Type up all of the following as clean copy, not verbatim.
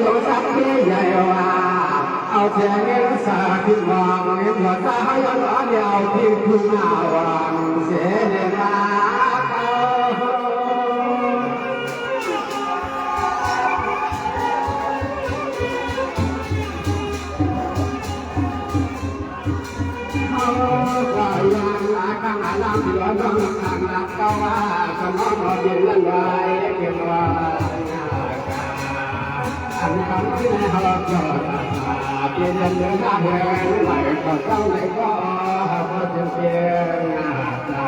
อยู่สักที่ใหญ่ว่าเอาเสียงเงินสาขึ้นมองเงินหัวตาย้อนเดียวที่คุณหน้าวันเสียเดินมาข้างหลังที่ร้อนร้อนข้างหลังก็ว่าสมองเราเย็นละลายเก็บว่าอันคำที่ในหอบจอดเปลี่ยนเดินหน้าเดินไหลก็เจ้าไหนก็พอจะเปลี่ยนหน้าตา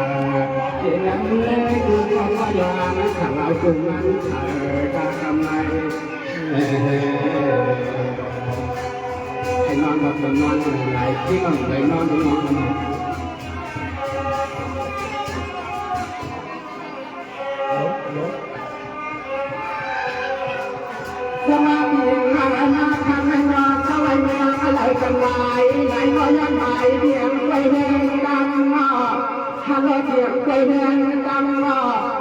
เปลี่ยนเลยคือความว่ายามข้างเราจุ่มนั้นการทำไรให้นอนแบบนอนไหนที่มันไหนนอนสมาธิมานาทำให้นอนเข้าไปเมืองอะไรกันไว้ไหนก็ยังไหวเพียงไปเดินดังหม้อฮัลโหลเพียงไปเดินดังหม้อ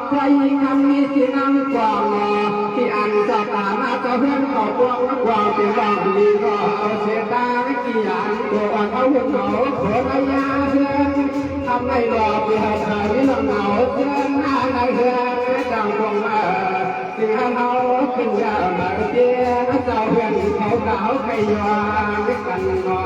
ใครคำมีสีน้ำกว่าหม้อที่อันจะตามาจะเพื่อนขอพวงกว่าเป็นรองดีก็เอาเสียตาไม่กี่อย่างตัวอ่อนเอาหุ่นเหงาขอพยาเพื่อนทำให้รอเพื่อเธอที่ลำเหงาเพื่อนหน้าในเพื่อนจังคงมาถึงเขาขึ้นยามาเตี้ยเจ้าเพื่อนเขาเก่าใครยอมกันงอ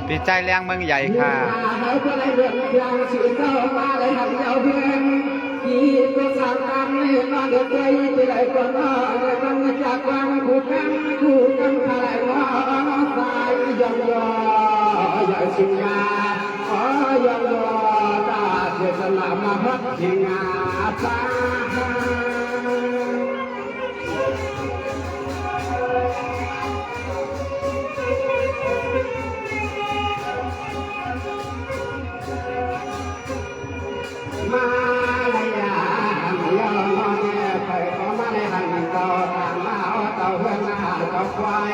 ปีใจแรงเมืองใหญ่ค่ะที่ตัวสามกันไม่นอนเดือดใจที่ไหนก็นอนมันจากวันคู่กันใครว่าสายยังยออย่าชิงงายังยอตาเสียสละมาพัดชิงงาตามาเลยอ่ะยอมเนี่ยไปขอมาในหันเก่าทางมาเอาเต่าเพื่อนมาหาเต่าควาย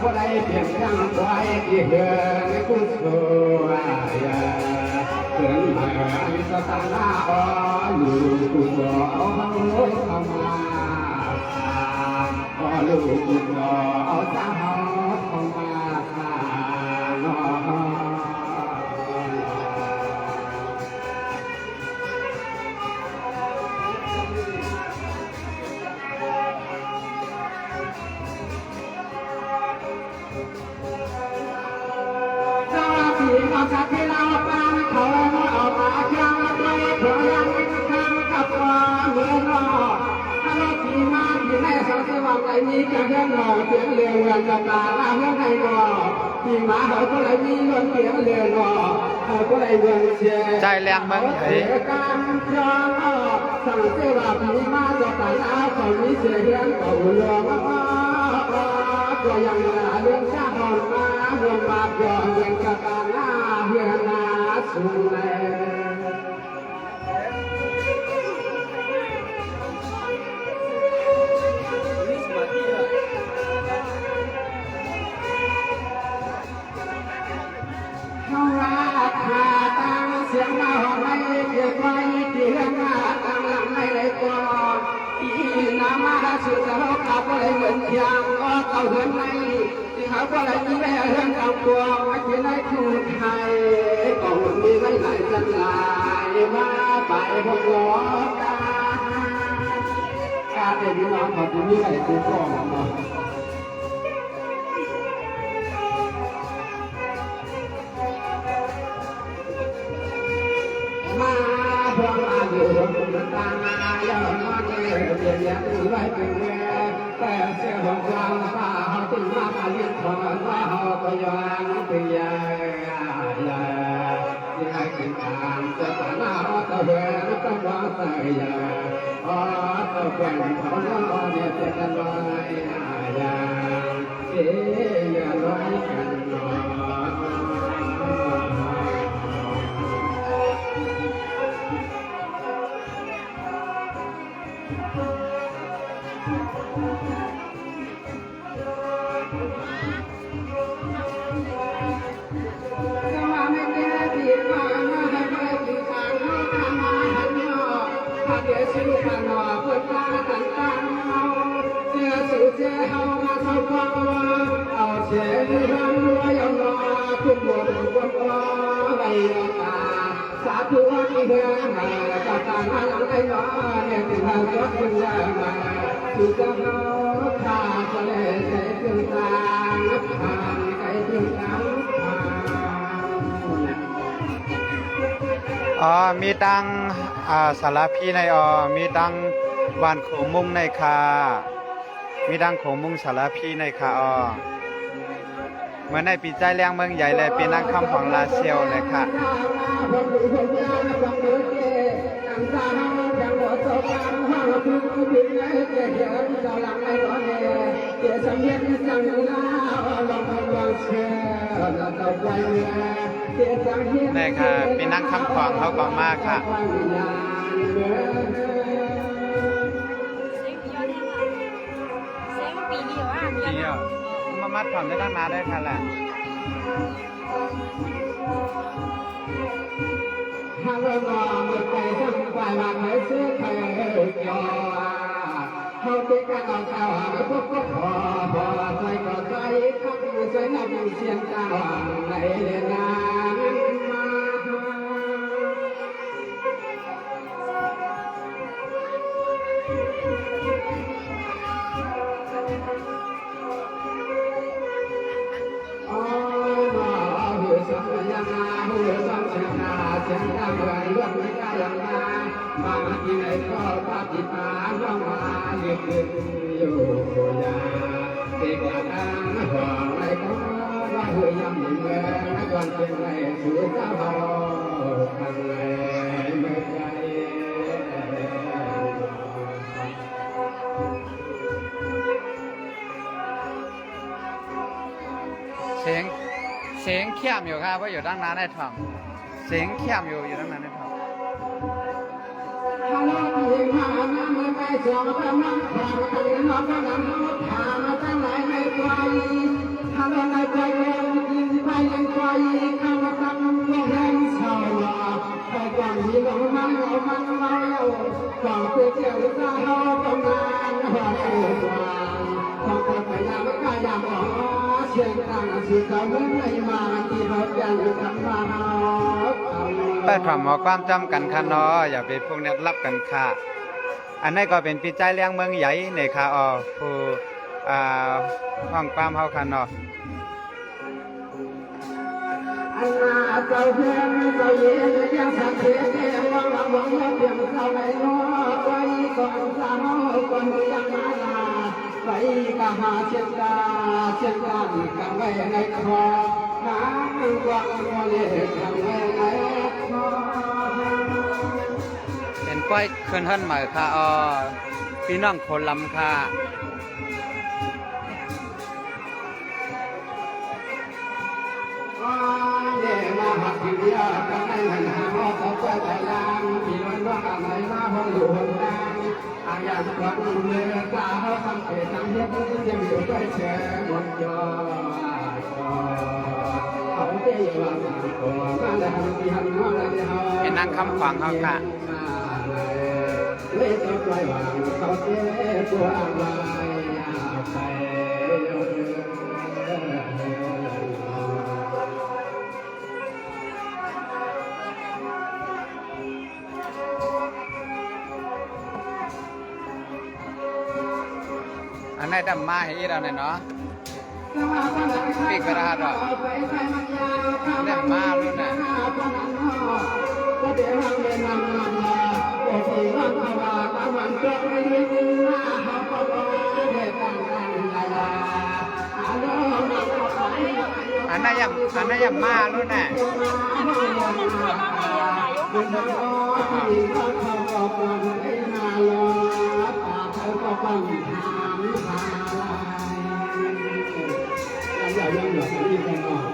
ผู้ใดเปลี่ยนยังควายที่เหือนกุศลเกินมาสตาร์นาอ๋ออยู่กุศลเอาหังรถเข้ามาอ๋อลูกกุศลเอาจ้าเขาเข้ามาน้องเอาจากที่เราปานเขาเอาปากยางไปเพื่อยังข้างกับความเมื่อรอถ้าเราขี่มาที่แม่สาวที่ว่าใจมีแค่เรื่องหน่อเสียงเรือเงินกับตาลาเพื่อให้รอขี่มาเขาก็เลยมีเงินเสียงเรือรอเขาก็เลยเงินเชียร์ใจแรงเมืองใหญ่การยอมสั่งเสียว่าผีมาจะตายอาเขามีเสียเรื่องเขาเรือก็ยังเรื่องชาติมาเรื่องบาปย้อนเรื่องกระตาหน้าเรื่องนาสุนแลเขาว่าขาตั้งเสียงมาหอไม่เก็บไว้ที่เรื่องหน้าตั้งหลังไม่ได้ก่อนอีน้ำมาสุดแล้วขับอะไรเหมือนยางก็เต่าเหินไม่ที่เขาก็เลยมีแม่เรื่องกำตัวไม่ที่ไหนทูไทยก็มีไม่ไหลจันลายมาไปพวกล้อการเด็กน้องเขาจะมีอะไรตัวกองมาเพื่อมาอยู่บนตาอย่ามาเลี้ยงเลี้ยงไว้เป็นแม่แต่เสียของเราป้าเขาถึงมาเลี้ยงขอนว่าเขาก็ยังเป็นใหญ่ที่ให้กินทางจะตาหน้าตะเวนต้องวางใส่ยาอ๋อตะแกรงเขาเนี่ยจะกันลอยเอ๊ยอย่าลอยกันหนอ เสียงรังวายมาทุกบทบทว่าไว้ตาสาธุที่เดินมาตาตาหลังไอ้มาเนี่ยที่เรายกขึ้นมาที่จะเอาข้าจะเลยใจถึงตาทางใจถึงตา อ๋อมีดังสารพีในมีดังวานโขมุงในค่ะมีดังโขมุงสารพีในค่ะเมื่อในปีใจแรงเมืองใหญ่เลยเป็นนักคำของลาเซียวเลยค่ะนี่ค่ะเป็นนักคำของเขาก็มากค่ะเดียวมามัดผ่อนได้ตั้งนานได้ค่ะแหละถ้าเรามองไปทั้งฝ่ายมาไม่ซื้อใครเกี่ยวเขาเด็กกันเอาเก่าพวกก็พอใจก็ใจข้างใจนับเสียงเก่าในเรื่องงานมามาที่ไหนก็ปฏิบัติน้องมาเรียกอยู่ยาเด็กทางหัวไรก็ว่าหัวยำเงินนักวันเชียงไรสู่เจ้าพ่อทางไรเมื่อไกลเสียงเข้มอยู่ครับว่าอยู่ด้านนั้นในท้องเสียงเข้มอยู่ด้านนั้นในท้องถ้าเราเองมาน้ำไม่สองพระมังผ่านกันน้องก็นำเขาผ่านมาตั้งหลายไม่ไกลถ้าเราไม่ไกลแล้วยิงไปยังไกลข้ามาทำก็แห้งเศร้าไปก่อนที่เรามันเราก่อนเพื่อเที่ยวจะเราต้องงานหัวใจกว้างต้องไปพยายามกายามออกเสียงดังสุดเขาไม่มาที่เราจะอยู่กันมาแต่ถามหมอความจำกันค่ะเนาะอย่าไปพวกนี้รับกันค่ะอันนี้ก็เป็นปีใจเลี้ยงเมืองใหญ่ในค่ะผู้ห้องความเฮาค่ะเนาะอันนาเจ้าเพื่อนเจ้าเย็นยังสักเสียแก่วังละวังละเพียงเจ้าไหนน้อไว้ก่อนสาวก่อนยังมาลาไปกะหาเชียงดาเชียงดากันไว้ในคอน้ำกวางโมเลกันไว้ในคอเป็นป้อยขึ้นท่านใหม่ค่ะพี่น้องคนลำค่ะเนี่ยมาหักที่เดียวกันในหันหาหม้อเขาก็ใจยางที่มันว่าอะไรมาห้องอยู่ห้องน้ำอาญาทุกวันเมื่อตาเขาทำเกิดทำเยอะก็ยังอยู่ใกล้เชื่อหมดยอเขาเที่ยวว่าตัวมาแล้วที่หันมาแล้วเป็นนางคำขวางเขาค่ะเลยต้องปล่อยวางเขาเที่ยวตัวอะไรไปอันนี้ดำมาให้เราเนี่ยเนาะปีกกระดาษหรอเล่นมาลุ้นน่ะอันนั้นยังมาลุ้นน่ะอย่าเล่นแบบนี้กันก่อน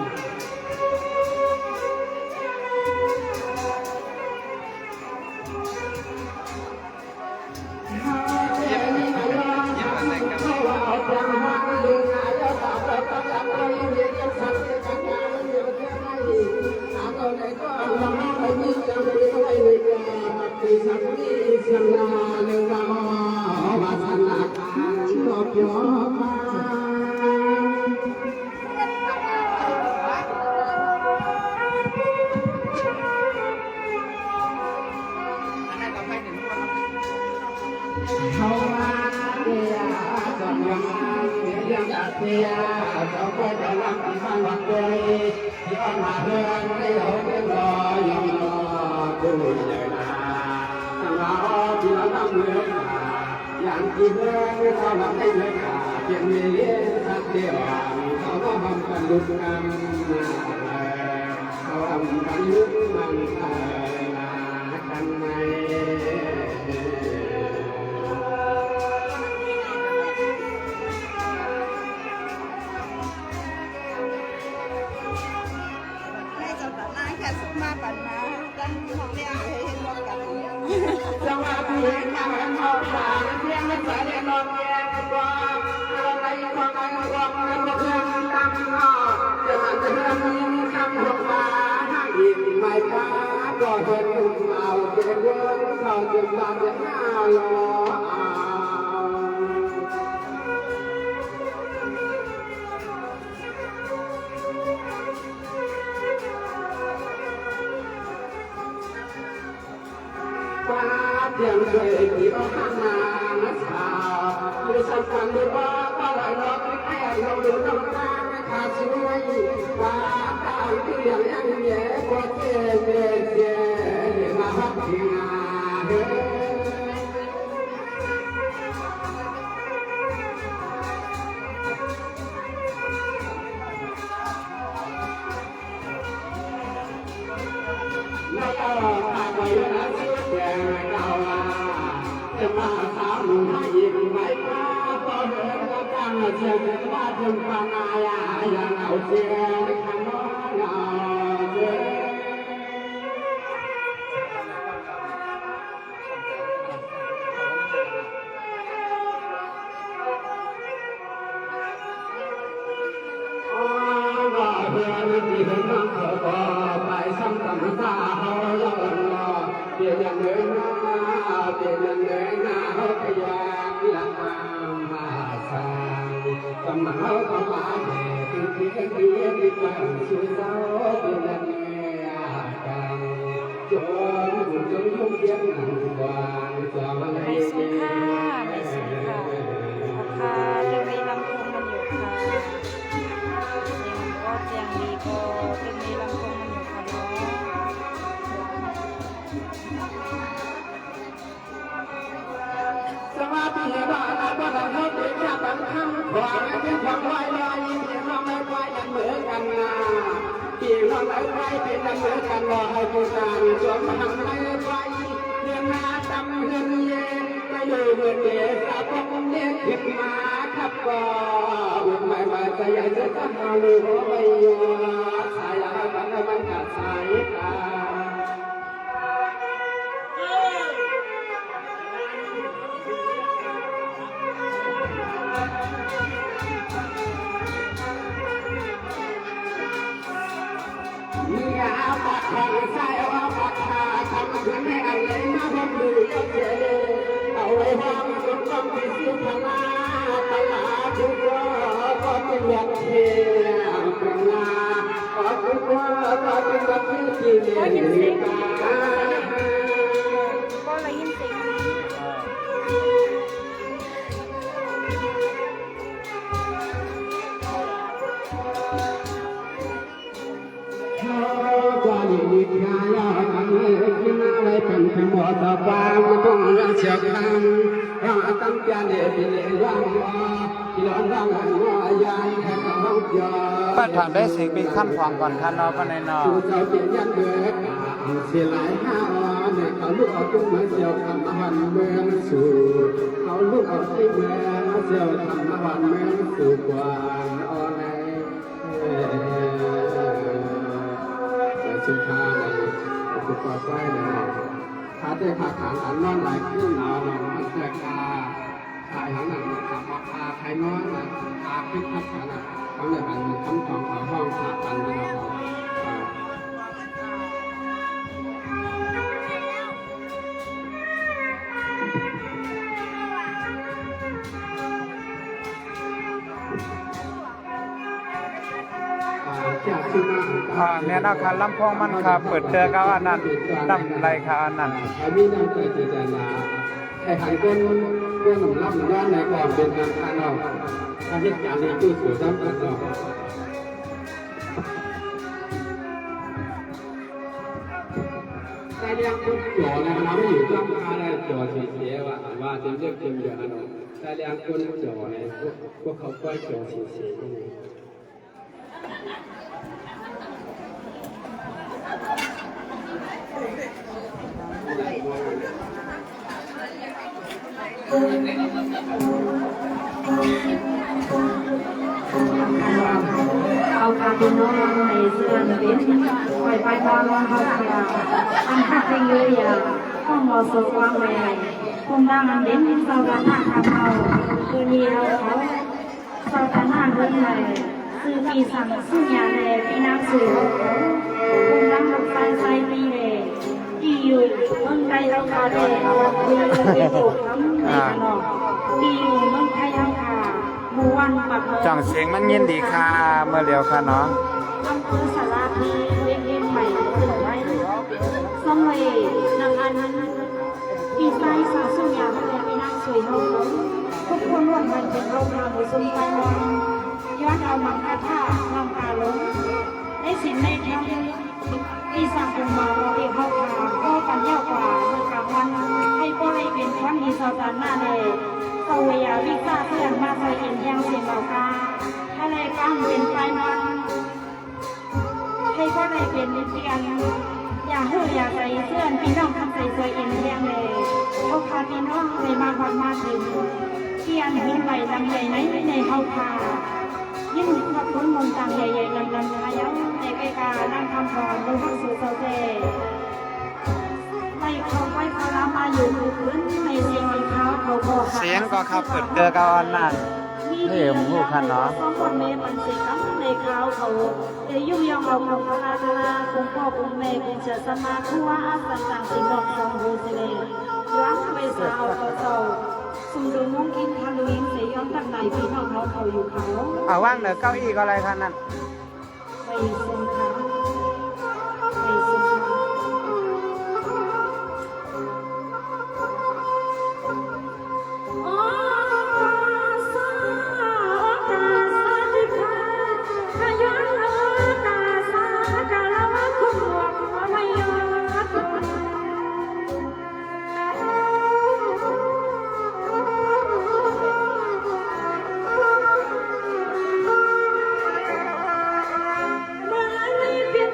มาเดินให้เราเป็นรอยอมรอดูใหญ่นาสังหารที่เราทำเมื่ออย่างที่เมื่อเขาทำให้เมื่อเพียงมีเลี้ยงสักเดียวเขาก็ทำกันลุกกันเขาทำกันลุกมันกันไหมมาปั่นมาดันของเรียนให้เห็นรถกัน สวัสดีค่ะน้องสาวเพียงไม่ใช่น้องแย่กว่าอะไรของไอ้ของนั้นก็เพื่อนตั้งงอจะมันจะเพื่อนยิ่งคำหัวมาให้อีกไม่ป้าก็เห็นเอาเด็กเรื่องเขาจะมาจะหน้าหล่อฟ้าเพียงเคยที่เราข้างมานะสาวคือสักวันหรือว่าก็ลอยลอยแค่เราดูน้ำตาไม่ขาดช่วยฟ้าตาที่ยังยังแย่กว่าเจ๊เจ๊เจ๊มาฮักที่งานเด้อไม่เอาตาไปแล้วเสียแก่เก่าจะมาสาวหนุ่มให้อีกไม่พาพอเดินก็ตั้งเชียงว่าถึงปานายอย่างเอาเชียงขันน้องเอาเชียว่าเพื่อนที่เห็นน้องเขาก็ไปซ้ำตำตาเขาย้อนรอเปลี่ยนอย่างเดินหน้าเปลี่ยนอย่างเดินหน้าเขาพยายามหลังมาสร้างกำลังเขาก็มาแห่ที่กันที่ที่กันสู่เจ้าเป็นอย่างเงี้ยกันจนยุ่งเย็นหนังกว่าจะมาเลย ไม่สุค่ะไม่สุค่ะค่ะจะมีลำโพงมันอยู่ค่ะเสียงก็เสียงดีก็จะมีลำโพงมันอยู่ค่ะเนาะ สวัสดีบ้านบ้านเขาเป็นชาติคำขวางเป็นความไว้ลอยที่น้องไม่ไว้ยังเหมือนกันนะที่น้องไม่ไว้เป็นยังเหมือนกันรอให้ผู้ชายสวมหันไม่ไว้เรื่องนาจำเรื่องเย็นไม่อยู่เมื่อเด็กสาวต้องเลี้ยงผิดมาขับก็ไม่มาใจใหญ่จะต้องเอาลูกไม่ยอมสายอะไรมันกัดสายตา มีอาปักของใส่ว่าปักขาทำถึงให้อะไรมาพบดูก็เจเอาไว้ห้องจนต้องไปซื้อพลาตลาดทุกว่าก็เป็นอย่างเที่ยวเป็นงาก็ทุกว่าก็เป็นแบบที่เรียนดีกา ก็เลยยินเสียงดี กว่านี้มีกายาอันเลยที่น่าไว้เป็นขบวนต่อไปมันต้องเรื่องเชียวคำเราตั้งใจเด็ดเลี้ยงร่างที่เราร่างหันว่ายายแค่ห้องยา ป้าถามได้เสียงปีขั้นขวางก่อนขั้นนอป้าในนอ สู่เจ้าเจียนยันเดือดเสียหลายห้าเนี่ยเขาลูกเอาตุ้งมาเชียวคำมาวันเมืองสู่เขาลูกเอาที่เมืองมาเชียวคำมาวันเมืองสู่กว่าอ่อนแสุดท้ายสุดปลอดภัยเลยถ้าได้ขาขานอันนอนหลายขึ้นหนาวมันเสียกาขายหังหนังขับออกคาใครนอนนะคาขึ้นขับขนาดเขาเลยมันคำของเขาห้องขาดกันนี่เราเนี่ยนะคันลำโพงมันค่ะเปิดเจอกับอันนั้นตั้งไรค่ะอันนั้น อันนี้นั่งใจจิตใจนาให้หันเป็นเรื่องหนุ่มรับย้อนในก่อนเป็นการทานเราการเหตุการณ์ในตู้สู่ซ้ำกันเรา เลี้ยงคนจ่อนะเราไม่อยู่ต้องมาได้จ่อเสียว่าถึงเรื่องเต็มเดือนนะใช้เลี้ยงคนจ่อเนี่ยพวกเขาก็จ่อเสียเอาคาร์ตูนน้องในเสื้อเด็กไปไปบ้านเขาเสียอันทักเป็นเยอะอย่างห้องมอสว่างแม่คงดังอันเด่นเสาด้านหน้าทำเอาคือมีเราเขาเสาด้านหน้าเรื่องใหม่ซื้อปีสั่งซื้อยาแดงปีน้ำสูงคงดังรถไฟไซตีเลยที่อยู่เมืองไทยเราขาแดงคือเป็นถูกทั้งในขนมที่อยู่เมืองไทยเราขาหมู่วันปักเมือง จังเสียงมันเย็นดีค่ะเมื่อเร็วค่ะเนาะ อำเภอสาราพีเล็กเล็กใหม่ถึงไว้สมัยนางอันปีไฟสาวสุญญาและมีนางสวยโน้ตทุกคนร่วมกันเป็นโรงงานหมูซุ้มไฟมอนย้อนเอามังคาท่าลำพาลงในสินในแถวที่สร้างองค์มาเรียกเข้าขาเข้ากันเย้ากว่าเมื่อกลางวันให้ป้อยเป็นควันดีสาวตาหน้าเลยเสวยาวิซ่าเพื่อนมาใส่เอ็นแยงเสียงเหล่ากาทะเลกลางเป็นไฟมันให้พ่อได้เป็นเตียนอย่าเหื่ออย่าใจเสื่อนพี่น้องทำใจสวยเอ็นแยงเลยเขาพาพี่น้องในมาวันมาถึงเทียนหินไหลลำใหญ่ในเขาพายิ่งขับรถมนต์ต่างใหญ่ๆลำๆขยันในใกล้กานั่งทำพรบนห้องสู่เสาเจไม่เขาไว้เขาล้ามาอยู่พื้นในเสียงมันเขาบอก เสียงก็ขับเปิดเกลือกอ่อนนั่นนี่ผมพูดคันเนาะ สองคนเมย์มันเสียงในเขายุ่งยองเราคงพลาดลาคงพ่อคงแม่คงจะสมาคัวอาสันต่างสิ่งดอกสองหูสิเลยย้อนไปสาวเขาเศร้าสุ่มดูมุ้งกินฮาโลวีนเสียย้อนตั้งไหนพี่น้องเขาอยู่เขา เอาว่างเหนือเก้าอี้ก็อะไรคันนั่น ไปสงครามไปสงครามโอ้สาตาสาธิภาขย้อนตาสาตาละมาคุ้มหัวไม่ยอม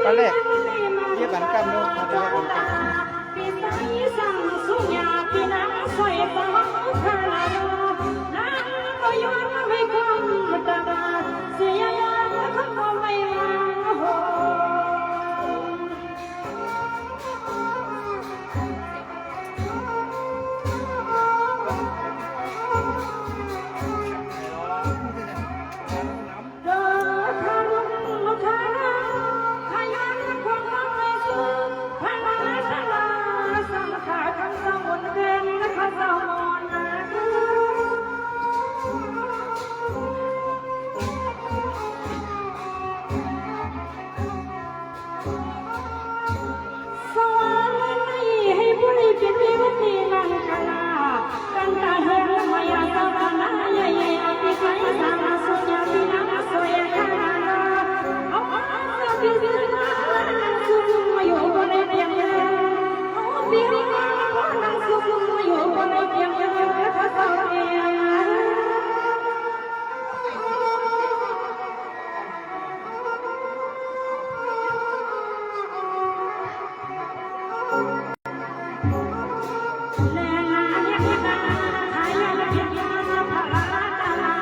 ก็เลขเยี่ยบันกันลูกเขาได้บันกัน ปีไฟสั่งสุญญาปีนังสวยฟ้าคาลาโดน้ำก็ย้อนไม่คงตาบาเสียยาเขาก็ไม่มาโหเดินทางทางขยันความรักไม่สูญพลังสลาสังขารทั้งสมุนเดินและข้าสมอนนาสวรรค์ให้ผู้ใดเป็นวิมุตติลังกาลากันตาเห็นมายาสวรรค์ใหญ่ๆอภิไขยสามสุญญาพินังสวยคาลาเอาเบียร์มาสุขมาอยู่บนในเพียงเดียวเอาเบียร์มาสุขมาอยู่บนในเพียงเดียวถ้าเศร้าเองแรงงานยังไม่ตายหายยังพลาดตาลา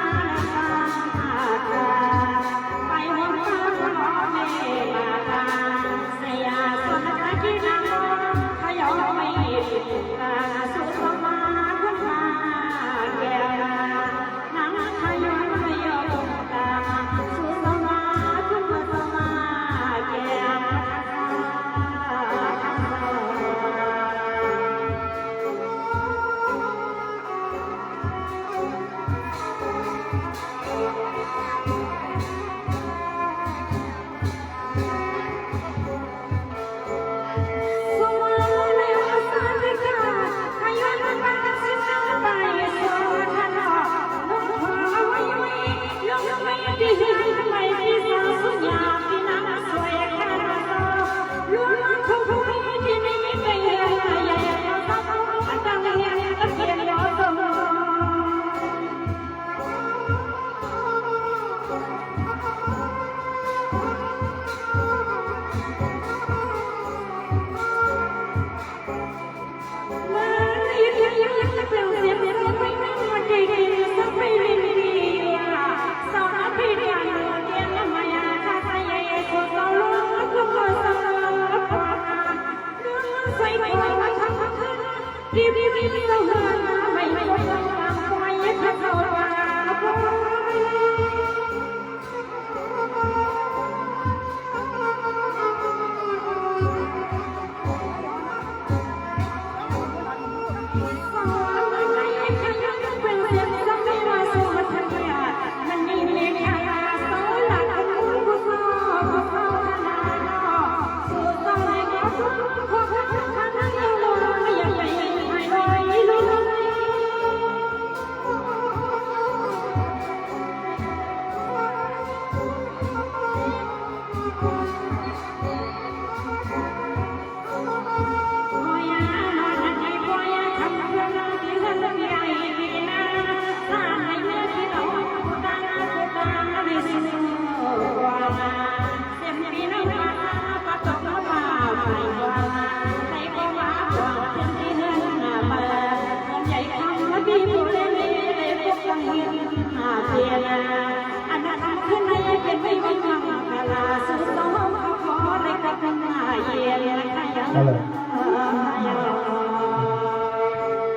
Halo.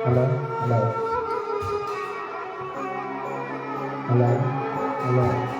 Halo. Halo. Halo. Halo.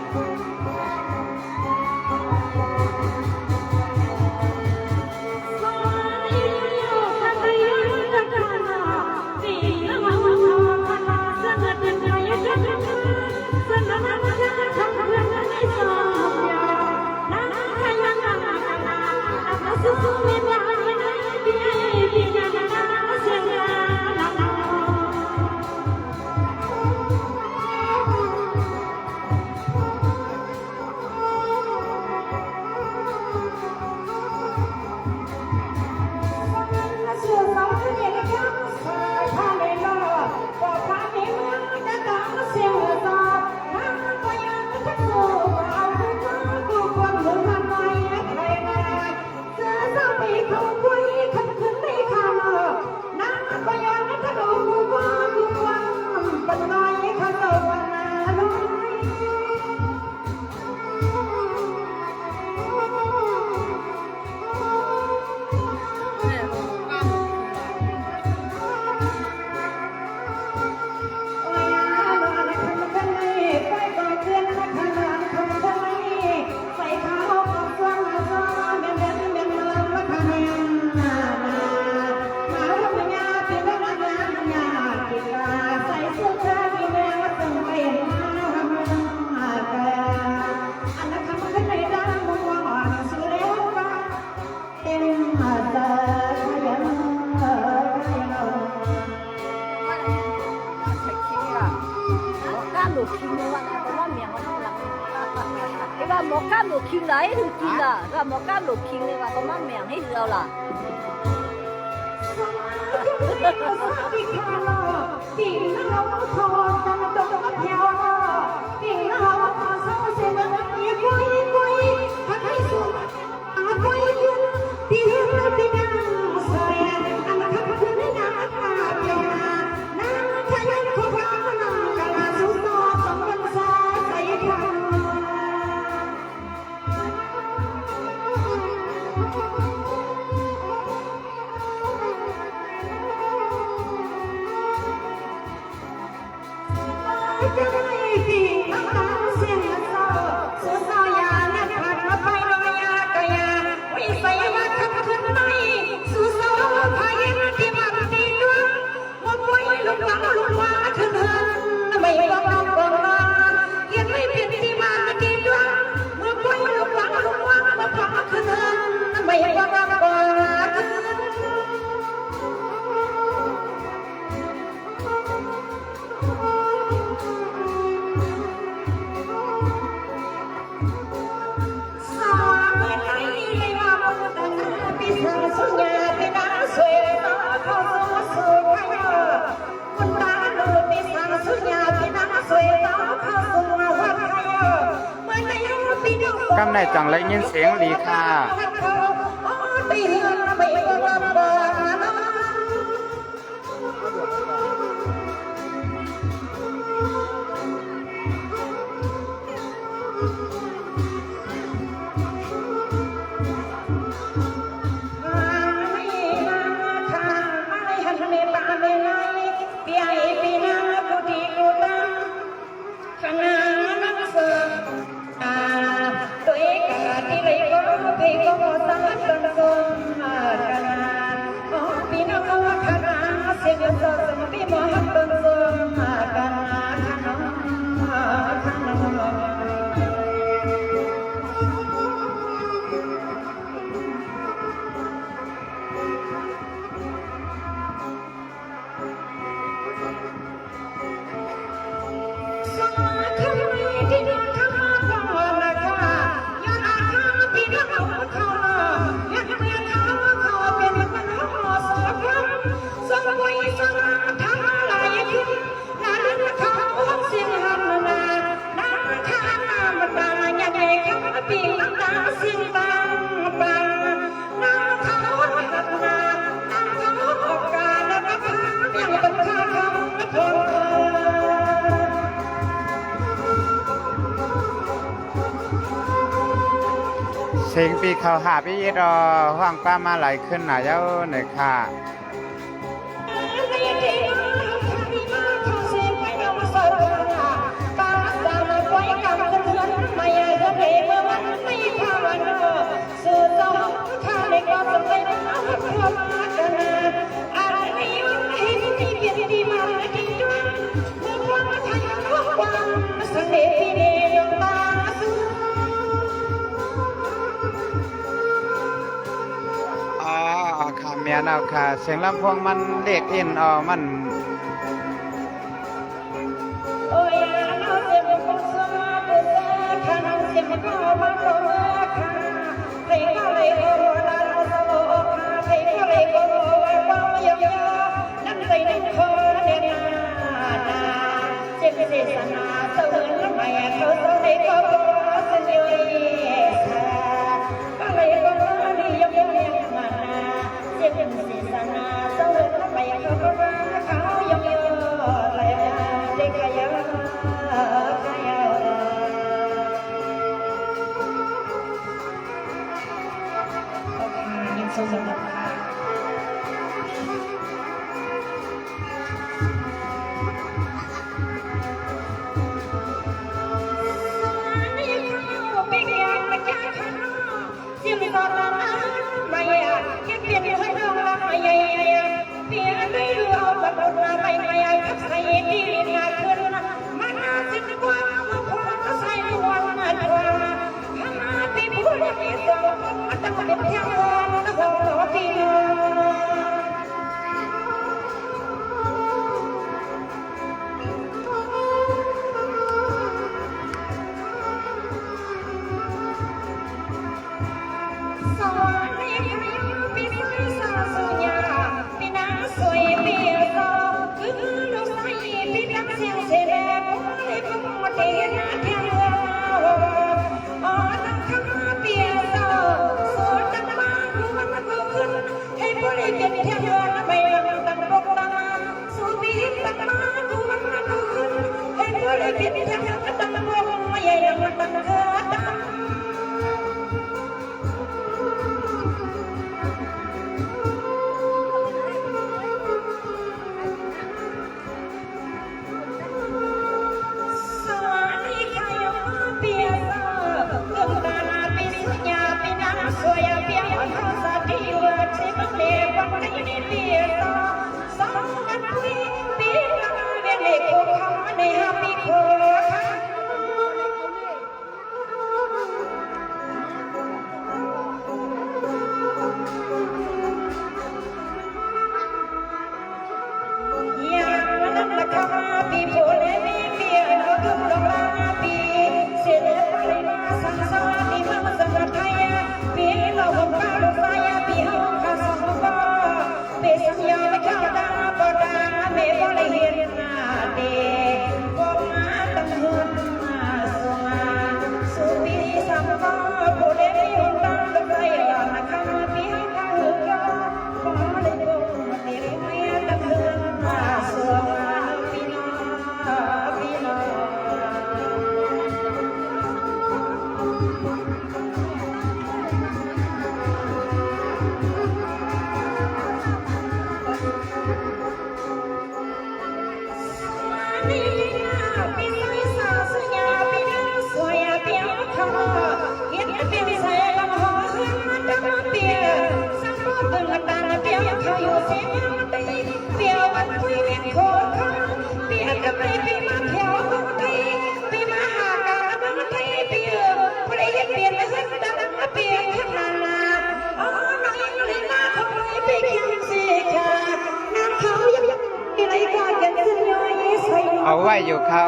một cá một kinh đấy thì kinh là ra một cá một kinh này và có mắm mèo hết rồi là cam này chẳng lấy những tiếng lý kha Hãy subscribe cho kênh Ghiền Mì Gõ để không bỏ lỡ เสียงปีเขาหาพี่ยีรอห้างป้ามาไหลขึ้นหน่อยเย้าหน่อยค่ะค่ะเมียนเอาค่ะเสียงลำโพงมันเด็กอินมันเอาไว้อยู่ค่ะ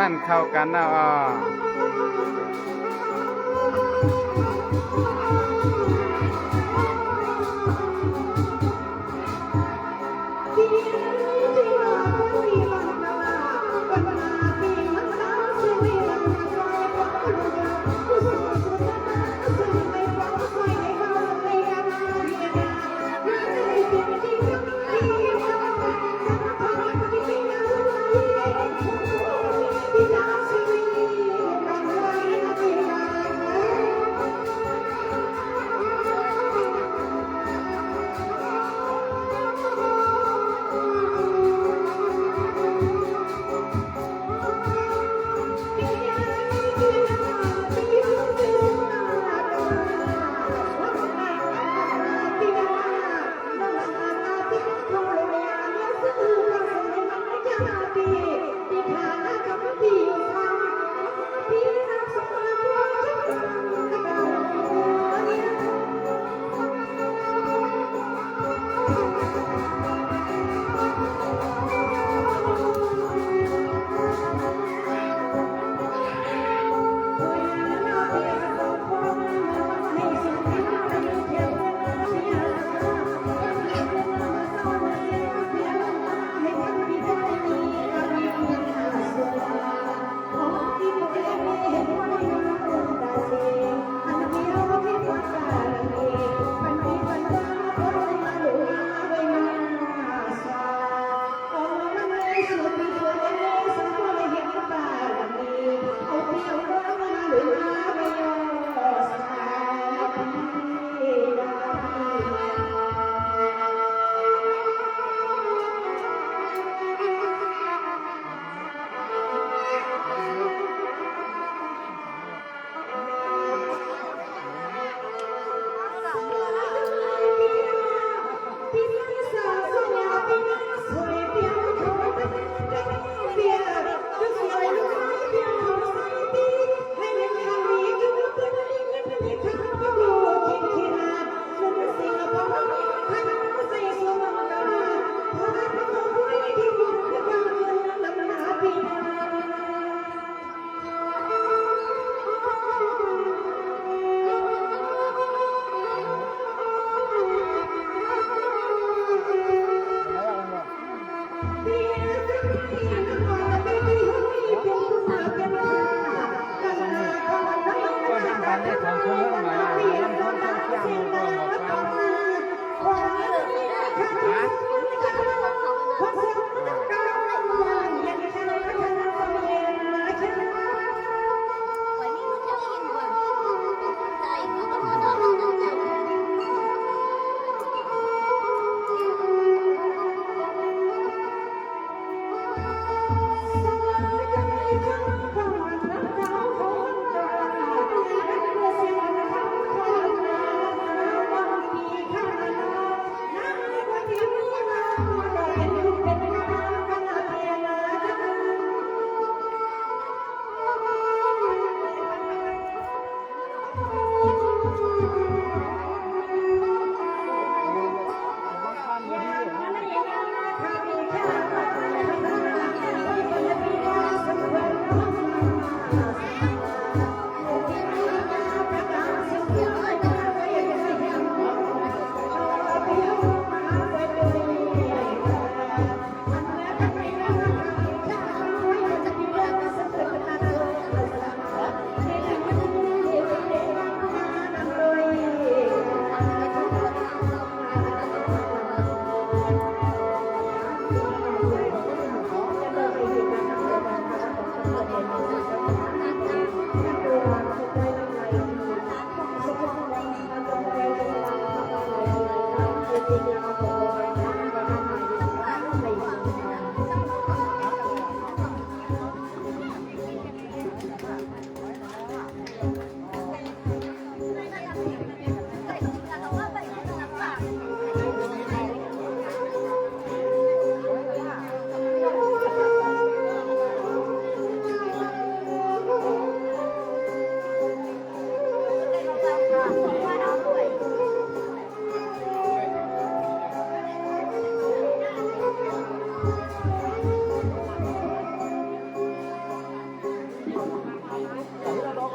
นั่นเข้ากันนะอ๋อ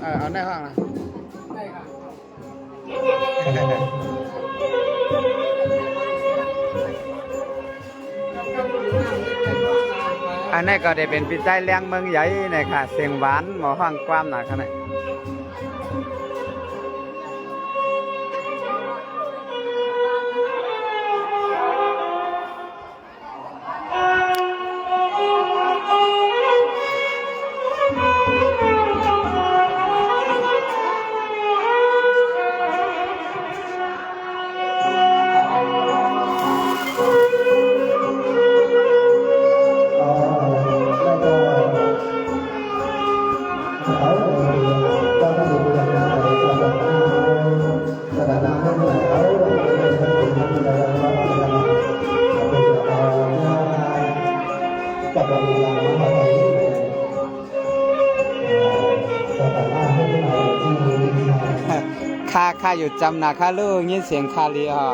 เอาในห้องนะอันนี้ก็ได้เป็นปีใจเลี้ยงเมืองใหญ่เลยค่ะเสียงหวานหมอห้องความหนาขนาดข้าอยู่จำนะข้าลูกยินเสียงคาลีฮะ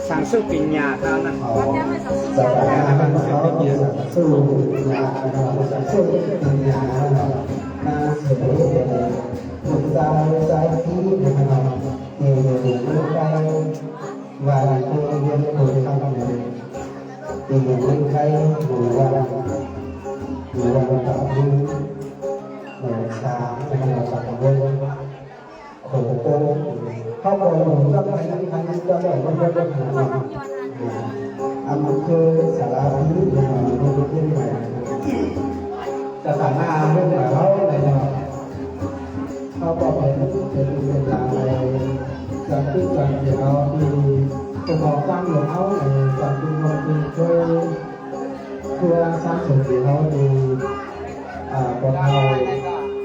สั่งสู้ปิญญาเขานะเขาบอกผมก็ไปนั่งทานก็ได้ไม่ได้ก็หาอันนั้นคือสาราพิธีมันเป็นที่ใหม่สถานะเรื่องแบบเขาอะไรเนาะเขาบอกไปนั่นเป็นเรื่องอะไรการที่การเดี๋ยวมีตัวบอกตั้งของเขาการที่มันมีคือสร้างสมบูรณ์เขาดีคนเรา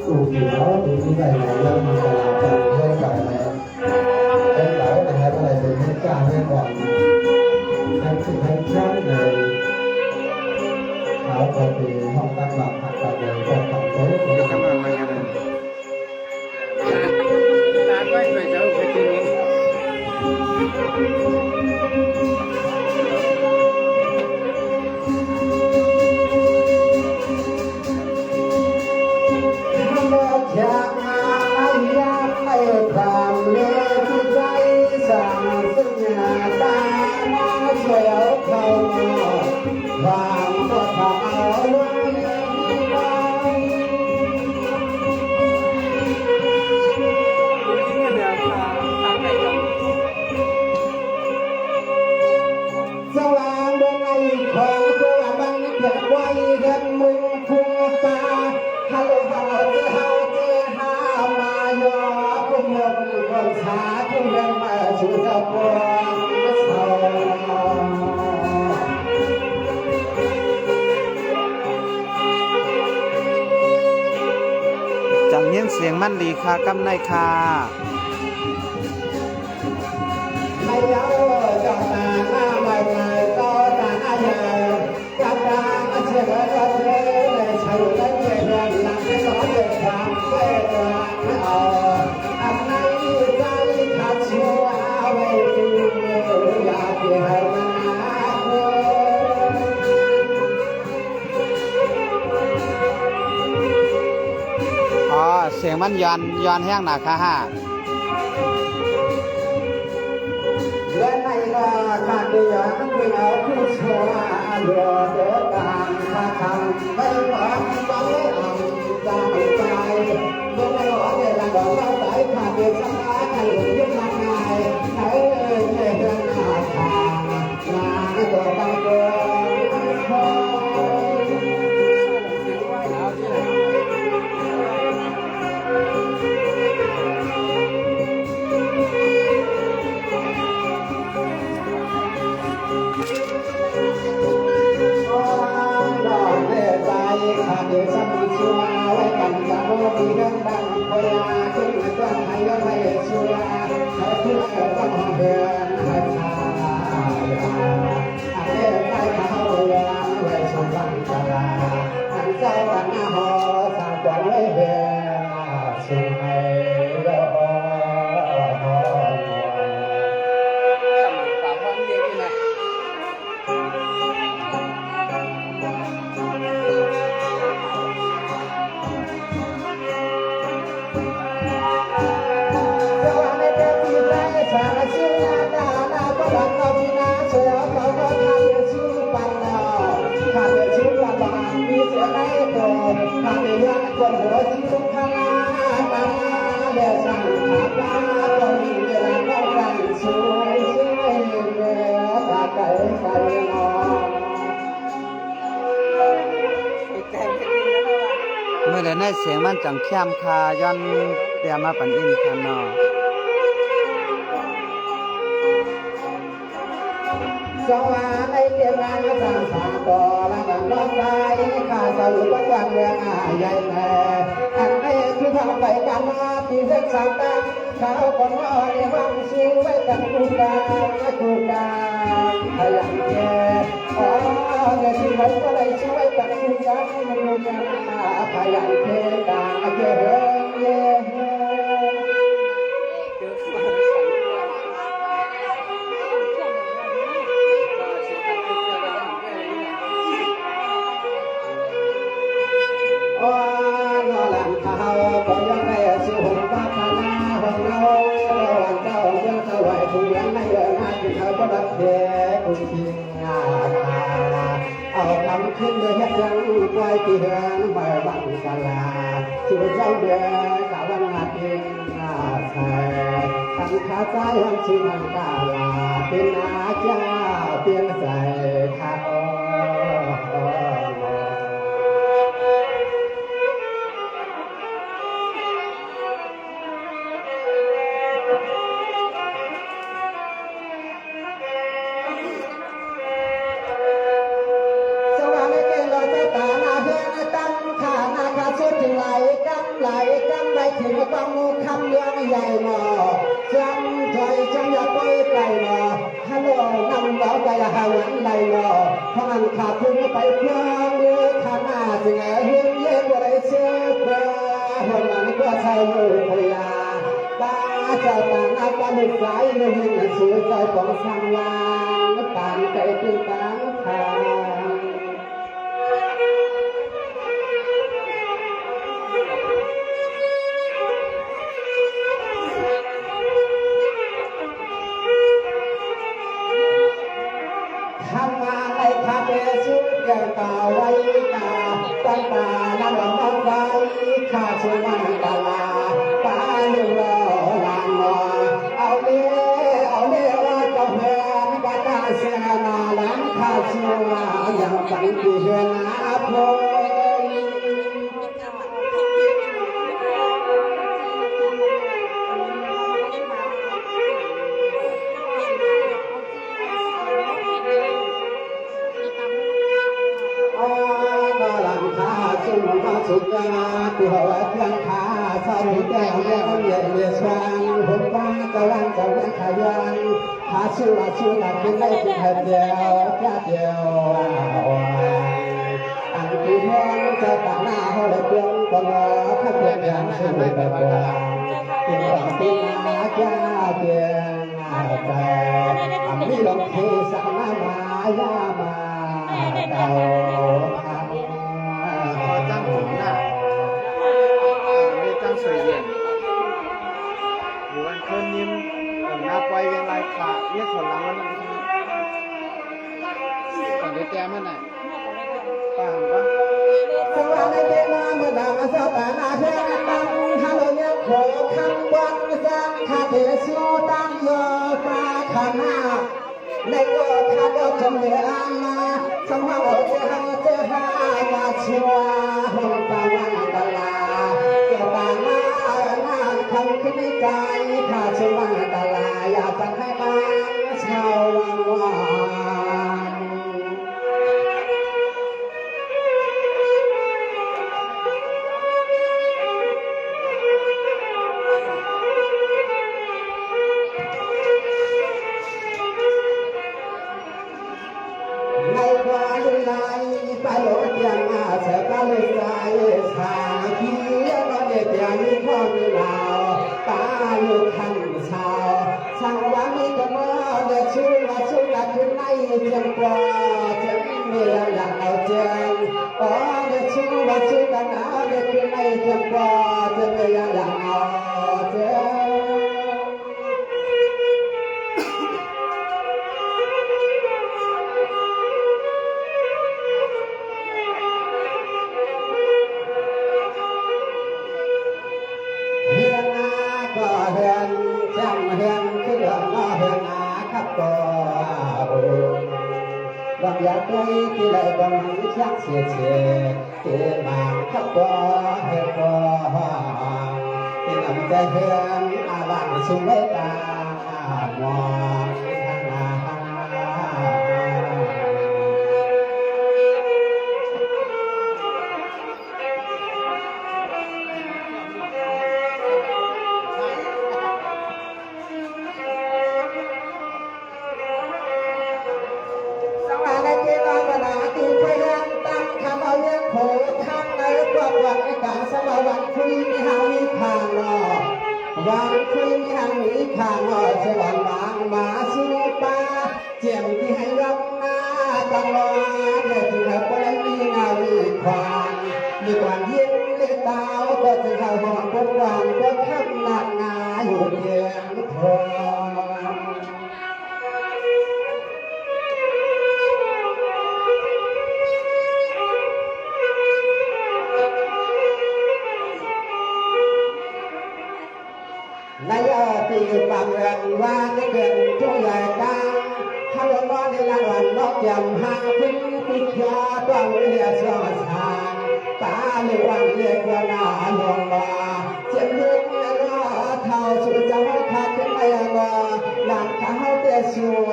สูบอยู่เขาดีที่ใหญ่ใหญ่แล้วมีตลาดการเรื่องแบบไหนเป็นหลายนะครับอะไรเป็นเหตุการณ์เรื่องก่อนทั้งสิ่งทั้งชั้นเลยเขาก็เป็นห้องตั้งหลักหักกันเลยก็ทำโต๊ะเลยทำอะไรกันเลยร้านไม่เคยเจอเคยกินนี้จากมาอยากให้ความเลือที่ใจสั่งสัญญาตาเสียวเขาวางก็ทำเอาไว้สว่างดวงไอของเพื่อบังเกิดไว้กันมึงพุ่งตาฮัลโหลฮัลโหลเจ้าเจ้ามายอพุ่งเงินคนช้าพุ่งเงินมาสู่ตะปวงเศร้า จังเย็นเสียงมันดีค่ะกำในค่ะ ไม่เย้าจอดตาหน้าใหม่ใหม่ก็ตาหน้าใหญ่จับตาเชื่อก็เชื่อเลยใช้เล่นเชื่อเงินหลังไม่ร้อนเด็ดความเวทวาไม่ออกอันไหนใจขาดชัวไว้ดูอยากเกี่ยวมัน อ๋อเสียงมันย้อนแห้งหนักค่ะฮะ และในราการเดียร์ต้องเป็นเอาผู้ชัวร์เดือดการข้าทำไม่หวังต้องไม่อ่ำใจใจเมื่อไม่หวังในระดับเราสายขาดเดือดสักพักให้หลุดยึดมาไงให้เงินเดือนขาดทางมาตัวบังเกิขาดเดือดสักชัวร์ไว้กันจะโลกที่เรื่องดังพยาขึ้นมาจะให้ยังไม่ชัวร์ให้เพื่อต้องเดินให้ชาอันเด็กไปเขาเรียนไว้ชมบังตลาอันเจ้ากันหน้าหอสาวตัวไว้เดินสุดให้รอสาวฟังเดียวกันนะขาดเรื่องคนหัวที่ลุกข้างตาเดือดสั่งขาดตาตรงนี้เวลาเข้ากันสวยสวยเมื่อตาไก่ไก่นอนเมื่อเดี๋ยวในเสียงมันจังเข้มค่ะย้อนเตียมาปันอินค่ะเนาะสวัสดีเกี่ยวกับสร้างสรรค์ก่อและกันร้องไห้ข้าจะรู้ว่าความเรื่องใหญ่แน่อันนี้คือทำไปกันมาที่เด็กสาวตั้งเขาคนน้อยวังชิวไว้กันคู่กันพยายามแก่อ๋อเงินที่ไว้ก็ได้ช่วยกันคู่กันพยายามแก่กันเยอะก็ยังไม่สิหงบ้าพนาของเราวันเจ้าเจ้าสวายผู้ยังไม่เลิกงานที่เขาก็รักเด็กคุณทิ้งงานเอาคำขึ้นเลยยังปล่อยที่เดินไปบังกลาสู่เจ้าเดือกะวันนาทีนาใส่ตั้งขาใจวันชิมันกาลาเป็นนาเจ้าเปลี่ยนใจขาดถึงต้องคำเลี้ยงใหญ่หนอจังใจจังอยากไปไกลหนอฮัลโหลนำเราไปหาวันใดหนอเพราะมันขาดทุนไปเพื่อเลือกข้าหน้าจึงเฮียนเย็นอะไรเชื่อเพื่อคนมันก็ใช่มือพยาตาเจ้าต่างอาการสายเงินสวยใจของสังวานต่างใจเป็นต่างทางเกี่ยวกับไว้ตาตั้งตาน้ำละมันไว้ข้าช่วยมันตาลาตาหนึ่งรอลานนอเอาเล่ว่าเจ้าแม่กาตาเสียนาหลังข้าช่วยอย่างสังกีเหือนาพลส มาสุดยาตัวเพียงขาสาวแก้วแก้วเย็นเย็นสว่างหุบฟ้ากะวันจะยังขยันหาชื่อว่าชื่อหลักเป็นไม่เป็นแค่เดียวแค่เดียวอันที่มองจะตาหน้าเขาเลยเปลี่ยนก็รอข้าเพียงอย่างชื่อแบบว่าเป็นของที่น่าจะเพียงใจอันนี้ลงเทสามามายามาเก่า พอจ้างผมน่ะมีจ้างสวยเย็นอยู่วันคืนยิ้มหน้าปล่อยเวียงลายขาเรียกผลหลังมันก่อนได้แก้มันน่ะป้าหันปะ สังวาในเจนาเมื่อดาวสตานาเพียงตั้งฮัลโหลเนี่ยขอคำวันสังคาเทสูตั้งโยปาขานาในโลกข้าก็จำเนียนมาสังวาโอเจหาเจหามาชัวห้องตาวันตาลาเกี่ยวกับมานาคำขึ้นในใจข้าชัวตาลาอยากจะให้มาชาววังวาน ในความในไปโลดยังอาเสกเลยใจสาคีนอนเดียมีพ่อมีลาวตาลูกขันชาวช่างวันนี้ก็มาเดือดชื่อว่าชื่อหลักขึ้นในเพียงกว่าจะมีอย่างเอาเจงอ๋อเดือดชื่อว่าชื่อกันเอาเดือดขึ้นในเพียงกว่าจะมีอย่างเอาเจง เฮียนาก็เฮียนจำเฮียนคือเรื่องน้อเฮียนาครับก็บางอย่างไปที่ไหนบางชักเสียเสียเกิดมาครับก็เฮียก็ที่นำใจเฮียนอาลังสุเมตามองทางนา สวรรค์เจตนานาตูพยังตั้งคำเอาเลี้ยงโขทางในกว่าวันในการสวรรค์คุยมีหางมีขางนอวันคุยมีหางมีขางนอสวรรค์บางมาสู่ป่าเจียมที่ให้รับหน้าตังรอเด็กที่ให้ปลมีเงามีความมีความเย็นในตาก็จะเข้าห้องคนวางก็ขับหนักหนาอยู่เพียงทน ในปีบางเรือนว่าในเกินช่วงใหญ่ดังฮัลโหลนอนในลานวันนอกยำห่างพึ่งพิชาต้องเรียกสอดทางตาในวันเรียกว่านาหลวงมาเจ็บลึกรอเท่าสุดจะว่าขาดเป็นไม่รอหลังเขาเตี้ยชัว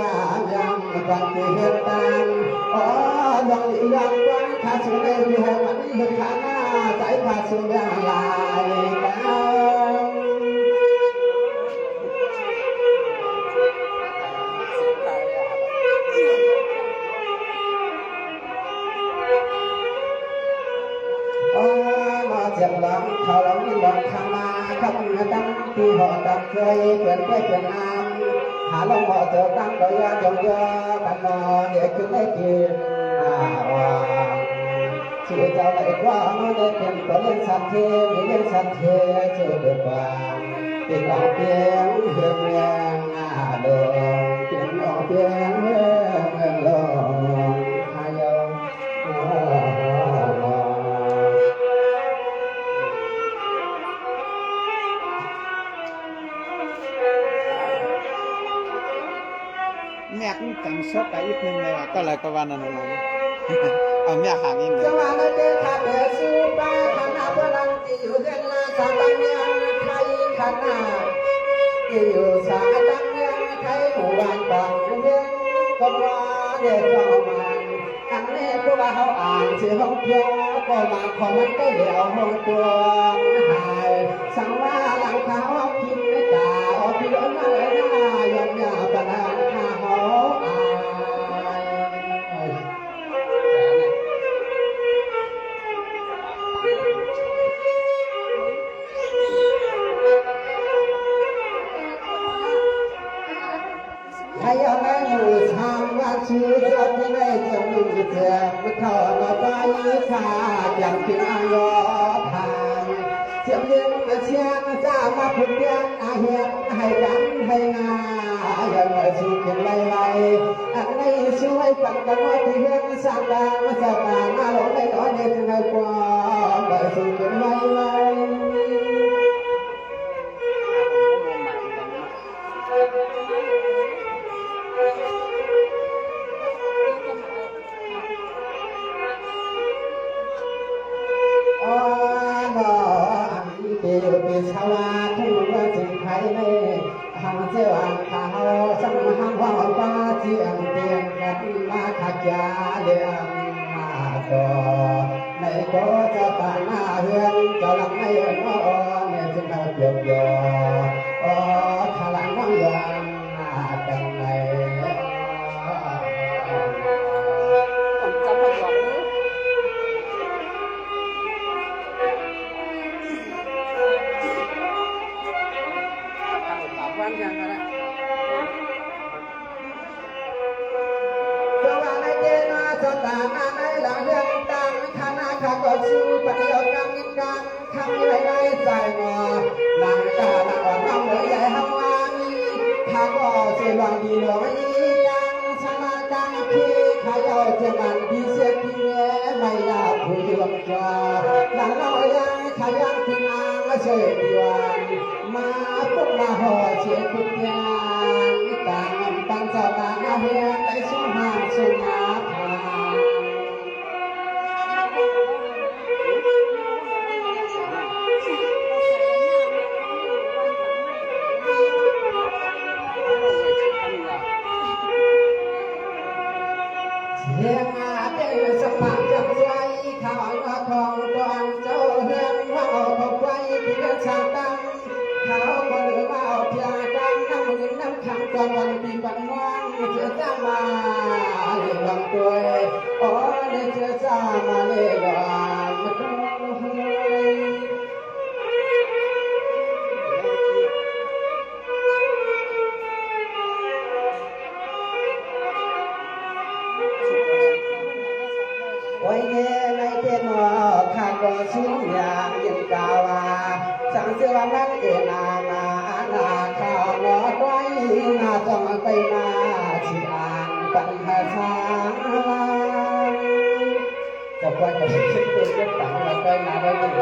ยังวันที่เห็นตังอ๋อลองยังวันขาดสุดในที่หวันนี้เห็นขาหน้าใจขาดสุดยังลายแล้ว มาเจ็บหลังเขาหลังนี่บอกทางมาขับเงินตั้งที่หอตัดเคยเปลี่ยนไปเปลี่ยนน้ำหาลงหอเจอตั้งโดยยาจงเยอะกันนอนเด็กขึ้นได้กินว่าชื่อเจ้าไหนกว่าน้องได้เป็นตัวเลี้ยงสัตว์เทมีเลี้ยงสัตว์เทชื่อเดือดว่าติดออกเพียงเพียงเพียงลงติดออกเพียงเพียงลงหายง แม่ก็แต่งชดไปอีกนึงเลยก็เลยก็วันนั้นเลยเอาแม่หางอีกเลย จังหวะนั้นเดินทางเดินสู่ป่าขณะพลังที่อยู่เดินหน้าสาตังยังไทยขณะที่อยู่สาตังยังไทยหมู่บ้านบางเมืองก็รอเด็กเข้ามาอันนี้พวกเราอ่านเสียงเพียว ก็มาของมันก็เหลียวหัวตัวหายสังว่าหลังเขากินไม่จ่าเอาพี่ล้นมาเลยนะยอมยาปนานข้าหออายให้เอาแม่หมูทำว่าชื่อเจ้าที่ไม่จะมีเธอไม่เข้ามาไปขาอย่างที่อายอทางเสียงเลี้ยงเชียงจ้ามาพูดเรื่องอาเหียให้กันให้งาอย่างมาสู้กันไล่อันนี้ช่วยฝันกันว่าที่เรื่องสักการมาสักการมาลงในก้อนเด็กในความมาสู้กันไล่ชาวาทุ่งเมืองจึงไทยในหางเจ้าอังขาวสังหางว่าป้าเจียงเตียงกันมาขัดยาเลี้ยงมาต่อในโตจะป่าหน้าเฮือนจะหลังไม่เอินว่าเนี่ยจึงเอาเปรียบยอขลังน้องยางจังไงก็สู้ปฏิบัติการเงินการทำอะไรได้ใจงอหลังจากนั้นก็ทำเลยใหญ่ทำงานถ้าก็เสียบางดีหน่อยยังชนะการพี่ขายเอาเจ้ามันที่เสียที่แง่ไม่ยากผู้ที่บังคับหลังเรายังขยันถึงอ่างเฉยดีวันมาพวกมาห่อเชียร์คุณยานต่างตั้งเจ้าตาเฮียได้สู้หางสู้หาทางเฮียงอาเดินสมัครจับไว้ข่าวว่าของตัวเจ้าเฮียงว่าเอาเขาไว้ที่เดินชาตั้งเขาก็เหลือว่าเอาเพียงดังน้ำหนึ่งน้ำคำตอนวันปีบันว่างเจอจ้ามาเลี้ยงลำตัวอ๋อเนี่ยเจอจ้ามาเลี้ยงลำมาดูโอ้ยเนี่ยในเจนว่าข้าก็ชิ้นอย่างยินกาวาสังเสือมันเอ็นาข้าวหนอไว้นาต้องไปนาชีอ่านปัญหาทางก็ควรจะคิดตัวเรื่องต่างเราไปนาได้ยังไง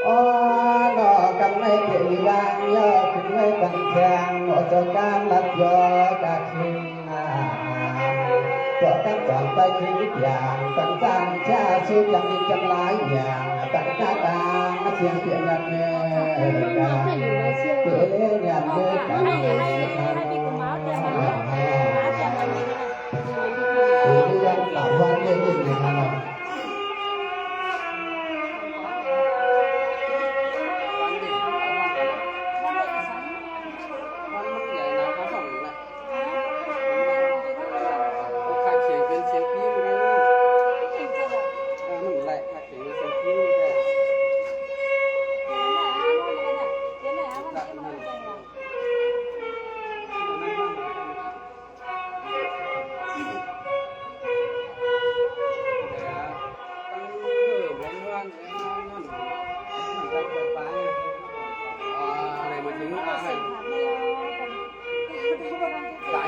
อ๋อดอกกำไม่เกี่ยวางย่อขึ้นไว้บังแขงหมดจนการรับยอกะคิงตัวตั้งจอดไปคิดอย่างตั้งตั้งชาชุดยังมีจำหลายอย่างตั้งหน้าตาเสียงเปลี่ยนกันเมื่อการเปลี่ยนกันเมื่อการเรียนต่างวันเรื่องนี้นะครับ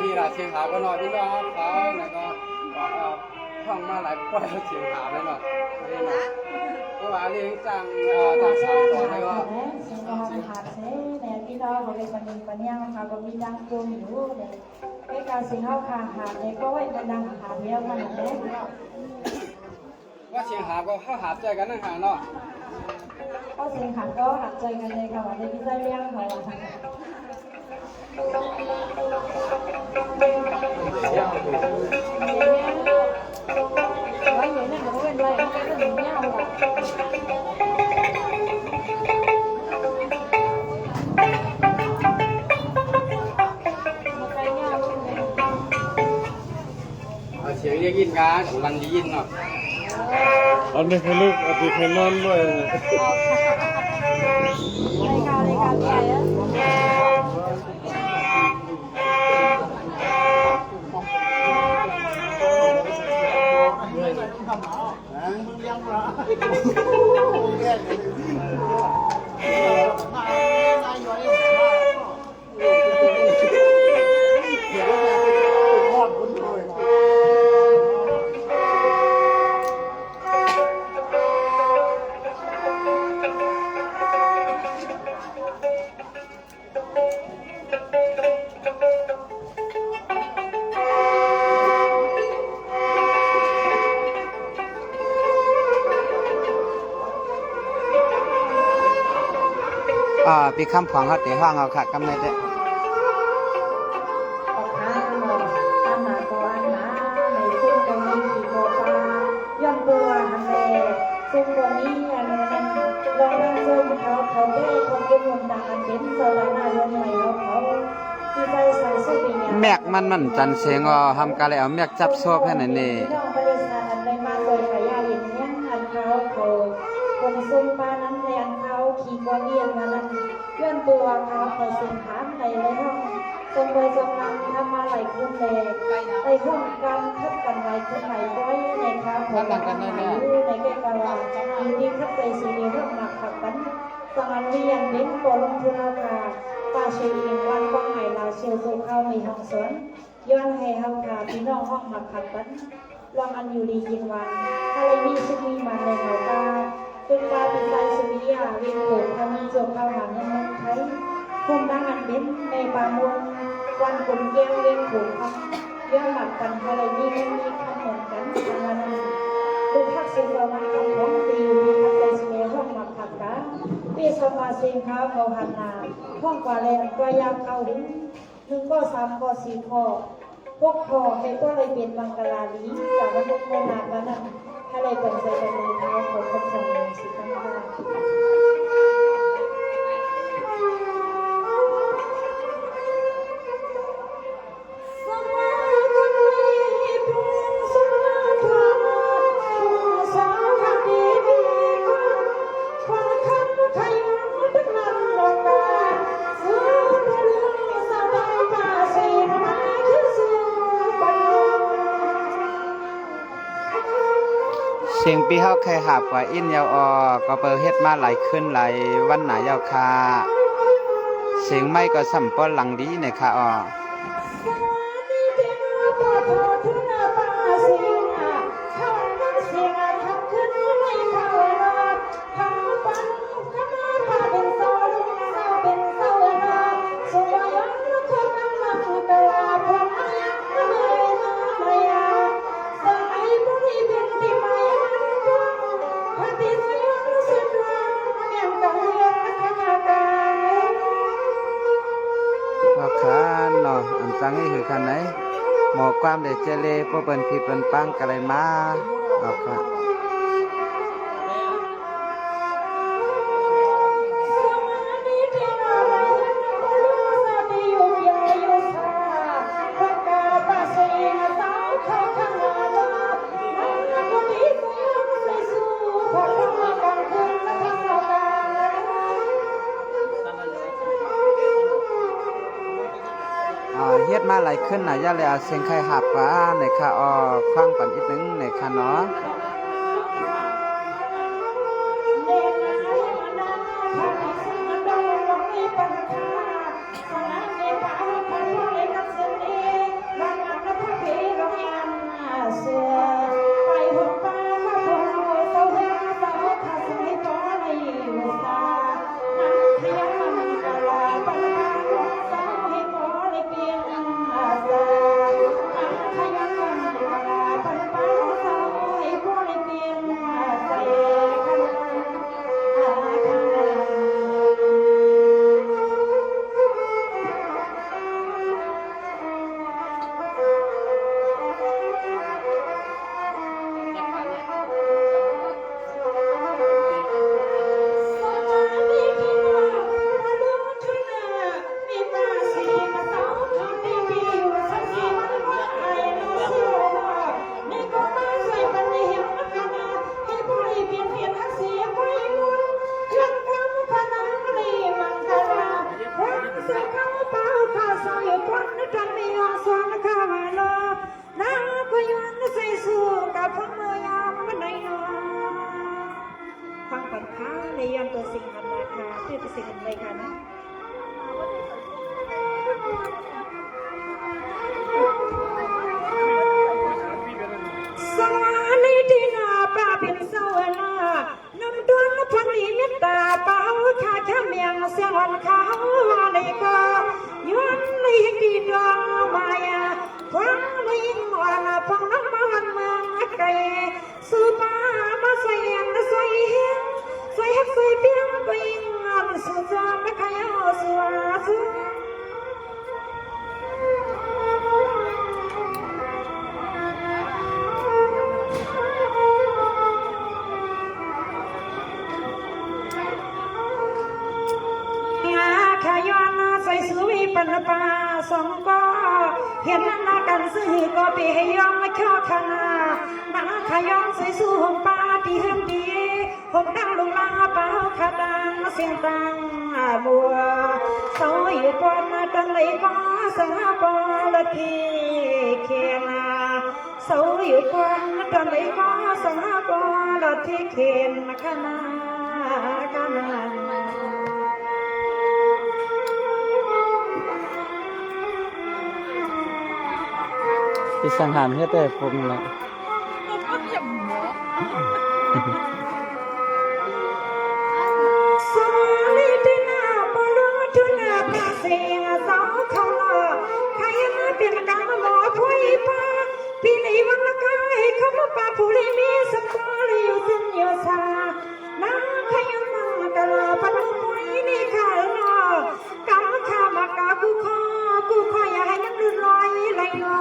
นี่ล่ะเชียงหาก็นอนพี่น้องเขาแล้วก็ท่องมาหลายปล่อยเชียงหาแล้วเนาะนี่นะเพราะว่าเลี้ยงจังต่างสายก่อนแล้วก็เสียงก็มาหาเสเนี่ยพี่น้องก็เป็นปันปัญญาค่ะก็มีดังตัวอยู่เนี่ยไอ้การสิ่งเขาขาหาเนี่ยก็ไว้เป็นดังหาเดียวกันนะเนี่ยว่าเชียงหาก็เข้าหาใจกันนะหาเนาะก็เสียงหาก็หัดใจกันเลยค่ะว่าในพี่ใจเลี้ยงเขา ไว้อย่างนั้นก็เป็นไรมันก็เป็นเงาอ่ะ เสียงเรียกยินกันมันยินเนาะ อันนี้คือลูกอันนี้คือนอนด้วย รายการใหญ่อะ ปีคำผองเขาเตะห้องเอาค่ะกำในเด้ ออกหาหมออันหนาก็อันหนาในซึ่งตรงนี้ขี่โบปลาย้อนตัวหันแลซึ่งตรงนี้อันนั้นลองนั่งซึ่งเขาได้คนเป็นคนดังอันเป็นโซลาหน้าเรือนใหม่เขาที่ใจใส่สู้ปีนี้ แมกมันจันเสียงทำกะเลยเอาแมกจับโซ่แค่นั้นนี่ น้องบริษัทอันได้มาโดยขายาเห็นเนี่ยอันเขาคนซุ่มปลานั้นในอันเขาขี่กอเลียนมานั้นเพื่อนตัวเขาคอยเสียงถามในเลยห้องจงโดยจงนำทำมาไหลขึ้นเลยในห้องการทับกันไหลขึ้นไหลไว้ในเขาของกันในแก่กาวามีที่ทับไปสีเดียวหนักขับกันสังอันเวียนเน้นโกลงทุนราคาปลาเชียงวันกองไหลาเชียวสู่เข้ามีห้องสวนย้อนให้ห้องขาพี่น้องห้องหมักขับกันลองอันอยู่ดียินวันอะไรมีสุขีมันในหัวตาเป็นการเป็นใจสุริยาเวียนโผล่ทำจบเข้าหาเงินมันไทยคุมดังอันเด่นในป่ามวลวันคนแก้วเวียนโผล่ทำย้อนหลักกันอะไรมีไม่มีคำเหมือนกันทางนั้นดูทักษิณเรามันคำของตีมีทักใจเสน่ห์ห้องหมักขับกันปีสมาเสียงเขาเขาหันนาห้องกว่าแรงกว่ายามเขาถึง1 ข้อ 3 ข้อ 4 ข้อพวกคอให้ก็เลยเป็นบังกลาลีจากระบบโมนาแล้วนั่นถ้าเลยเป็นใจกันเลยเท้าของคนทำงานสิทั้งหมด เสียงปีเฮาเคยหาบกว่าอินยาวก็เปิดเฮ็ดมาหลายขึ้นหลายวันหนายาวคาเสียงไม่ก็สัมป้อนหลังดีในค่ะเนาะอันจังนี่คือคันไหนหมอความเดเจเลพวกเปิ้นผิดเปิ้นปังกะไรมาเอาค่ะเฮ็ดมาหลายขึ้นน่ะย่าเลยเอาเสียงไข่หับว่าในค่ะคว้างปันอีกนึงในค่ะเนาะ เมียงเสียงวันเขาในก็ย้อนในดีดวงมายาฟังในวันฟังน้ำมันเมืองไกลสุตามาใส่ใส่เฮียงใส่ฮักใส่เปียงไปงานสุดจะไม่ขยันสวาสขย้อนใส่สุยปันปาสองก็เห็นหน้ากันซื้อก็ไปให้ยอมข้อขนาหน้าขย้อนใส่สู้หงปาที่เฮิมดีหงดังลงลาเป่าขาดังเสียงตังบัวเสาอยู่ก่อนตันไหลก็สังปอละทีเขียนเสาอยู่ก่อนตันไหลก็สังปอละทีเขียนขนาขนา ที่สังหารเฮ็ดแต่ผมละ สาลีที่หน้าบอลลูนที่หน้าตาเสียสาวเขาใครมาเป็นกำหมอผู้อีป้าพี่ในวันละกายเขามาป่าผู้เลยมีสมบัติอยู่สิ้นอยู่ซาน้าใครมากันละปนุมวยนี่ข้าเนาะกำข้ามากากูคออย่าให้ยังลื่นลอยไหลงอ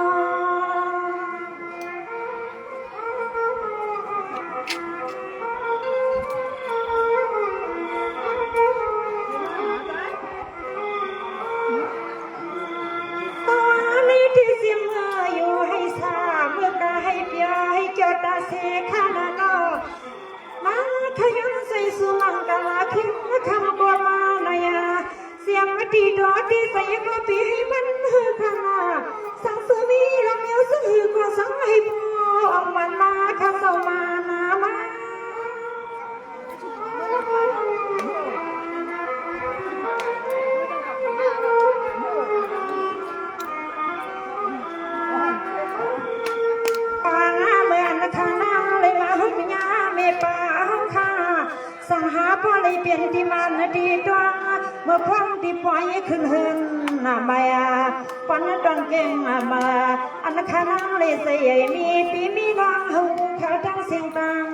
ตอนนี้ที่เสียงอยู่ให้สาเมื่อกาให้เปียให้เกี่ยวตาเสขนาดนอมาขยันใส่สุมังกาลาขึ้นคำบัวมาหน่อยเสียงดีดอดีใส่ก็ปีให้มันขนาดสังสมีลำเมียวสังหือก็สังให้พออกมันมาข้าเศร้ามานามา ปางเมื่อนข้างน้ำเลยมาหุ่นยาเมป่าห้องข้าสังหาพ่อเลยเปลี่ยนที่มันดีดวงเมื่อพวงที่ปล่อยขึ้นเฮินมาปันดอนเก่งมาอันข้างน้ำเลยใส่มีปีมีน้องหูเขาทั้งเสียงตัง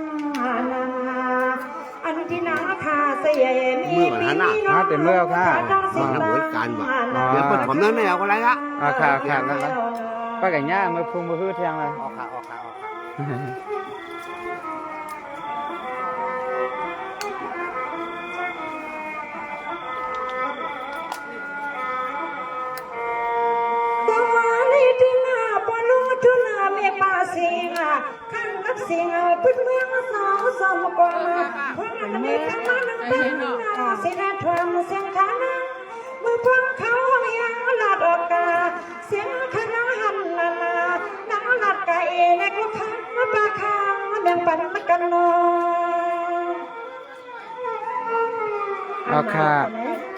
นาอันที่นาคาใส่มีปีมีน้องหูเขาทั้งเสียงตัง เดี๋ยวเปิดผมนั่นไม่เอาอะไรละ ค่ะนั่นละป้าไก่ย่ามือพุงมือฮื้อเทียงเลย ออกค่ะ ตัวนี้ที่หน้าปอลุงทุนเมียป่าเสียงข้างนักเสียงพื้นเมืองสาวสมกว่าเพราะนั้นมีคำนั้นเป็นเสียงทวงเสียงขานังเมื่อพวกเขายังลาดออกกาเสียงขานังหันนานังลาดกาเอในกลุ่มข้างปากข้างแบ่งปันกันนอ เอาค่ะ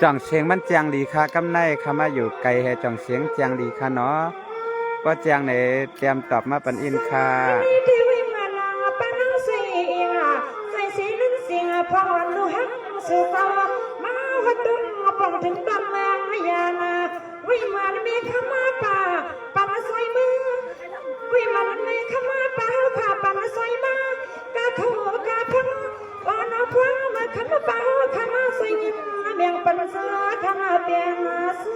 จ่องเสียงมันเจียงดีค่ะกำในค่ะมาอยู่ไกลให้จ่องเสียงเจียงดีค่ะเนาะก็เจียงไหนเตรียมตอบมาปันอินค่ะ ที่วิมานปนังเสียงใส่สีลิ้นเสียงพอวันดูหักสุดมาวัดดุงปองถึงดำแมงยานาวิมานมีขมาป่าปันใส่มือวิมานมีขมาป่าผ่าปันใส่มากาโถกาพังวานาพังมาขมาป่าขมาใส่ยิ้มเมียงปันสาขมาเปียงสุ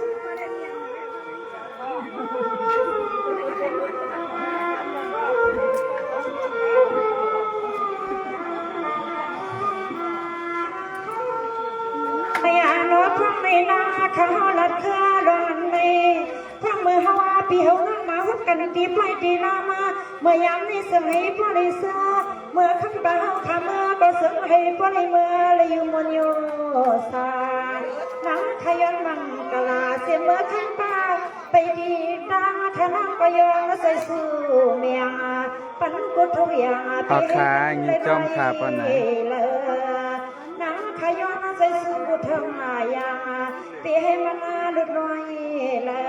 ไม่อาโนพวกในนาเขาลัดเครือดอนในพวกมือฮาวาปีเฮามาฮุบกันตีปลายตีนามาเมื่อยามนี้สมัยพอได้เสือเมื่อคำบ่าวขาเมื่อก็สงให้พอได้เมื่อเลยอยู่มนโยสานังขยันมังกลาเสียเมื่อข้างป่าไปดีดาขนังก็ยองใส่สู้เมียงปันกุทุยาไปให้เลยนังขยันใส่สู้กุทงายาไปให้มันหลุดลอยละ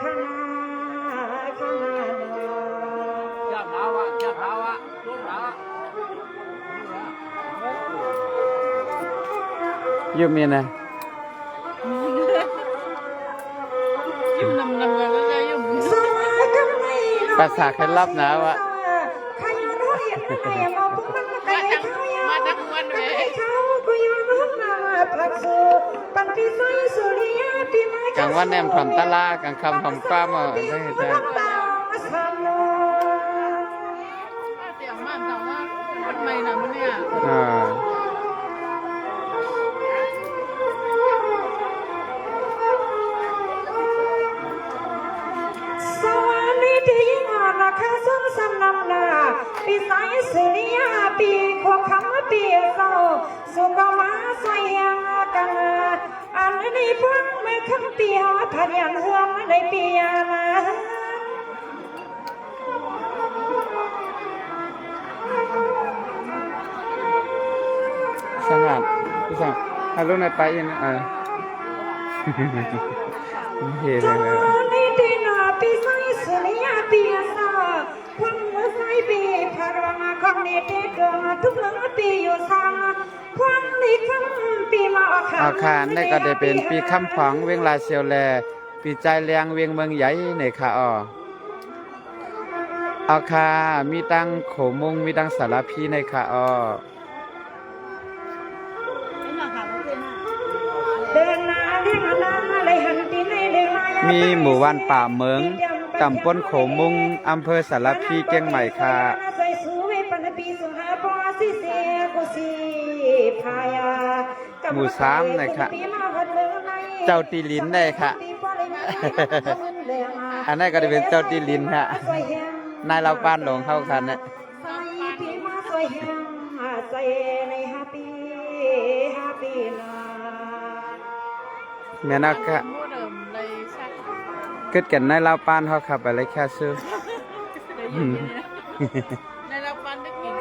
ข้างหน้าอยู่มีนะ ภาษาเคล็ดลับนะวะกลางวันแนมถอมตะลากลางคำถอมกล้ามอ่ะได้ใช่เสียงมันแต่ว่ามันไม่นะมันเนี่ย สวัสดีที่ยิ่งอ่อนราคาส้นสำนำนาปีสายสุริยาปีขวบคำปีเศร้าสุกมาใส่ยังกันอันนี้พวกไม่คำปีหอทัดยันเฮือมในปียานาสังหารพี่สังฮัลโหลนายไปยังเฮ้ยเลยนี่ดีนาปีสายสุริยาปีเศร้าวันละใส่ปีพารมาคำนี้เด็กทุกเรื่องปีอยู่ซ้ำวันนี้คำปีมาอาคารนี่ก็ได้เป็นปีคำฝังเวียงลาเซียวแลปีใจแรงเวียงเมืองใหญ่ในค่ะอาคามีตั้งโขมุงมีตั้งสารพีในค่ะมีหมู่บ้านป่าเมืองตำบลโขมุงอำเภอสารพีเกียงใหม่ค่ะหมู่3นะคะเจ้าตีลินได้ค่ะอันนั้นก็จะเป็นเจ้าตีลินฮะนายเราบ้านหลวงเข้าคันเนี่ยแม่นักค่ะเกิดกันนายเราบ้านเขาขับไปเลยแค่ซื้อในเราปันได้กิน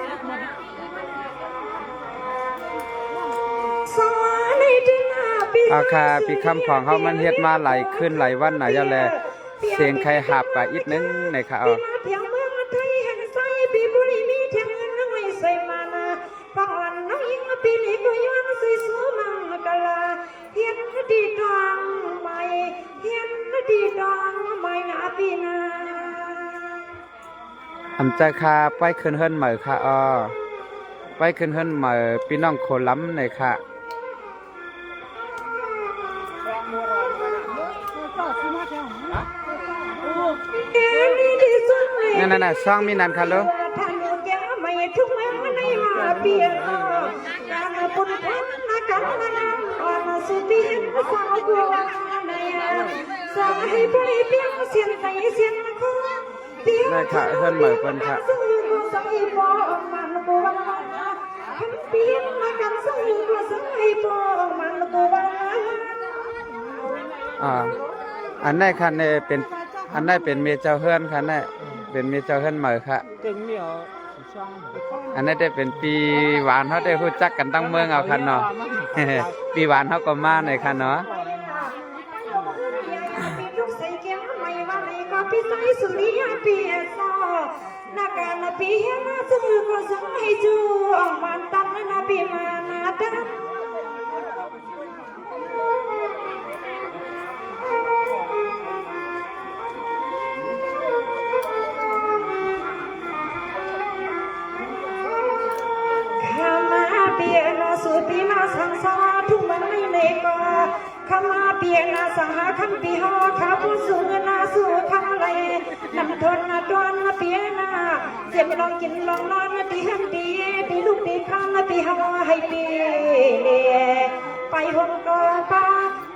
อาคาปีคำของเขามันเฮ็ดมาหลายขึ้นหลายวันไหนจะแลเสียงใครหับกับอีกนึงในค่ะอำใจคาไปขึ้นเฮิรนเหมอค่ะไปขึ้นเฮิรนเหมอพี่น้องโคล้ำในค่ะนั่นซ่องมีนันค่ะลูกได้ค่ะเพิ่นเหมือนเพิ่นค่ะอันนี้ค่ะเนี่ยเป็นอันนี้เป็นเมียเจ้าเฮือนค่ะเนี่ยเป็นเมียเจ้าเฮือนเหมือนค่ะอันนี้ได้เป็นปีหวานเขาได้รู้จักกันตั้งเมืองเอาค่ะเนาะปีหวานเขาก็มาในค่ะเนาะปีใสสุริยาปีซอนาการนาปีเฮนาจือก็สังให้จูออกมันตันนาปีมานาตันข้ามาเปียนาสุปีมาสังสาทุกมันไม่เนกข้ามาเปียนาสังหาคำปีหอข้าผู้สูงนาสู่คำไรนำทนนาตวนนาเปียนาเจ็บลองกินลองนอนนาตีหันตีปีลูกตีข้างนาปีหอให้ปีเล่ไปหงกอป้า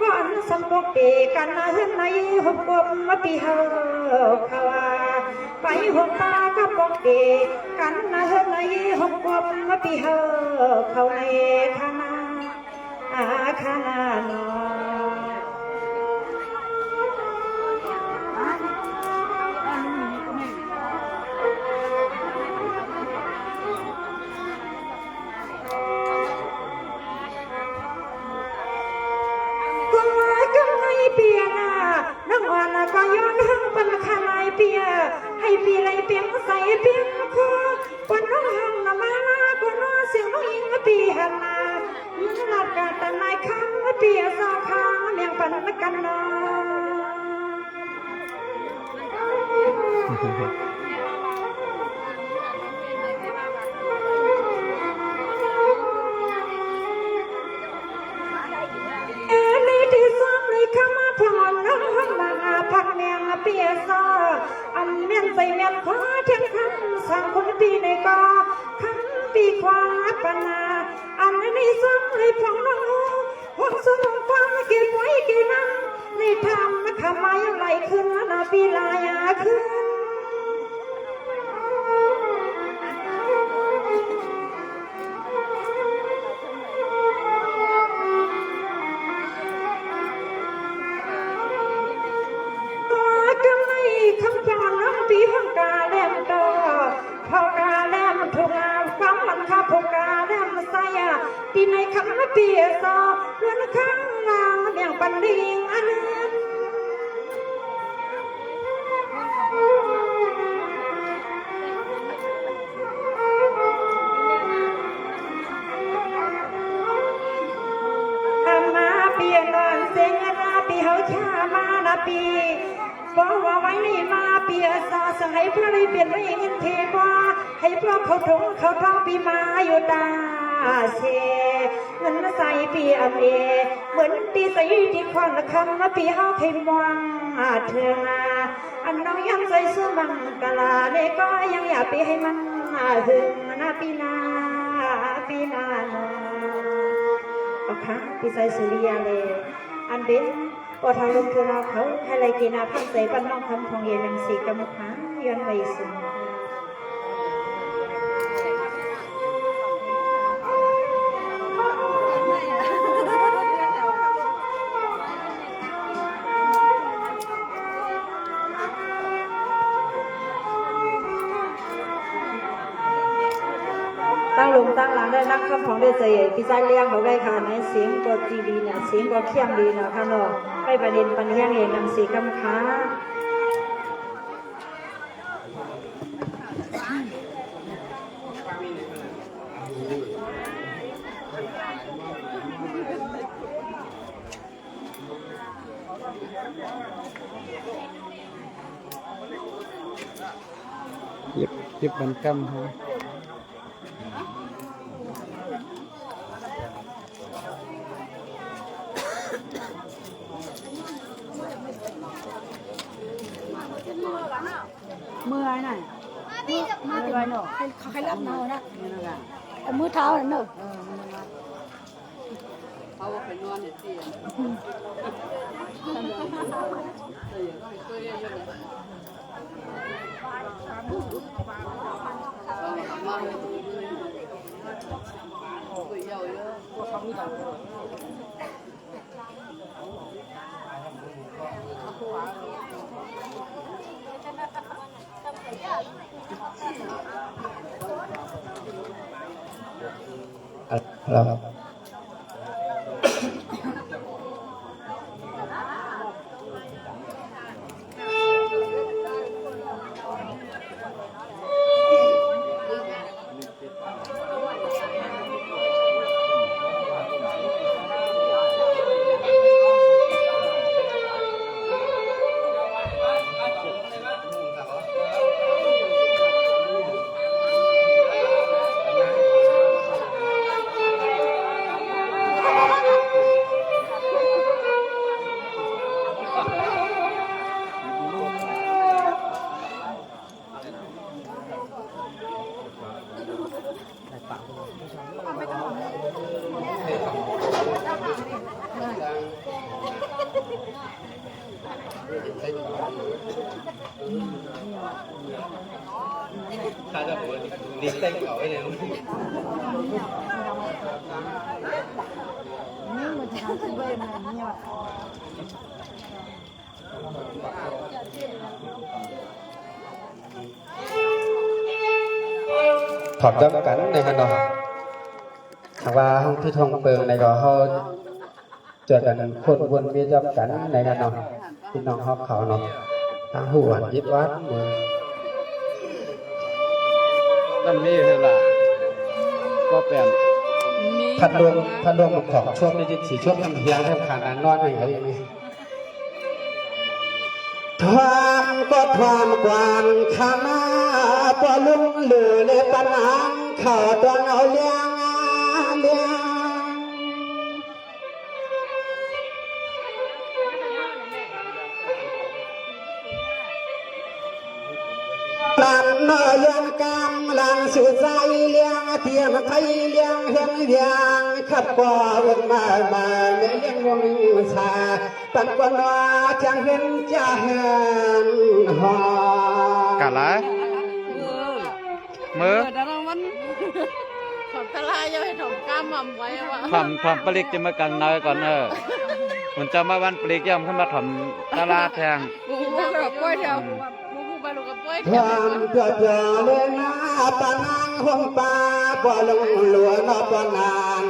ก่อนสมบกปีกันนาเฮือนในหงกบมาปีหอเขาไปหงป้าก็ปกปีกันนาเฮือนในหงกบมาปีหอเขาในข้านาข้านาโนเปียนาน้องอ่อนก็ย้อนหังปันขานายเปียให้ปีไรเปียงใส่เปียงคอปันน้องหังนามานาก็น้อเสียงน้องอิงเปียหันนาหลัดกาตนายข้างเปียสาขาเมียงปันกันนา เทียนคำสั่งคนปีในกอคำปีความปนาอันนี้สั่งให้ฟังน้องห่วงสมองความเก็บไว้กี่นั่งในทำขมายไหลขึ้นนาปีลายขึ้นคำพรน้องปีห้องกาแลมตอพอกาแลมทุกงานความมันข้าพกาแลมสายปีในคำไม่เปียซอเรือนข้างลางเบี่ยงปันดิงอันนั้นมาเปียนอนเสียงนาปีเขาชามานาปีบอกว่าไว้นี่มาเปียซาสั่งให้พระได้เปลี่ยนไปเงินเทว่าให้พระเขาถงเขาท้องปีมาอยู่ตาเชเงินใส่ปีอเมเหมือนตีใส่ที่ควันคำมาปีเขาเคยมองเธออันน้องยังใส่เสื้อบังกะลาเนก็ยังอยากปีให้มันถึงนาปีนาปีนาเอาค่ะปีใส่สุริยาเลยอันเด่นพอทางลงคือเราเขาให้ไรกินพันใจปั้นน้องคำทองเย็นนังสีกรรมฐานย้อนไปสูงตั้งลงตั้งหลังได้นักคำของได้ใจพี่ชายเลี้ยงเขาได้ค่ะในเสียงตัวจีดีเนี่ยเสียงตัวเขี้ยมดีนะค่ะเนาะไปประเด็นปัญญาเองนำสีกำค้าเย็บบันกำฮะมือไหนมืออะไรเนาะเขาให้รับเนานะมือเท้าเนาะเขาไปนอนเนี่ยเตียครับถ้าจะบอกดีเต้นเขาไว้เลยนี่มันจะทำที่เว้ยมันเนี่ยถอดจับกันในขนมหากว่าห้องที่ทองเปิงในก็เขาเจอกันคนวนมีจับกันในขนมพี่น้องเขาเขาเนาะทางหัวยิบวัดมือนั่นนี่คือล่ะก็เป็นพัดดวงของช่วงในจิตสีช่วงทำเพียงให้ขาดนอนอย่างไรนี่ทามก็ทามกวนขามาปลุงหรือในปัญหาข่าวตอนเอาเลี้ยงน นอยนกำลังสุดใจเลี้ยงเทียมไทยเลี้ยงเห็นเวียงขับก่อวนมาเลี้ยงวงชาปันกวนว่าจังเห็นจะเห็นหอก ะละมือ แต่เรามันถมทลายยังให้ถมกล้ามมั่มไว้ว่ะ ความปลิกจะมากังน้อยก่อนมันจะมาวันปลิกย่อมขึ้นมาถมตลาดแทง บูบูกับกล้วยแถวบูบูไปลูกกับกล้วย ค แถว วามเพื่อเลยนะปานางห้องป่าบ่ลงหลวนอปนาน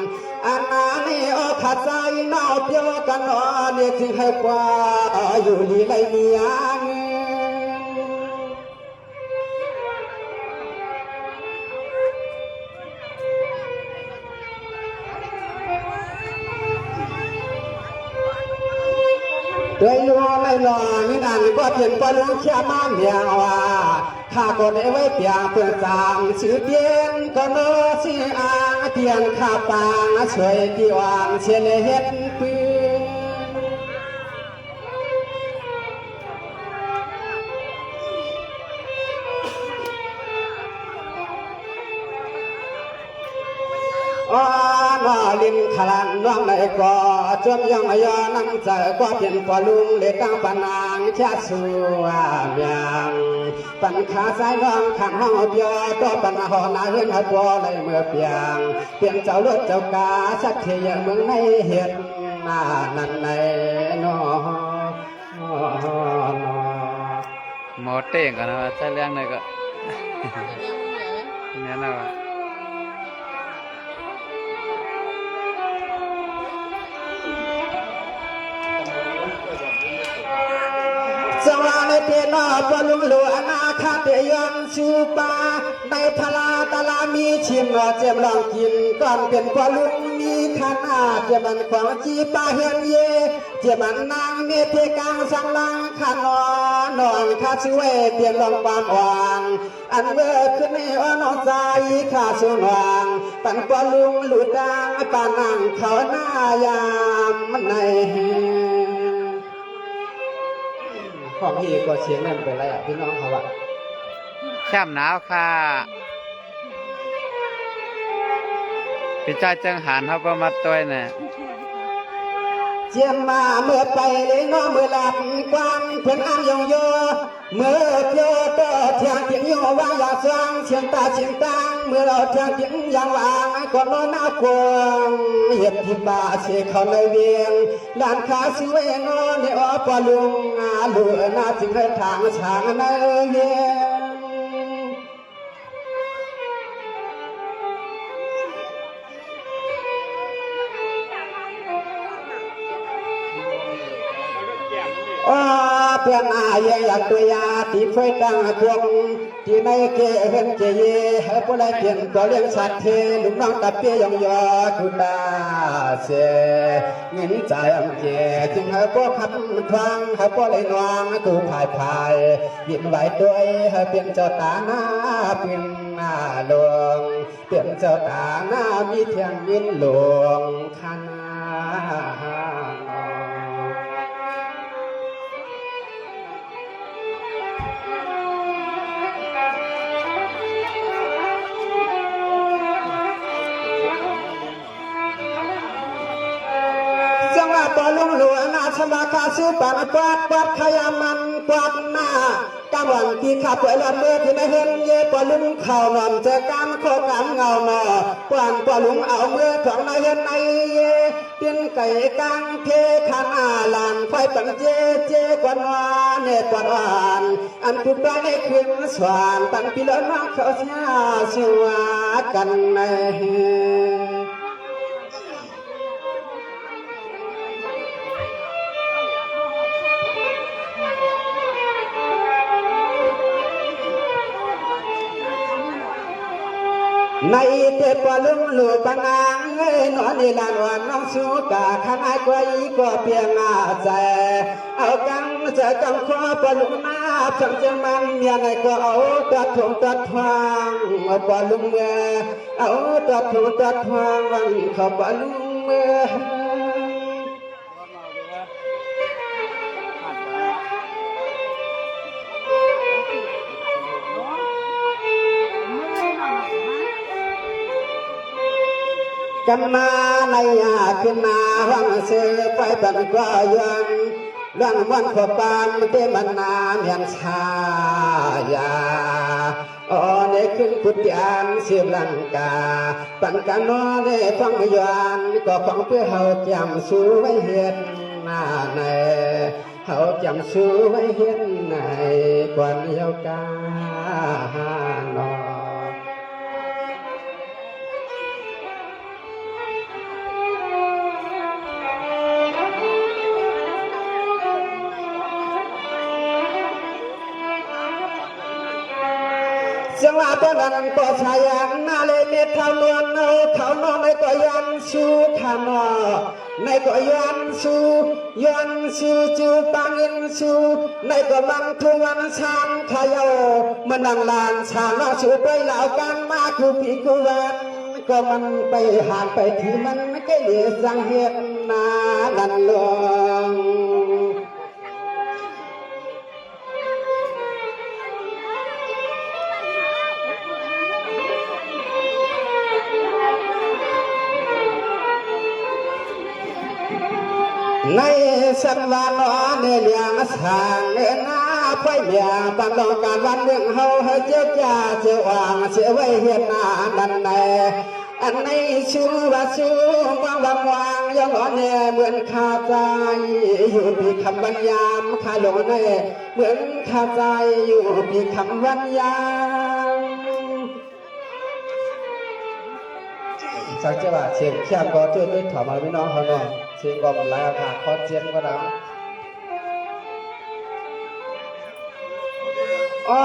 อันนี้โอขัดใจนอเพียวกันนอเนี่ยจึงให้กว่าอยู่ดีไรเมียงด้วยลัวไม่รอนี่นั่นก็เพียงปลุกเชื่อมั่นเดียวว่าถ้าคนไว้เปียงเพื่อสร้างชื่อเตียนก็โนสิอางเตียนข้าปางช่วยที่วางเชลเฮ็ดปืนอ๋อนอลิมขลันน้องเลยก็จมยังยอน้ำใจก็เพียงพอลุงเล็กตั้งปนางแค่สัวเมียงปันขาสายน้องขันห้องเบียก็ปันหอนาเห็นหัวเลยเมื่อเปียงเพียงเจ้าเลือดเจ้ากาสักเทียเมืองในเห็ดหน้านั่นในนอ หมอเต่งกันนะใช่เรื่องไหนก็เนี่ยนะว่า สวรรค์เทนอปลุงหลวนาคาเตยอนชูปาในทลาตลามีชิมเจ็บลองกินก่อนเป็นปลุงมีขนาดเจ็บมันของจีปาเฮียนเยเจ็บมันนางเมเทกังสังลังขานอนอนข้าช่วยเปลี่ยนลองความหวังอันเมื่อขึ้นในอ้อนใจข้าสูงหวังปันปลุงหลุดดังปานังเขาหน้ายามมันในของพี่ก็เสียงนั่นไปแล้วพี่น้องเขาว่า แช่มหนาวค่ะพี่ชายจังหันเขาก็มาตัวเนี่ย เจียมมาเมื่อไปเลยน้องเมื่อหลับกวางเพื่อนอ้างยองโยเมื่อโยต่อเทียงเทียงโยว่าอยากสร้างเชียงตาเชียงตังเมื่อเราเทียงเทียงอย่างวางก่อนนอนหน้ากวางเหยียบที่บ่าเชเขาในเวียงด้านขาสวยนอนในอ้อปลุงหลุดหน้าจึงให้ทางช้างในเวียงเพื่อนอาเยอยากตัวยาที่เคยตั้งทวงที่ในเกเห็นเจเยให้ผู้ใดเปลี่ยนตัวเลี้ยงสัตว์เทลุงน้องตะเปียยองยอคุณตาเสเงินใจอังเกจึงให้พวกขับทางให้พวกเลยนวงกูพายพายยินไหวตัวให้เปลี่ยนเจ้าตาหน้าเป็นหน้าหลวงเปลี่ยนเจ้าตาหน้ามีเทียงยินหลวงขนาปลุงหลวนาสมาคาสุปันกวาดกวาดขยามันกวาดหน้ากำลังที่ขับเวลาเมื่อที่ไม่เห็นเย่ปลุงเข่านอนเจอการโคกำเงาหนอกวนปลุงเอาเมื่อของนายเห็นในเย่เตียนไก่กลางเทขานาลานไฟปังเจเจกวนวานเนกวนวานอันทุกได้ในคืนสวานปันปีละน้องเขาเสียสวากันในในเทปลุงหลูปนางเอ้ยนอนในลานวันน้องสูกาขนายกว่าอีก็เพียงอาใจเอากันจะกำคอปลุงมาจังจะมันเมียไงก็เอาตัดถงตัดทางปลุงเมื่อเอาตัดถงตัดทางวันเขาปลุงเมื่อ กันมาในยาขึ้นนาวังเสือไปบันก็ยังเรื่องมันขบปานเตมันนาเมียนชายาอ๋อในขึ้นพุทธยานเสียบลังกาปันกันนอได้ฟังยานก็ฟังเพื่อเฮาจำสู้ไว้เห็นหน้าในเฮาจำสู้ไว้เห็นในกวนเยาวกาหานอจังหวะตอนนั้นก็ชายันนาเลยเม็ดเท่านวลเอาเท่านอนในก็ยันสู้ขานอในก็ยันสู้จูปังอินสู้ในก็มังทุวันชานขยามันนังลานชาลอสู้ไปเหล่ากันมาคูปีกูวันก็มันไปหานไปที่มันไม่เคยเหลือสังเหตุนาดันลงในสันวานอในเลี้ยงสางเงินนาไปเมียตั้งดองการวันเมืองเฮาเฮเจ้าจ่าเจ้าอ่างเสียไว้เห็นนาดันในอันในชูว่าชูวางวางยังอ่อนแอเหมือนขาใจอยู่ปีคำบรรยามขาหลงในเหมือนขาใจอยู่ปีคำบรรยามสักเจ้าว่าเชียงแค่ก็ช่วยด้วยถอดมาพี่น้องเขาหน่อยเชียงก็มันไหลอากาศคอเจียนก็ได้อ๋อ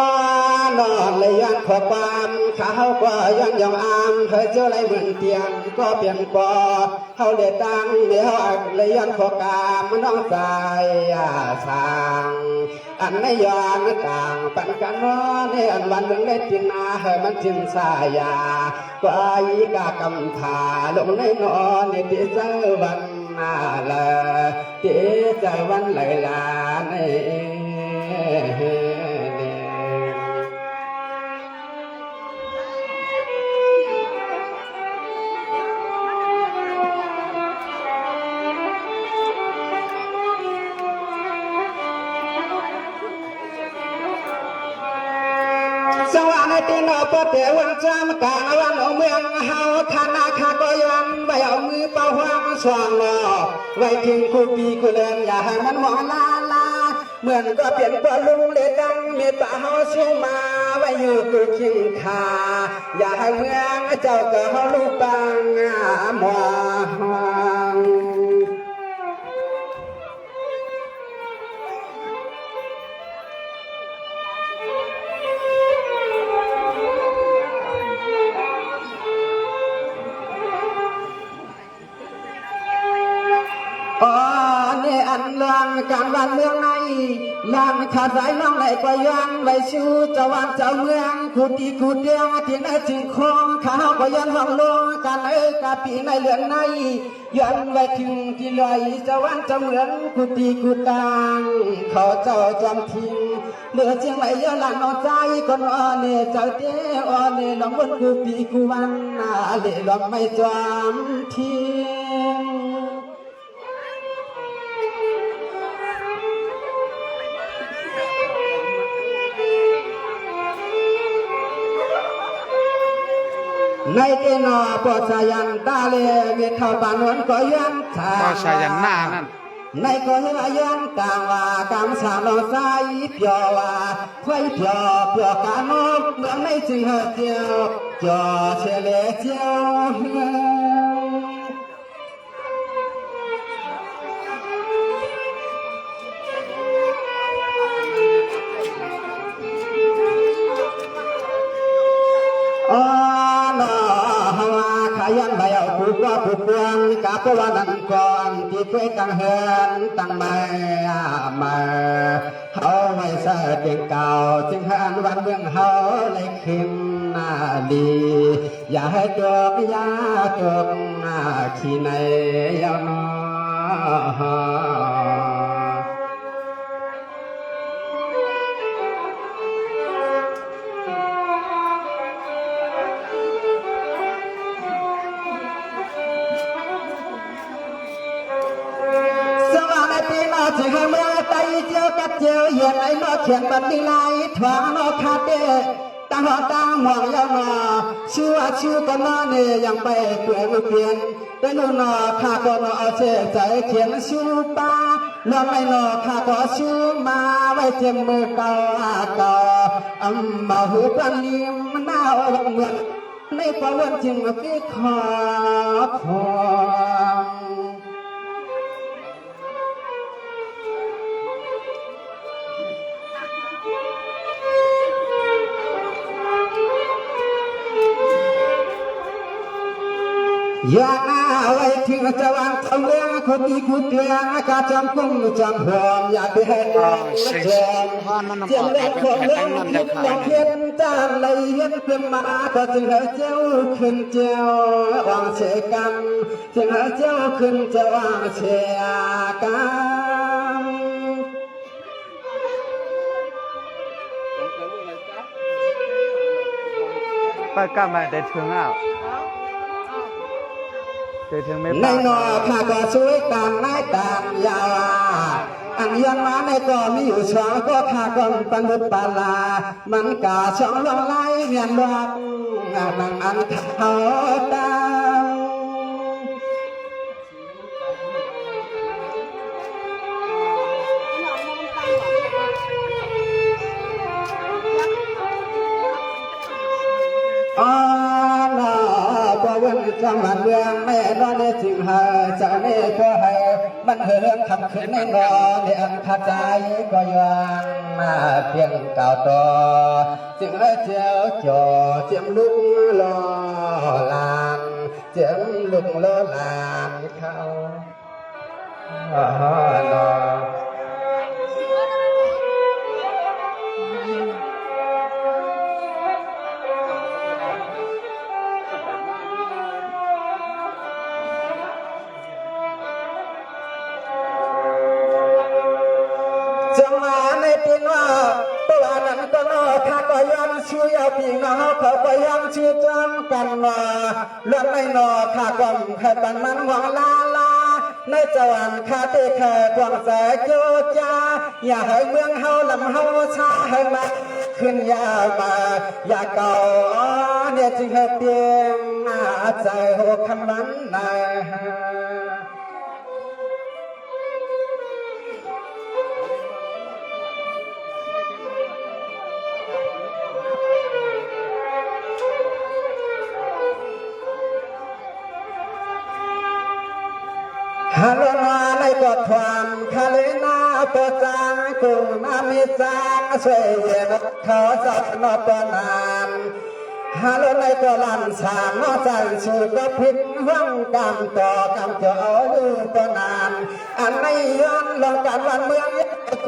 นอนเลยยังขอความเขาก็ยังยองอามเคยเจออะไรเหมือนเตียงก็เปลี่ยนกอเขาเลยตั้งเดี๋ยวเลยยังขอกามน้องใจสางอันไม่ยอมต่างปันกันว่าในอันวันเมืองได้กินนาให้มันจินสายาก็อีกากำถาลงในนอนในที่เจอวันนาละที่ใจวันไหลลาในสวรรค์ที่นอปเตวันจำกลางวันเอาเมืองเฮาคณะข้าก็ยันไว้เอามือเป่าห้างสว่างลอไว้ถึงคู่ปีกูเล่นอย่าให้มันมองลาเหมือนก็เปลี่ยนตัวลุงเลยดังเมตตาเฮาสู้มาไว้อยู่กูคิงคาอย่าให้เมืองเจ้าก็เฮาลูกบังหมออ๋อเนี่ยอันเรื่องการวันเมืองในลานขาดสายน้องไหลก็ยันไว้ชูเจ้าวันเจ้าเมืองขุดตีขุดเดียวที่นั่นจึงคงข้าวก็ยันห้องลงการกะปีในเรือนในยันไว้ถึงที่ลอยเจ้าวันเจ้าเมืองขุดตีขุดตางเขาเจ้าจำทิ้งเหลือเชียงไหลย้อนหลังนอใจคนอ่อนเนี่ยเจ้าเจ้าอ่อนเนี่ยลองบนขุดปีกูวันเล่ลองไม่จำทิ้งในเกนอปอชายันตาเลเมทาปานวนก็ยันชา พอชายันหน้านั่น ในก็ยันกางว่ากางสาวใจเพียวว่าไฟเพียวเพื่อกานกเมืองในจึงเฮเจียวจอเชเลเจียวอ๋อนอฮาวาขยันใบเอาผูกว่าผูกวงกับว่านันก่อนที่เคยตั้งเฮือนตั้งมาเขาไว้เสด็จเก่าจึงหันวันเมืองเฮาเลยขึ้นหน้าดีอย่าให้จบอย่าจบขี้ในยาวนอ จะให้เมื่อไตเจียวกับเจียวเหยียดไอ้นอเขียนบันดีไลถวางนอคาเดตาหอตาหมวงยาวนาชื่อชื่อกันนอเนี่ยยังไปเปลี่ยนเปลี่ยนเป็นนอข้าก็นอเอาเสียใจเขียนชื่อป้าลองไอ้นอข้าก็ชื่อมาไว้เจ็บมือเก่าเก่ามาหูปลันนี้มันน่าเอาเหมือนในความวันจริงพี่ขอขอ อยากหน้าไว้ถึงจะวางทำเรื่องคนดีคุณเกลียกาจำกุ้งจำหอมอยากไปให้ดวงและแจมเจียมเล่นของเรื่องคิดอยากเห็นจานเลยเห็นเป็นมาก็จึงให้เจ้าขึ้นเจ้าวางเชกันจึงให้เจ้าขึ้นจะวางเชกัน ไปกลับมาได้ถึงอ่ะได้ถึงไม่ ใน ปาก นอข้าก็ช่วยกันนายตามยาวอันยันมาในก็มีอยู่ช่องก็ข้าก็ปันบุปลามันกาช่องลงไล่เมียนวัดนั่งอันเขาตามอ๋อน่ะก็วันจังหวัดเมืองแม่นอนในสิ่งหาจะเน่ก็ให้มันเหิงคำคืนในนอนในอันขาดใจก็ยังมาเพียงกล่าวต่อจึงให้เจ้าจ่อเจียมลุกลอลานเจียมลุกลอลานเขาอ๋อน่ะ จังหวะในปีนว่าตัวนั้นก็รอข้าก็ยังช่วยเอาปีนอเขาก็ยังช่วยจำกันว่าเรื่องในนอข้าก็แค่ตันมันหวังลาลาในจวันข้าเตะแค่ความแสโยจาอย่าให้เมืองเฮาลำเฮาชาให้มาขึ้นยามาอย่าเก่าเนี่ยจึงให้เพียงใจโหคำมันนาย ฮาโลนาในกอดความคาเลนาปอจางกูนามิจางช่วยเย็นเขาจับนอปนานฮาโลในก็ลันสามนอใจชูก็พิษห้องกำต่อกำเจาอยู่ปนานอันในย้อนลองการวันเมือง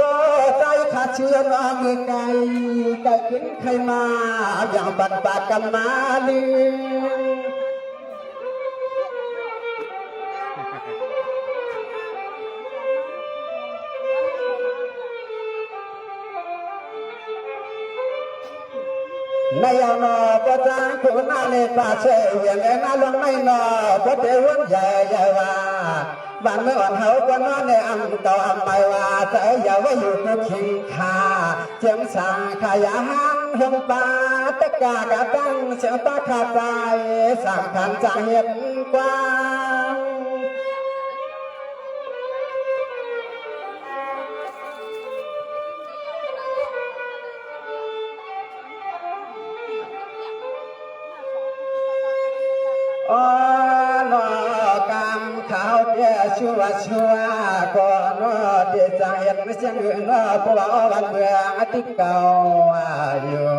ก็ใจขาดเชื่อนอมือไก่ไก่ขึ้นใครมาอย่างบัดปากกันมาลี ในยานอประจางคุณนาเลป่าเชยอย่างแกน่าลงในนอประเทวันใหญ่ใหญ่ว่าบ้านเมื่อวันเขาก็นอนในอันเก่าอันใหม่ว่าเธออย่าไว้อยู่กับคิงคาเจียงสั่งขยาหันหงป่าตะกากะตั้งเสียงตาขาดใจสั่งขันจะเห็นกว้าง อ๋อนอกำเขาเดียชัวชัวก่อนเดียใจเห็นเสียงอื่นเพราะว่าวันเมืองที่เก่าอยู่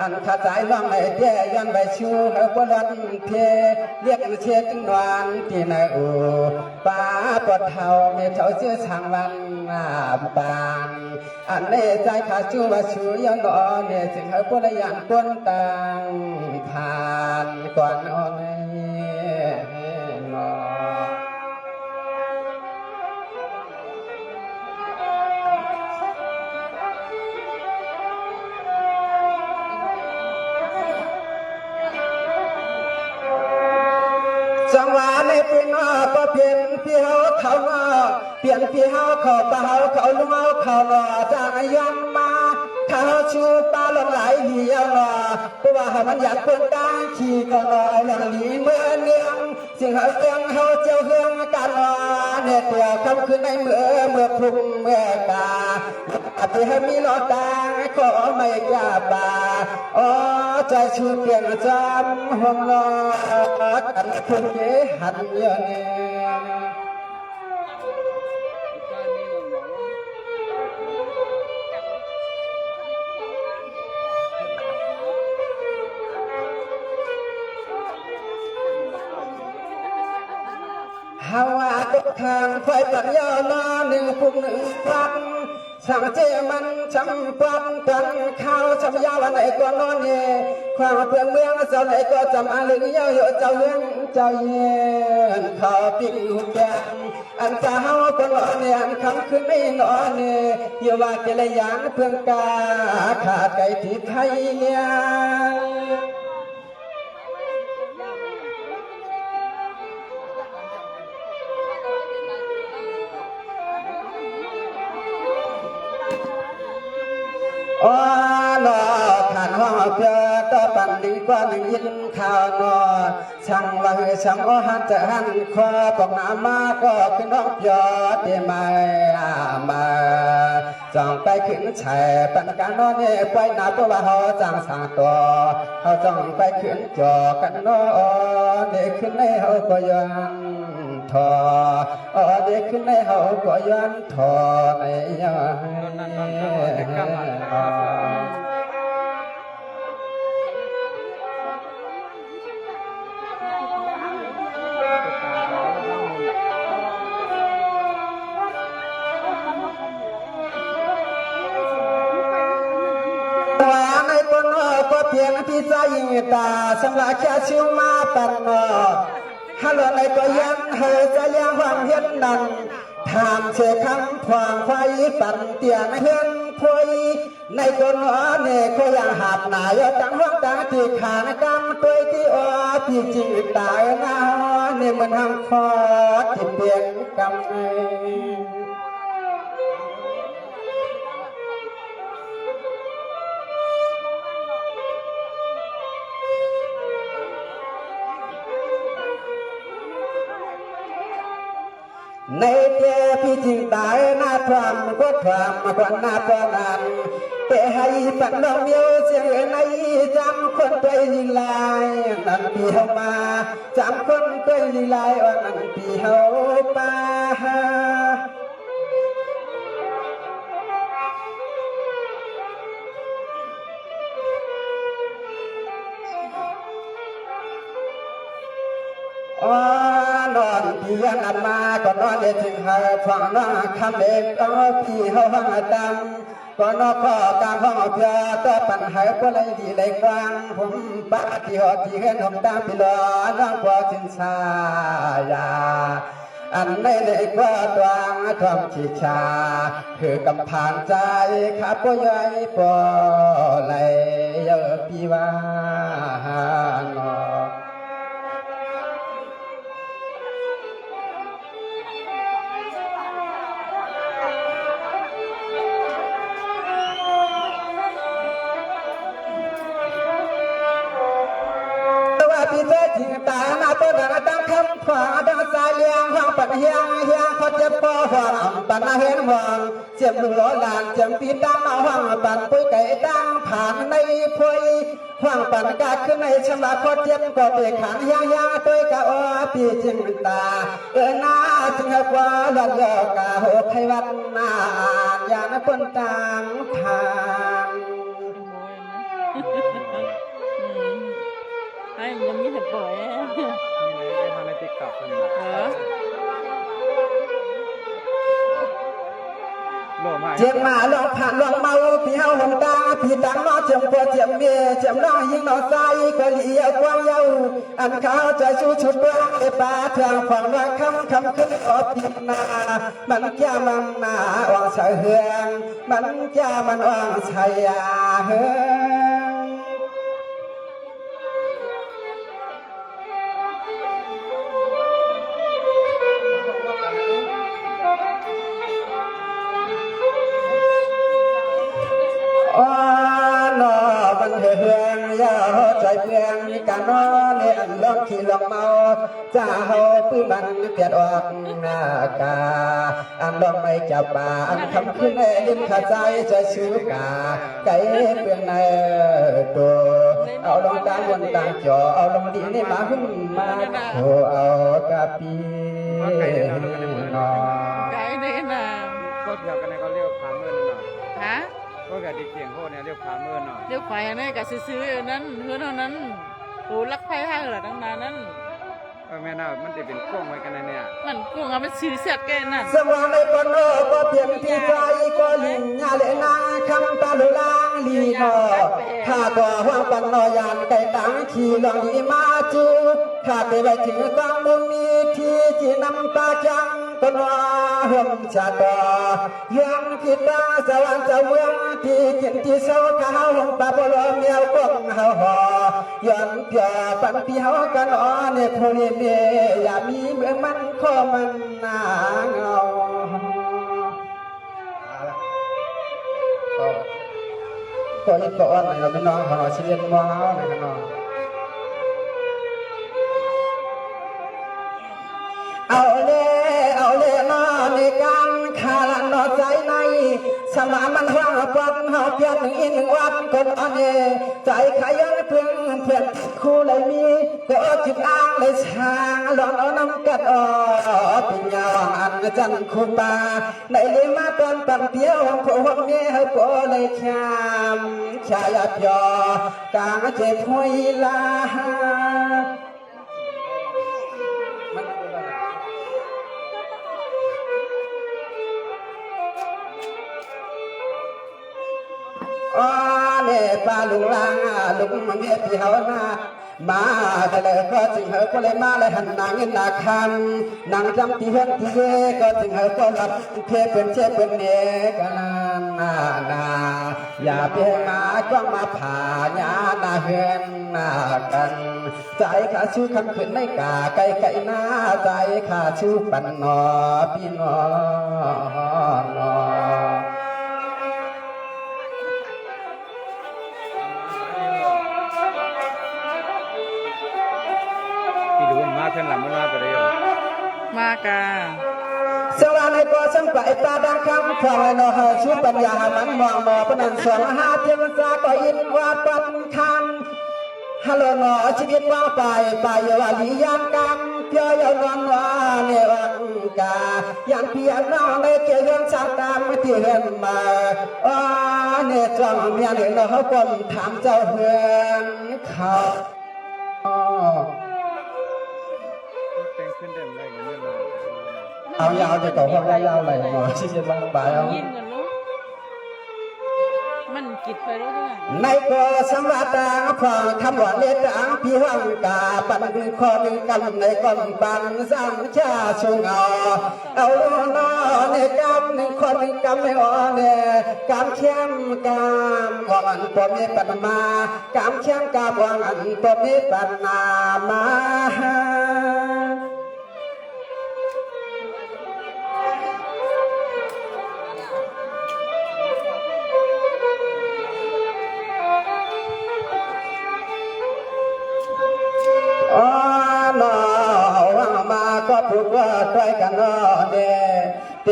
อันขาดใจลองให้เดียย้อนไปชูให้บลันเทเรียกเชียจึงนอนที่ในอูป้าปวดเท้าเมีเท้าเชื่อช่างวันปานอันเล่ใจขาดชัวชูย้อนนอนเนี่ยจึงให้บริยานต้นตังผ่านก่อนนอน จังหวะใน เป็นก็เปลี่ยนเปียวเขาเปลี่ยนเปียวเขาเปล่าเขาลุงเขาหล่อจากยันมาเขาชูปลาลงไหลเดียวหล่อเพราะว่ามันอยากเป็นตาขี่ก็หล่อหลังหลีเมื่อเนียงสิ่งเขาเรื่องเขาเจ้าเรื่องกันหล่อเนี่ยเดียวคำคืนในเมื่อพรุ่งเมื่อกาอาจจะให้มีหล่อตาขอไม่กล้าบาอ๋อใจชูเปลี่ยนจำห้องหล่อกันคุณเก๋หันเยอะเนี่ยฮาวาตกทางไฟปัญญาลาหนึ่งปุ่มหนึ่งพันสังเจมันจำปันกันข้าวจำยาวันไหนก็นอนเย่ความเพื่อนเมืองเจ้าไหนก็จำอาลึงเยอะเจ้าเรื่องเจ้าเย็นข้าวปิ้งหุ่นแกงอันจะเฮาก็นอนเนี่ยอันคำคืนไม่นอนเนี่ยอย่าว่าเกลยานเพื่อนกาขาดไก่ที่ไทยเนี่ยอ๋อหนอขันห้องเพื่อต่อปันดีกว่าหนึ่งยินข่าวหนอช่างว่าช่างอ๋อหันจะหันคอปอกหน้ามาก็ขึ้นน้องยอดเดมามาจ้องไปขึ้นแฉปันการนอนเนี่ยไปหน้าเพราะว่าเขาจ้างสั่งตัวเขาจ้องไปขึ้นจอกันนอเด็กขึ้นในเขาก็ยันทอเด็กขึ้นในเขาก็ยันทอในก็เพียงที่ใจยิงตาสำหรับแค่ชิวมาตันนอฮัลโหลในก็ยังเฮจะเลี้ยงความเห็นนันถามเชคำพวางไฟปั่นเตียนเฮือนพวยในคนหัวเนี่ยก็ยังหาบหนายจังห้องตาที่ขานกำตัวที่อ้อที่จริงตายนะเนี่ยมันทางคอที่เปลี่ยนกำไงในเจ้าพี่จริงตายหน้าความก็ความกว่าหน้าปนันเปให้ปัดน้องเมียวเสียงในจำคนตัวยิงลายนั่นพี่เฮามาจำคนตัวยิงลายว่านั่นพี่เฮาป่านอนพี่ยังอันมาก็นอนเด็ดถึงหาฟังน้องคำเด็กพี่เฮาฟังดำก็นอกข้อกลางห้องเพื่อก็ปัญหาก็เลยดีเลยกว้างผมป้าที่หอที่เห็นผมตามพี่รอน้องพอจินชายาอันในในก็ตวงทอมชิชาคือกำพานใจขับป่วยปอไหลเยอะพี่ว่านอพี่เจ้าจริงตาหน้าตัวดังตั้งคำขวาดังสายเลี้ยงห้องปัดเฮียงเขาเจ็บปอห่วงปัดหน้าเห็นห่วงเจ็บดูล้อหลานเจ็บปีตั้งเอาห้องปัดปุ้ยไก่ตั้งผ่านในพุยห้องปัดกาขึ้นในชำระเขาเจ็บก็เปียกขันเฮียงตัวกะอ้อพี่จริงตาหน้าจึงให้ว่าหลับยอกะหกให้วัดหน้าอย่างนั้นคนต่างทางให้ยังมีเห็ดบ่อยนี่ได้ทำในติ๊กต็อกคนเจียงมาลองผ่านลองเมาพี่เฮาหงตาพี่ตังน้อเจียมปวดเจียมเมียเจียมน้อยิงน้อใจก็เหลียวกว้างเย้าอันเขาจะชูชุดเบื้องไอ้ป่าเถื่อนฝั่งว่าคำขึ้นออกพินามันแก่มันหนาอ่างใส่เฮืองมันแก่มันอ่างใส่เฮือง เพียงการนอนในอันลองขี่ลองเมาจะเฮาปื้มมันเปียดออกหน้ากาอันลองไม่จับป่าอันคำขึ้นในดินขาใจจะชื่อกาไก่เพียงในตัวเอาลองตามวนตามจ่อเอาลองดีนี่มาขึ้นมาโอ้เอากะปีนอ ไกลเด้น่ะ ก็เดียวกันก็เรียกผาเมื่อนั่นน่ะ ฮะ ก็แบบดิเกียงโคเนี่ยเรียกผาเมื่อน่ะ เดี๋ยวไปอันนี้ก็ซื้อๆนั้นเฮือนเท่านั้นโอ้ลักไผ่ทางเหรอตั้งนานนั้น แม่น่ะมันจะเป็นกล้องไว้กันเนี่ย มันกุ้งเอาไปซื้อเสร็จแกนั่น สว่างในปนโนก็เพียงที่ใจก็ลิงยาเลนาคำตาลุลางลีนอข้าก็ห่วงปันนอยานไก่ตังขี่ลองดีมาจูข้าไปไว้ถึงกองมุมมีที่ที่นำตาจังก็รอห่วงชาตอยังคิดตาสว่างจะเมืองที่กินที่เศร้าข้าวห่วงปาบลอเมียวกงเฮาหอย้อนเพียปันที่เฮากันอ๋อเนี่ยพลีเมียอย่ามีเมืองมันข้อมันนาเงาก็อีกตัวอ่อนเราเป็นน้องของเราชิเลียนมองเอาในกันน้องเอาเลยนอในการขาลันนอใจในสมานมันว่างปันเฮาเพียงหนึ่งอีกหนึ่งวันคนอันเอใจขยันเพื่อนคู่เลยมีก็จิตอ้างเลยช่างลองเอาน้ำกัดออกปิญญาอันจันคูตาในเลยมาตอนปั่นเตี้ยวของพวกเมียเขาก็เลยชามชายาพยอกางเจ็บห้อยลาอ๋อเนี่ยป้าลุงลางลุงมันเมียพี่เขาหน้ามาแต่เลยก็จึงเหอก็เลยมาเลยหันนางเงินนาคันนางจำที่เฮือนที่เย่ก็จึงเหอก็รับเพเป็นเชเป็นเนกันนาอย่าเพียงมาจ้องมาผ่าญาหน้าเฮือนหน้ากันใจข้าชื่อคำขึ้นในกาไก่หน้าใจข้าชื่อปันนอพี่นอนอมาเพิ่นหลังมันมาไปเลย มากา สวรรค์ในก่อสังไปตาดังคำพอให้นอหาชุดปัญญามันมองมอปนันสองหาเทียมสาก็อินว่าปันคันฮัลโหลนอชีวิตว่างไปว่าลียานกันเพียยนอนว่าเนวังกายันเพียน้องในเกี่ยวสักตามไม่ที่เห็นมาเนจอมเมียเนี่ยเขาคนถามเจ้าเพื่อนเขาขึ้นเด่นเลยกันเนี่ย เอายาวจะต่อความยาวๆเลยหมอที่จะลงไปเอา ยินกันลูกมันกิดไปรู้ด้วย ในก่อสมวัตดังพองคำว่าเลี้ยงพี่ห้องกาปันคอหนึ่งกันในก่อนปันสังชาชงเอานอในกำหนึ่งคนหนึ่งกำไม่อ่อนเนี่ยกำเข้มกำวังปมมีปันมากำเข้มกำวังอันปมมีปันนามานอว่างมาก็พูดว่าใครกันนอเดเต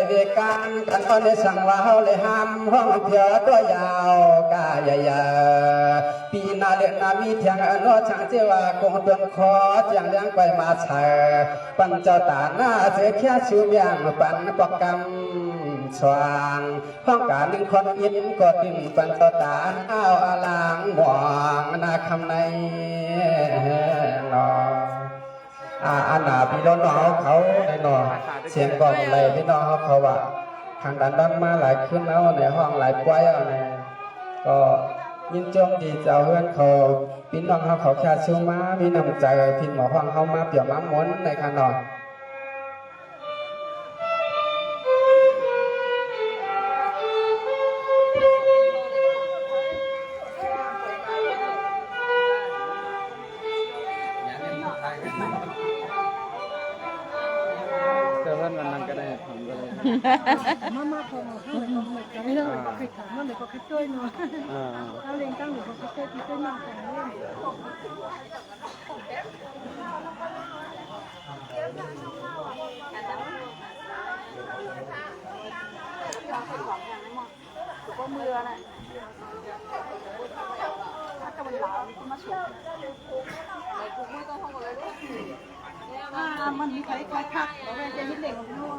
เวกันกันนอในสังว่าเฮาเลยห้ามห้องเพียตัวยาวกายยาปีนาเลียนามีเทียงอนอช่างเจว่าคงต้นคอเจียงเลี้ยงไปมาเชปันเจ้าตาหน้าเสียแค่ชื่อเมียงปันปอกกำสว่างห้องการหนึ่งคนอินก็ดึงปันเจ้าตาเอาอลางหวังนาคำในอันน่ะพี่น้องเขาในนอเสียงกองเลยพี่น้องเขาว่าทางดันมาหลายขึ้นแล้วในห้องหลายป่วยเอาเนี่ยก็ยินจงดีเจ้าเพื่อนเขาพี่น้องเขาแค่ชูมามีน้ำใจพี่หมอห้องเขามาเปี่ยมม้วนในขนมมาพอไม่ต้องไม่เคยถามว่าเด็กก็แค่ช่วยเนาะเอาเลี้ยงตั้งเด็กก็แค่ มันมีใครคักแต่ว่าจะยึดเหล็กของนู้น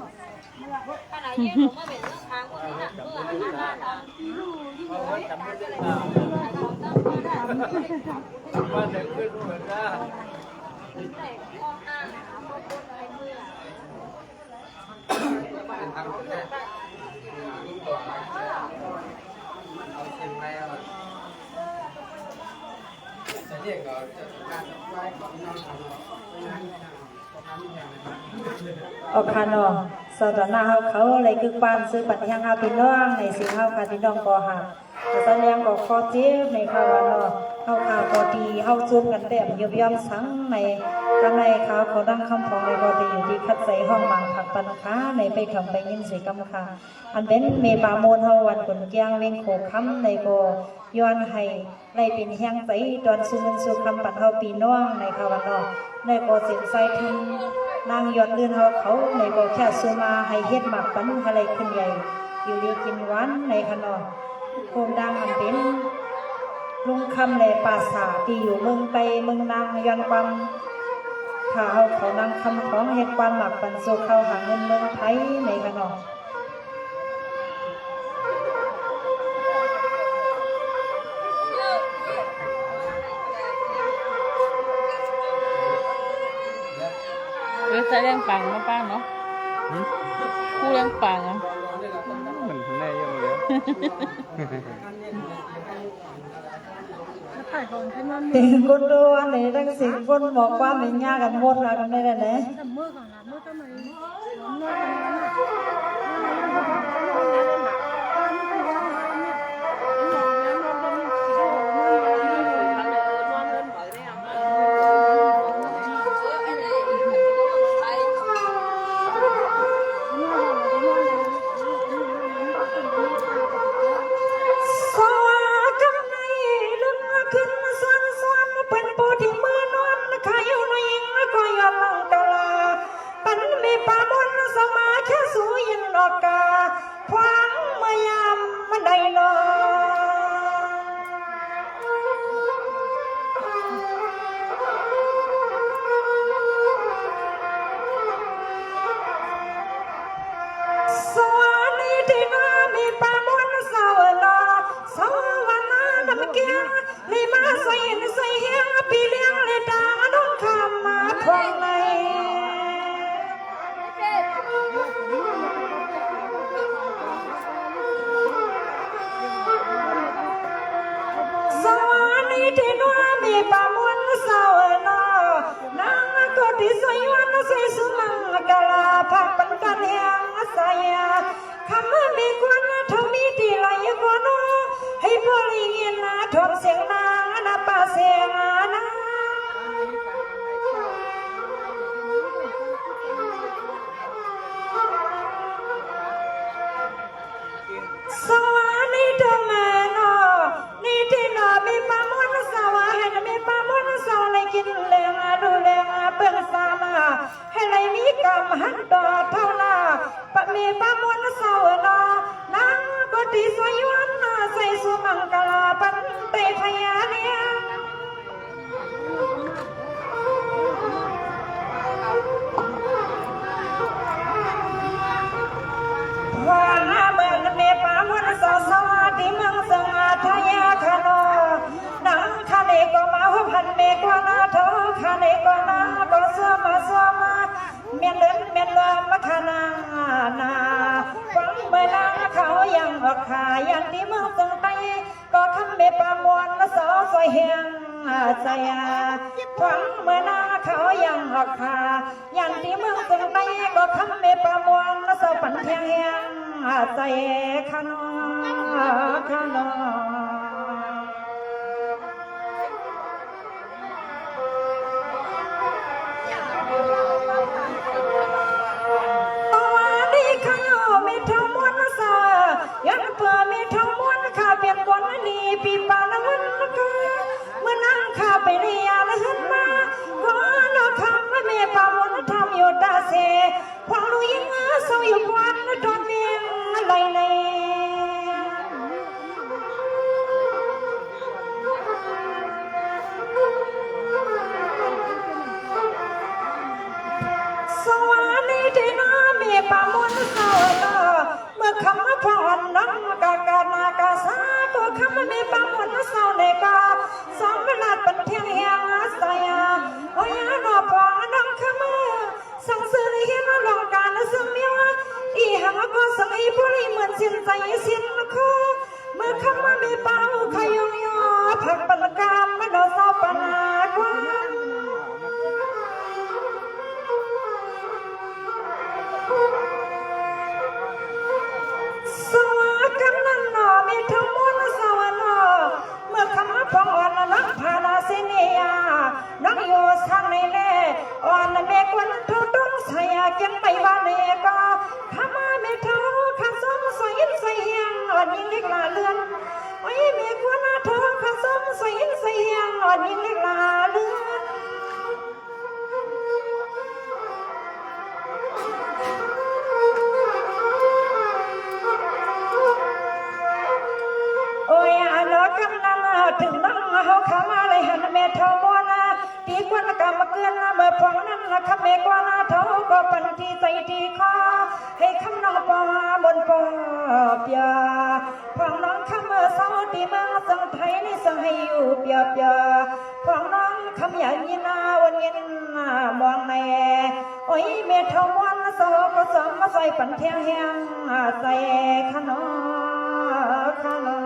ออกคานอสตนาเขาอะไรคือความซื้อปัญญาเอาพี่น้องในสิ่งเขาค่ะพี่น้องก็หาแต่ตอนแรงก็ขอเจ็บในข่าวเนาะเขาข่าวก็ดีเขาซูมกันแบบยบย่ำสังในข้างในเขาเขาดังคำของในก็ไปอยู่ที่คัดใส่ห้องมังผักปันค้าในไปคำไปยินสีกำค่ะอันเป็นเมปาโมนเฮาวันกนเกียงเวงโขคำในก็ย้อนให้ในเป็นแห่งใจตอนสู้เงินสู้คำปัดเฮาปีน้องในข่าวเนาะในก็เสียนใส่ทุนนางยอดเลื่อนเขาในก็แค่ซื้อมาให้เฮ็ดหมักปันอะไรขึ้นใหญ่อยู่ดีกินหวานในขนมโคมดังอันเป็นลุงคำในป่าสาที่อยู่เมืองไกลเมืองนางย้อนความถ้าเขานางคำของเฮ็ดความหมักปันโซเข้าหาเงินเมืองไทยในขนมใส่เรื่องปังมาป้าเนาะคู่เรื่องปังอ่ะ เหมือนแน่เยอะเลย ถึงคนดูอันไหนทั้งสิ่งคนบอกว่าไม่ยากกันหมดแล้วกันได้เลยอย่างที่เมืองตรงไตก็คำเมปามวนละสอซอยเฮียงใจหวังเมื่อนาเขายังหอกขาอย่างที่เมืองตรงไตก็คำเมปามวนละสอปันเทียงเฮียงใจขนอขนอยังเพื่อมีทั้งมวลข้าเปลี่ยนคนนี้ปีปาละวันค่ะ ที่น้ามีป่ามนเศร้าเมื่อคำว่าพรน้องกากานากาสาตัวคำมีป่ามนเศร้าในกาสองเวลาเป็นเที่ยงเฮียงสายโอ้ยนอพอน้องคำสังสือเฮียนลองการซึ่งมีว่าอีหังก็สังอีผู้นี้เหมือนสิ้นใจสิ้นคอเมื่อคำว่ามีป่าขยงยอผักปันกามมันโดนเศร้าปนากว่าสวัสดิ์กำนันหนอมีทั้งมวลสวรรค์เมื่อคำว่าพองอ่อนนักพานาเสนียนักอยู่ทางในเล่อ่อนเมฆวันทุต้นสายเก็บไปวันเนก็ขมาเมฆเท่าขันซ้อมสวยใส่ยังอ่อนยิ่งเล็กลาเลือนโอ้ยเมฆวันเท่าขันซ้อมสวยใส่ยังอ่อนยิ่งเล็กลาเลือนโอ้ยอันนั้นกำลังถึงน้องเขาขามาเลยหันเมทอมอนะตีกวนกรรมเกินเมื่อพองนั้นคำเมกวนาเท่าก็ปันทีใจทีคอให้คำน้องปอบนปอบยาพองน้องคำเมื่อเศร้าตีเมืองสังไทยนี่สังให้อยู่เปียบยาพองน้องคำอย่างยินาวันยินมองในโอ้ยเมทอมอนโซก็สมมาใส่ปันเทียงเฮียงใส่ขนมขนม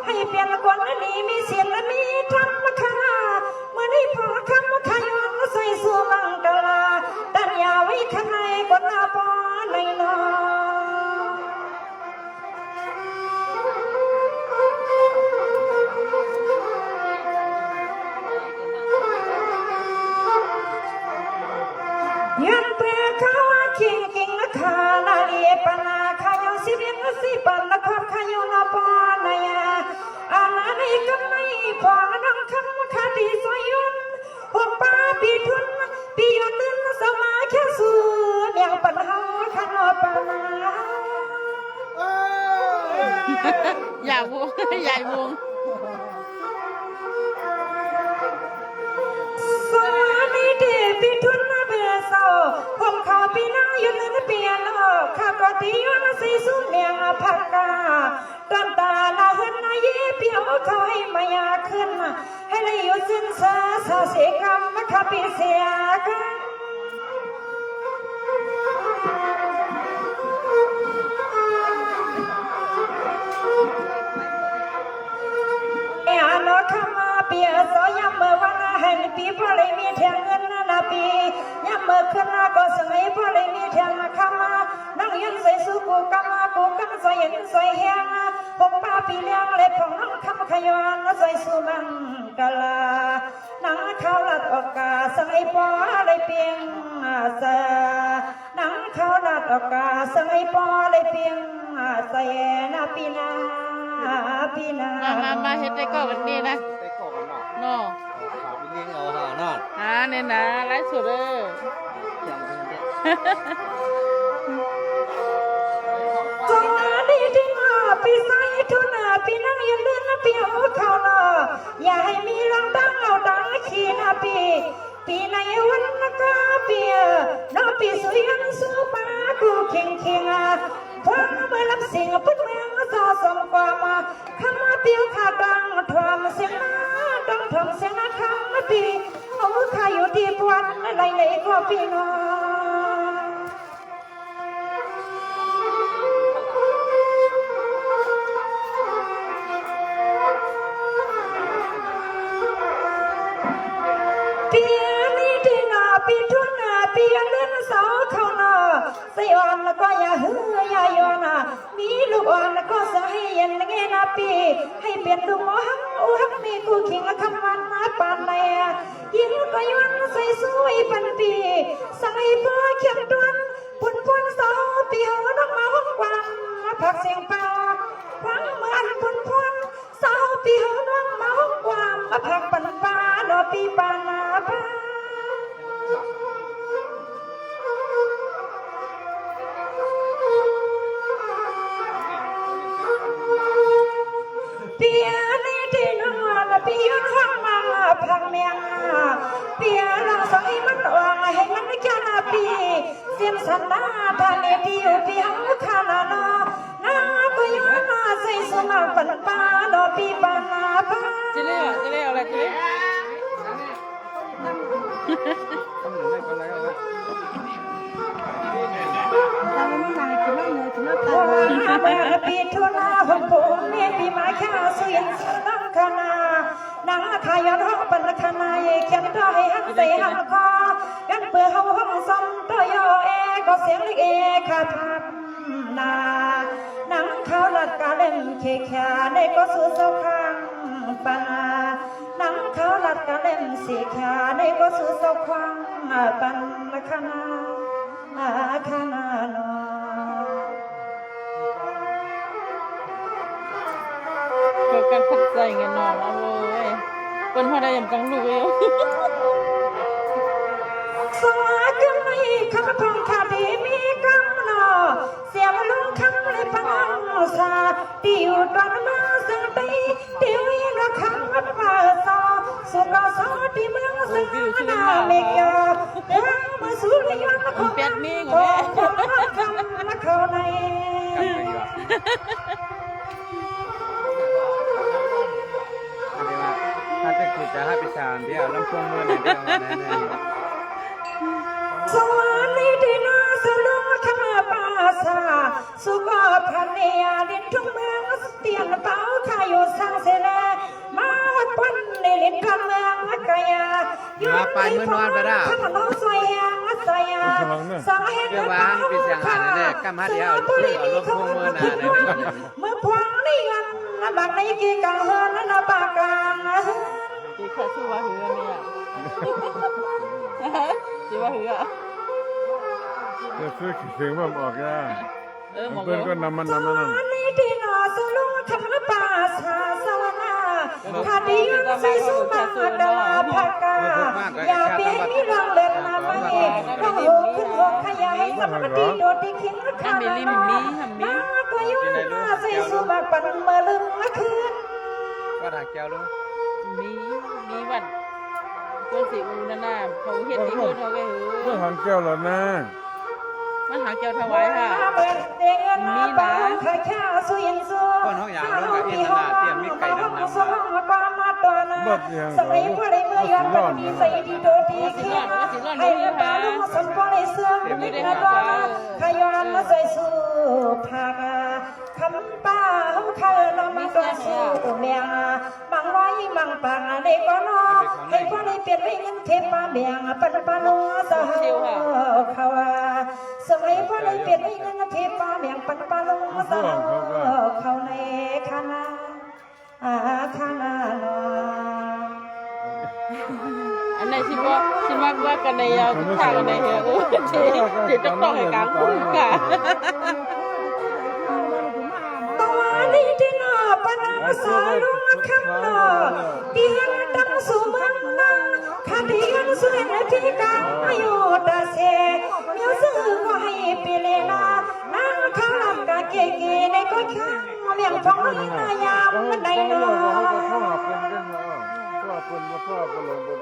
ให้เปลี่ยนคนนี้มีเสียงและมีธรรมคณะเมื่อนี้พอคำขยอนใส่สู่มังกลาดันยาไว้ข้างในคนหน้าปอในนอยันเปลือกเขาคิงกิงนะคานาเลียปนาขยอนสิเบียนสิปันนะครขยอนปอนายาอาณาในกำไนพอน้องคำคดีสอยยุนหัวป้าปีทุนปียนนึนสมาแค่สูเนียงปัญหาขนอปนาอย่าวงอย่าวงสวัสดีเดปีทุนมาเบื่อเศร้าผมเขาปีนั่งยืนนึกเปลี่ยนข้าก็ตีวันสีสุ่มเนียงผักกาตอนตาลาเหินนายเปียวเขาให้มายาขึ้นให้เลยอยู่สิ้นสาสาเสกรรมมาขับปีเสียกันอันนั้นข้ามาเปียสอยามเมื่อวันให้ปีพอเลยมีเทียงเงินนาปียามเมื่อคืนก็สมัยพอเลยมีเทียงข้ามานั่งยืนใส่สู้กูกำใส่ยันใส่เฮียงผมป้าปีเลี้ยงเล็บของน้องคำขยอนใส่สู้มังกลานังข้าวลัดออกกาใส่ปอเลยเปียงเสนังข้าวลัดออกกาใส่ปอเลยเปียงใส่นาปีนาปีนามาเฮ็ดได้ก่อกันนี่นะไปก่อนเนาะ เนาะ ขาไปเลี้ยงเอาหาเนาะ เนี่ยนะไลฟ์สดเลย อย่างนี้เนี่ย จงดีที่มาปีใส่ทุนปีนั่งยืนเลื่อนปีเอาเขาละอย่าให้มีรังดังเอาดังขี้นาปีในวันนักปีน้องปีสวยยังสู้ปากูเข่งพอเมื่อรับสิ่งพุ่งเมืองสอสมความคำเปียวขาดังทวมเสียงดังทวมเสียงคำปีเอาข้าอยู่ที่ปวนอะไรเลยก็ปีน้องปีนี้ที่นาปีทุนปีเล่นสาวเขานาใส่อ่อนแล้วก็อย่าหื้อย่าโยนมีลูกอ่อนแล้วก็สให้เย็นเงี้ยนะปีให้เปลี่ยนดูหักมีกูขิงละคำวันปานในยิงก็ย้อนใส่สวยปันปีใส่พ่อเขียนดวนปุ่นสาวปีหัวน้องมาห้องกวางผักเสียงเป่าฟังเหมือนปุ่นสาวปีหัวน้องมาห้องกวางผักปันปลาดอปีปานาปา เมียงเปียลังสอยมันวางให้มันแค่นาปีเสียงสันนาทานเอปีอยู่เปียงคานานานาก็ย้อนมาใส่สมาปันปาดอปีปานาปา จะเล่เอาอะไรจะเล่ ปีทุนาหงปูเมียปีมาแค่สุยสนังคณานังขายอนห้องปันคณาเขียนดอยหันใส่หันคอกันเปื่อเฮาห้องซ้ำตัวยอเอก็เสียงเล็กเอขาพับนานังเขาหลักกาเล่นเคแค่ในก็สู้เศร้าคังปานานังเขาหลักกาเล่นสีแค่ในก็สู้เศร้าคังปันคณาคณาโน เกิดการขัดใจกันนอนเอาเลยเป็นพอได้ยังกังลูกเลย สวากันไม่คำพงคดีมีกำนอเสียมลุงคำเลยปังสาติวตอนมาสังตีติวินคำวัดป่าซอสุกสอที่เมืองสังนาเมกาเดินมาสู่ระยะของคำนักเขาใน ถ้าจะคิดจะให้ไปชานเดียวลำพวงมือหนึ่งเดียวมาแน่ๆ สวรรค์ที่น่าสลุงขมาปาสาสุกพันเนียดินทุ่งเมืองเตียนเป้าข้าอยู่สังเสลมาควันในลิ้นคำเมืองกายาขนมสวยยังสายสาเหตุเมื่อพวงนี่กันบางในกีกังเฮินนปากาง จีขาชื่อว่าหือเนี่ยจีว่าหือ จะซื้อเสียงมันออกยา หมอง เพื่อนก็นำมัน นี่ที่นอสลุงทำนป่าสาสวนาคดีใส่สุมาดาพักาอย่าเปียนี่ลองเดินมาไม่ห้องหูขึ้นห้องขยายสมดีโดดที่ทิ้งข้านานาก็ยุ่งมาใส่สุมาปันมาลึงละคืน ว่าทางแก้วลุง มีวันตัวสีอูนั่นน่ะเขาเห็นที่คนเขาก็หือ เพื่อหางแก้วแล้วนะ มันหาแก้วถวายค่ะ มีนะคนห้องอย่างนู้นกับอินทนาเตรียมมีไก่ดำน้ำสมัยพอได้เมื่อย้อนวันนี้ใส่ดีโดดีเขียนให้ตาลุงสมบูรณ์เสื่อมนิดนะว่าขย้อนมาใส่สู้พากาคำป้าเขาเคยนำมาตัวสู้เมียบางร้อยบางปังในก็นอให้พอได้เปลี่ยนไว้เงินเทปเมียปันปาลุงสาวเขาสมัยพอได้เปลี่ยนไว้เงินเทปเมียปันปาลุงสาวเขาในคณะคณะนอ อันไหนชิว่ากันในยาวทุกทางกันในเหรอเดี๋ยวจะต้องให้กลางคุ้มค่ะ ตัวนี้ที่นอปนังสาลุงคำนอเตียนดังสุมังนังคดีอันสวยที่กางอายุตาเสเมียวซื้อก็ให้ปีเลนานั่งข้างลำกะเกกีในก็ข้างเมียงฟองนายามในนอ พ่อเป็นลงบน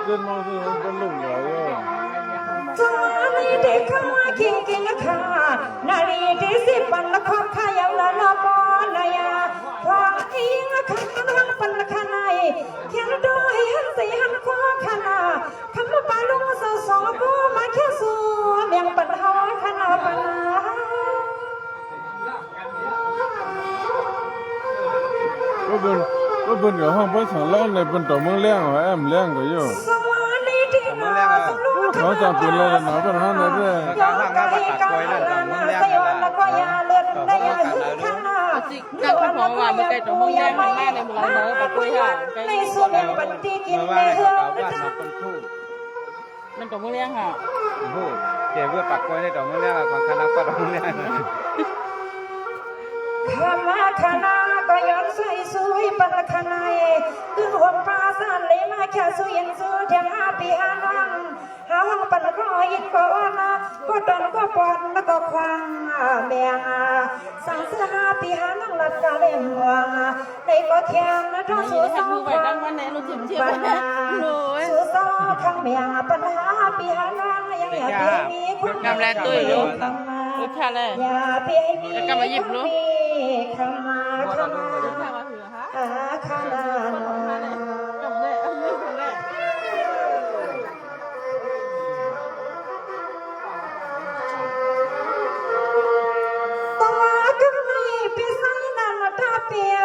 ขึ้นมาสิมันเป็นลุงใหญ่เลย จาลีเด็กข้ากินกินข้านาลีที่สิปันละครข้ายังละละปอนายาพออิงข้าน้องปันละข้าในเขียนโดยหันสีหันคอข้านาคำว่าปาลุงสาวสองกูมาแค่สัวเมียงปันหอข้านาปัน ก็เป็นกับห้องไปสั่งร้านเลยเป็นตัวเมืองเลี้ยงแอมเลี้ยงก็อยู่เขาจะเป็นอะไรหนาเป็นห้าเลยด้วย การทางหน้าบัตรตัดกล้วยนั่นต่างมึงเลี้ยงกันละต่อการขอว่าไม่ไกลตัวมึงแย่มากในเมืองเลยปักกล้วยค่ะไกล เมื่อวานเขาว่าเขาคนพูด มันตัวมึงเลี้ยงค่ะ พูดเกี่ยวกับปักกล้วยในต่อมึงเลี้ยงของคณะปัดมึงเลี้ยง ข้ามาข้านาก็ย้อนใส่สวยปันข้าในคือหัวปลาสันเลยมาแค่สวยสู้เทียงหาปีหานังหาห้องปันก็ยินก็นะก็ตอนก็ปอนแล้วก็ควางเมียงสั่งเสื้อหาปีหานังหลับกาเล ล่มว่าในก็แข็งนะท้องสู้ ให้ สา มื ว อไว้ดังวันไหนรู้ถึงเที่ยว ปัญ นะ หา รู้ สู้สาวข้างเมียปัญหาปีหานางยังอยากมีคน กำลังตุ้ยรู้ เข้ามา รู้ค่ะเลย อย่าไปมี แล้วก็มาหยิบรู้ เข้ามาข้านาโน จบเลยเอามือเลย ตัวก็ไม่ปีไซนันตาเปีย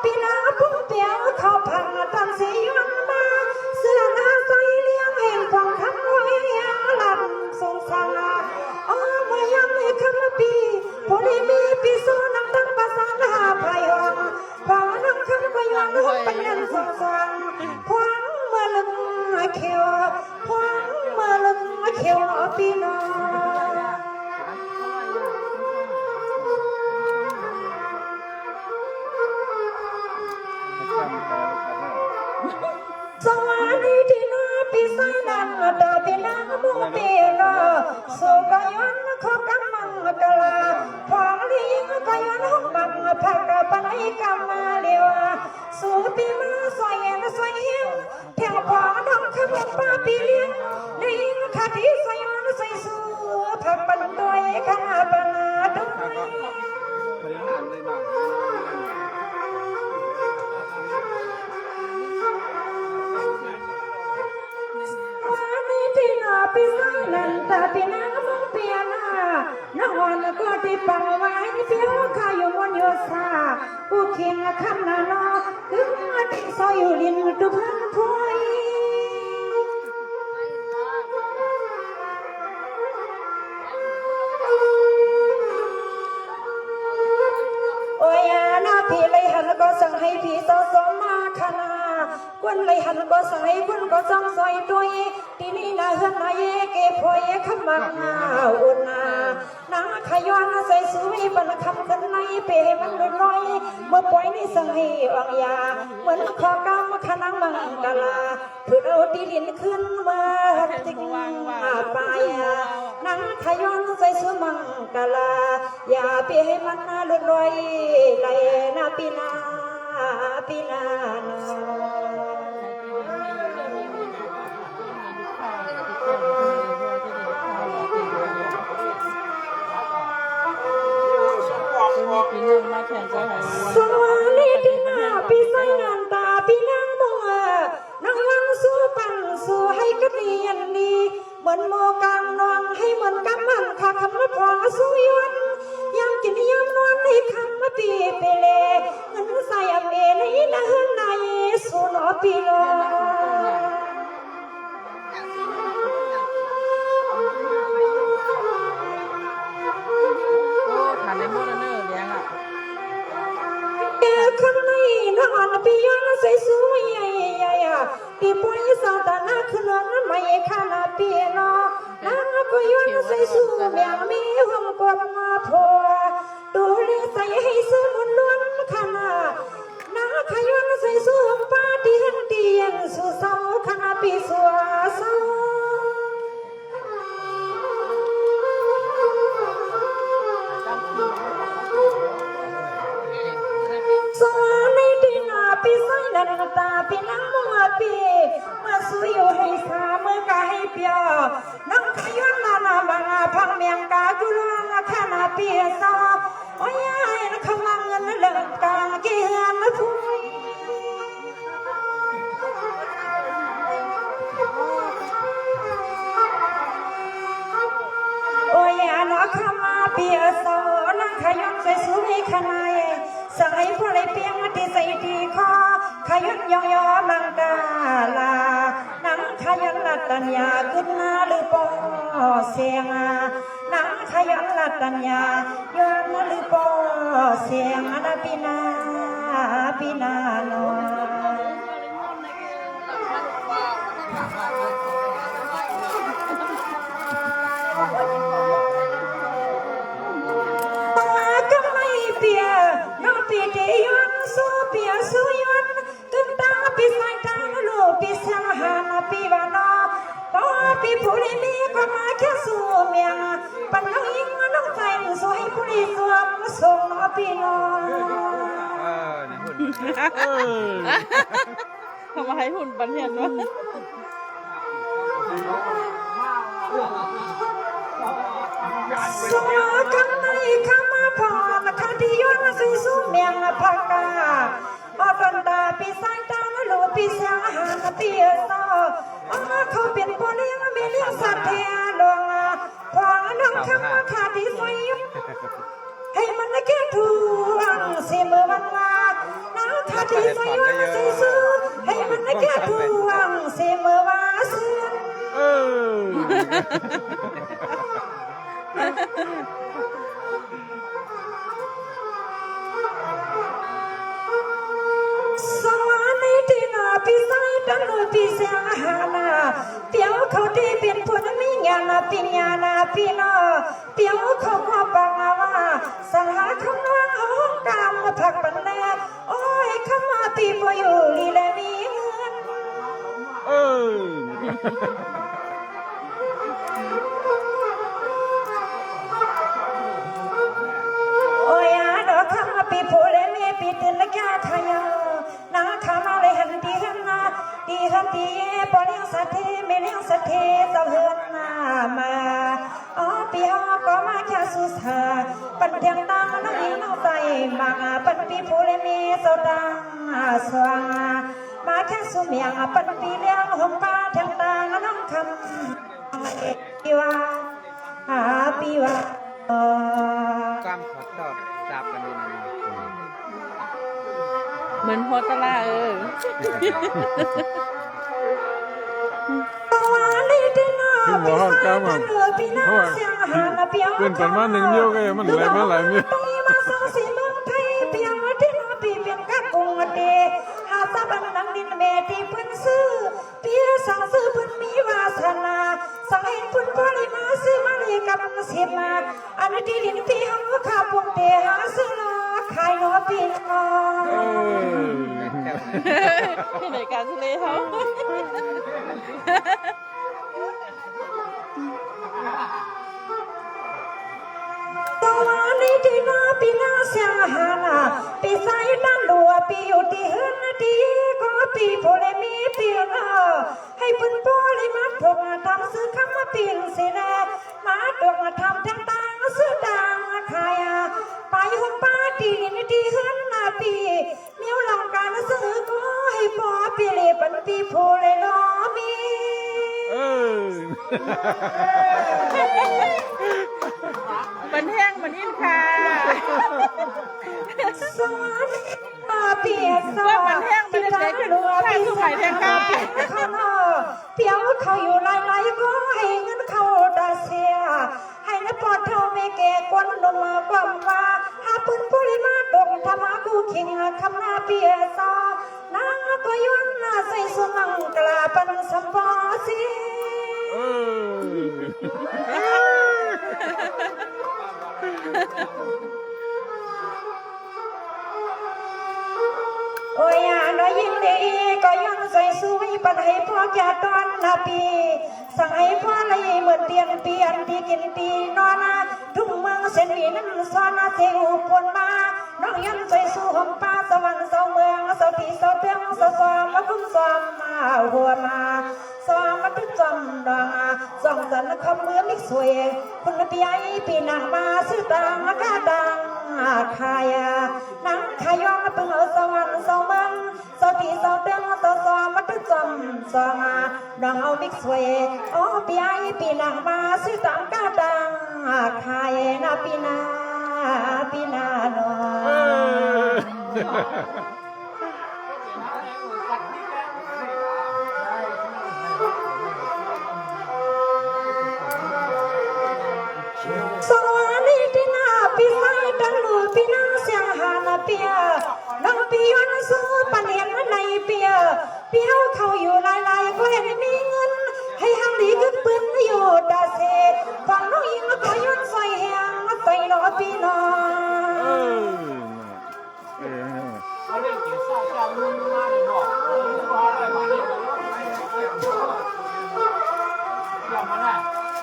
ปีนาพุ่งเปียเขาพังตันสีวันมาเสื้อหน้าใสเลี้ยงแห่งฟองคำไว้ลำสงสารอ๋อเมื่อยังไม่คำปีพอดีมีปีโซนังตั้งภาษาลาพายองพอนังคำก็ย้อนหัวไปนั่นสงสารพวงเมื่อลึงเขียวพวงเมื่อลึงเขียวปีนาสวัสดีที่น่าปีไซนันตาปีนามุปีนาสุกย้อนขอกำมังกลาพองลิงก็ย้อนห้องบังพักปนัยกำมาเลียวสุปีมาสวยนสวยเฮียงแถวพองดองขบวนป้าปีเลี้ยงลิงขาดีสวยย้อนสวยสูพักปันด้วยขนาปนาด้วยที่นาปีไซนันตาปีนามุงเปียนานอนก็ที่ปังไว้เปียวข้าอยู่มนโยสากูเคียงคำนาโนกึ่งที่ซอยอยู่ลินตุพันพวยโอ้ยนาพี่เลยหันก็สั่งให้พี่สาวสมมาขนาคนเลยหันก็สั่งให้คนก็สั่งซอยด้วยทีนี้นาเฮือนนาเยเก็บพอยขมังอุ่นนาขย้อนใส่สวยบรรคำกันในเปมันลุน้อยเมื่อปล่อยนี่สั่งให้วังยาเหมือนขอกำขนังมังกลาเพื่อเอาที่ดินขึ้นมาติงไปนาขย้อนใส่สวยมังกลาอย่าไปให้มันลุน้อยไหลนาปีนาปีนาปีนึงมาแข่งใจหาย สวัสดีที่นาปีไซนันตาปีนางมัวนังยังสู้ปันสู้ให้กันดียันดีเหมือนโมกังนองให้เหมือนกำมันขาคำว่าพอสู้ยวนยังกินยำนวลในคำว่าปีเปเลเงินใส่อเมในละเฮือนนายสุนอปีโล ทานในโมเดอร์เลี้ยงอ่ะ ข้างในนอนปีย้อนใส่สวยใหญ่ๆปีป่วยสาวตาหน้าขึ้นนอนไม่ข้านาปีนอน้าก็ย้อนใส่สวยแมวมีห้องกวบมาพอดูเลี้ยใส่ให้ซื้อมุนล้วนขนาน้าขย้อนใส่สวยป้าเตียนสู่เสาขนาปีสัวเสาสวัสดีที่นาปีไซนันตาปีนังมัวปีมาสู้อยู่ให้สามือกาให้เปียนังขย้อนนาบังพังเมียงกากุลงขนาปีสอโอ้ยนักขมังเงินเลิกกาเกียนพุยโอ้ยนักขมาปีสอนังขย้อนใส่สู้ให้ขนายสายผู้ไรเปียงที่ใส่ที่คอขยันยอยมังกาลานังขยันลัตัญญาขึ้นนาหรือปอเสียงนังขยันลัตัญญาย้อนหรือปอเสียงนาปีนาปีนาโนเปียน้องปีเดียนสู้เปียสู้ยันตึงตาปีไซตาลูปีเสียงหานาปีวานอก็ปีผู้ลีมีก็มาแค่สู้เมียปัญหายิ่งน้องใจสู้ให้ผู้ลีสวมส่งน้องปีนอ ทำมาให้หุ่นปันเห็นวะ สมคำในคำมาพรคดีย้อนสุสุเมียงพักกาอกันตาปีสายตาโลปีเสียงอาหารเตียซอเขาเป็นพ่อเลี้ยงไม่เลี้ยงสัตว์แทนลงพอน้องคำมาขาดที่สวยให้มันแก่ทวงเสมอวันลาน้าขาดที่สวยว่าใส่ซื้อให้มันแก่ทวงเสมอว่าซื้อสมาในที่นาปีไซดังปีเสียหานาเปียวเขาได้เป็นผู้นั้นมีงานปีญานาปีนอเปียวเขาว่าปังว่าสหาคำว่าห้องกามผักปันแน่โอ้ยคำมาปีปอยู่ลีและมีเงินโอ้ยดอกคำมาปีผู้และมีปีตินและแก่ทายานาคามาเลยหันดีหันนาดีหันดีปอเลี้ยงสัตย์ไม่เลี้ยงสัตย์เจ้าเฮือนนามาอ๋อปีฮอก็มาแค่สุสาปันเทียงตังน้องยิงน้องใจมาปันปีผู้เลยมีเจ้าตังสว่างมาแค่สุเมียงปันปีเลี้ยงหงป้าเทียงตังน้องคำเอกว่าปีว่าความขอตอบจับกันนี่นะ เหมือนโฮตลาที่หัวห้องกล้ามเพราะว่าเป็นประมาณ1 นิ้วก็มันไหลมาหลายนิ้วอันที่ดินพี่ห้องข้าปุ่มเตะหาซื้อขายหนอปีนอที่ไหนการทะเลเขาตัวนี้ที่นาปีนาเสียงหานาปีใส่ดันดัวปีอยู่ที่หืนดีก็ปีโพเลมีปีนาให้ปุ่นโพเลมาถกทำซื้อคำมาปีนสิแลมาถกทำทั้งต่างซื้อต่างขายไปห้องป้าดีนี่ดีหืนนาปีเมียวลองการซื้อก็ให้ปอปีเลปันปีโพเลนอมีมันแห้งมันอินค่ะสอนเปียสอนมันแห้งมันจะใช้ขึ้นข้าสู้ใหม่แทงก้าเขาเนาะเปียวเขาอยู่หลายๆก็ให้เงินเขาดาเสียให้นปอดเท่าไม่แก่กวนนมความว่าหาปืนปุริมาดงธรรมะกูขิงคำนาเปียสอนางก็ย้อนหน้าใส่สุนังกลาปันสัมปอสีโอ้ยน้อยยิ่งดีก็ย้อนใส่สวยปันให้พ่อแก่ตอนนาปีสั่งให้พ่อเลยเหมือนเตียนเปลี่ยนปีกินปีนอนทุ่งเมืองเส้นวีนั้นซ้อนเทวปนมาน้องย้อนใส่สู่ห้องป้าสวรรค์เสาเมืองเสาปีเสาเตียงเสาซ้อมมาคุ้มซ้อมมาหัวมาซ้อมมาทุกจำดองส่องสันคำเมืองมิกสวยคุณปีไอปีนางมาซื้อตังกาดังขายนังขายองเป็นสวรรค์เสาเมืองเสาปีเสาเตียงเสาซ้อมมาทุกจำซ้อมดองเอามิกสวยโอ้ปีไอปีนางมาซื้อตังกาดังขายนาปีนาโนสวัสดีที่นาปีไฟดังลูปีนาเสียงหานาเปียน้องปีย้อนซื้อปันเห็นในเปียเปียวเขาอยู่หลายๆก็เห็นมีเงินให้ห้างดีก็ปืนอยู่ดาเซฟังน้องยิงก็ย้อนใส่แหงใส่ล้อปีนอ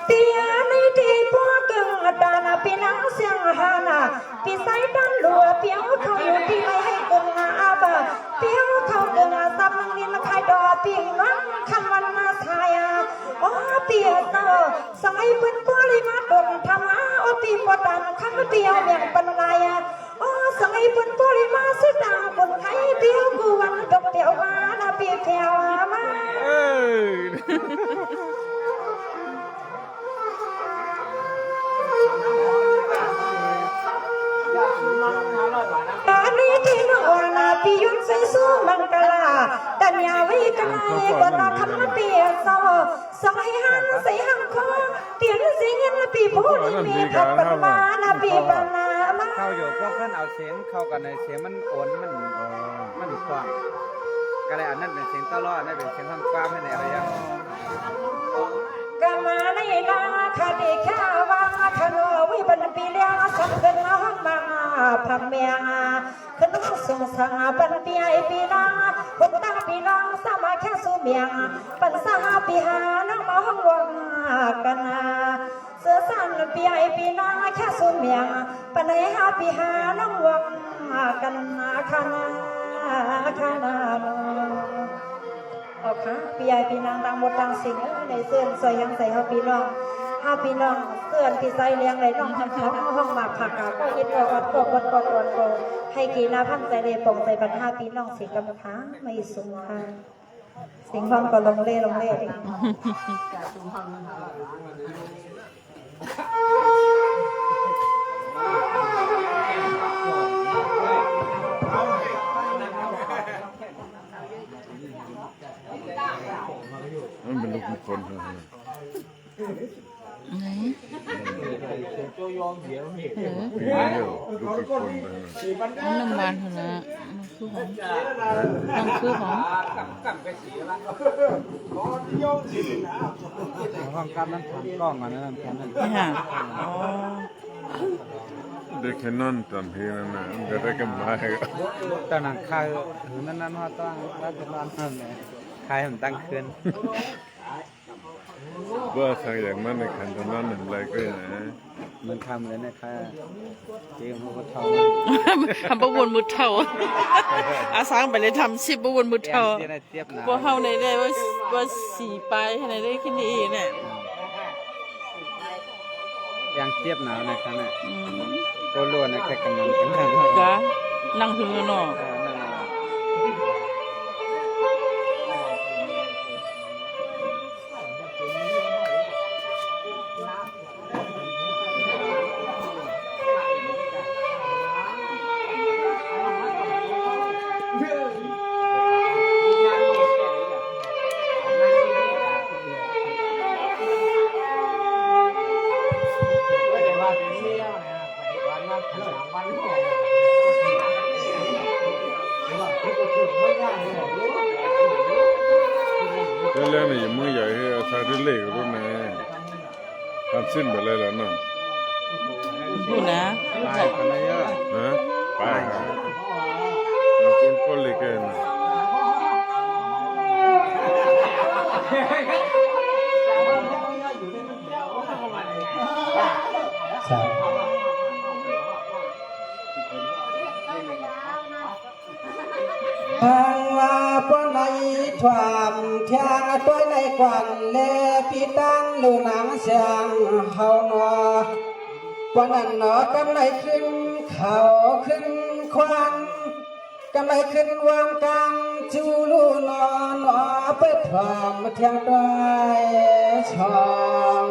เตียในที่พ่อเก่งดานาปีนังเสียงหานาปีใส่ดันลัวเปียวเขาอยู่ที่ไม่ให้เก่งอาบ สังให้เพิ่นปริมาดนธรรมะโอติปตันขันเตียวเมียงปันลายโอ้สังให้เพิ่นปริมาสุดาบนไข่เตียวกูวันดอกเตียวมานาปีแก้วมา เอ้ย อันนี้ที่นวนาพิยุทธใส่สู้มังกลาดัญญาวิกนายกตาคำเตียซอสมัยหันใส่หังคอเตียนสิเงินปีพูดมีขับปันมานาปีปนามา เข้าอยู่พวกเพื่อนเอาเสียงเข้ากันในเสียงมันโอนมันกว้างก็เลยอันนั้นเป็นเสียงตลอดนั่นเป็นเสียงข้างกว้างให้ในอะไรอย่าง กามาในนาคดีข้าวาขนวิบันปีเลี้ยงสักเป็นน้องมาพัมเมียงขนมส่งสางบันปีไอปีนาพบตาปีน้องสามาแค่สู้เมียงปันสาปีหาน้องมาห้องวังกันเสือสันปีไอปีนาแค่สู้เมียงปันไหนหาปีหาน้องวังกันคณะเอาค่ะพี่ใหญ่พี่นางดังหมดดังสิ่งในเสื้อสวยยังใส่เฮาพี่น้องเสื้อพี่ใส่เลี้ยงในน้องทำท้องห้องหมากผักกาก็ยิดก็อดก็กดกดรอนโกให้กีนาพันใจเดปงใจบรรหาพี่น้องสิกรรมค้าไม่สูงค่ะสิงห้องก็ลงเล่ดิ มันเป็นลูกคน ไหน โจยองเสียงเหตุ ปีนี้ลูกคน มันน้ำมันเท่านั้นมันคือของ ห้องกำนั้นผ่านกล้องอันนั้นแค่นั้น นี่ฮะอ๋อ เด็กแค่นั้นตอนที่นั่นนะเด็กก็มา ตอนนั้นใครนั้นว่าต้องรัฐบาลนั่นไงใครมันตั้งคืน ว่าทางอย่างนั้นในขันตอนนั้นอะไรก็อย่างนั้น มันทำเลยนะคะเจียงหัวเท่า ทำประวนมือเท่าอาสางไปเลยทำชิบประวนมือเท่า เทียบหนา พวกเฮาในได้ว่าสีไปในได้แค่นี้เนี่ย ยังเทียบหนาวนะครับเนี่ยก็ล้วนในแค่กำลังกันนั่ง กะนั่งถึงเนาะ แล้วนี่มือใหญ่ให้อาชาที่เล็กรุ่นนี้ทำสิ้นไปเลยแล้วนะ พูดนะ ไปกันเยอะ ฮะไปครับคุณก็เล็กเอง ทางว่าปนในถวามเทียงตัวในกวนเลปีตังลูนางเสียงเฮาหนอปนันหนอกำไรขึ้นเขาขึ้นควันกำไรขึ้นวางกลางจูลูนอหนอเปิดถวามเทียงด้วยช่อง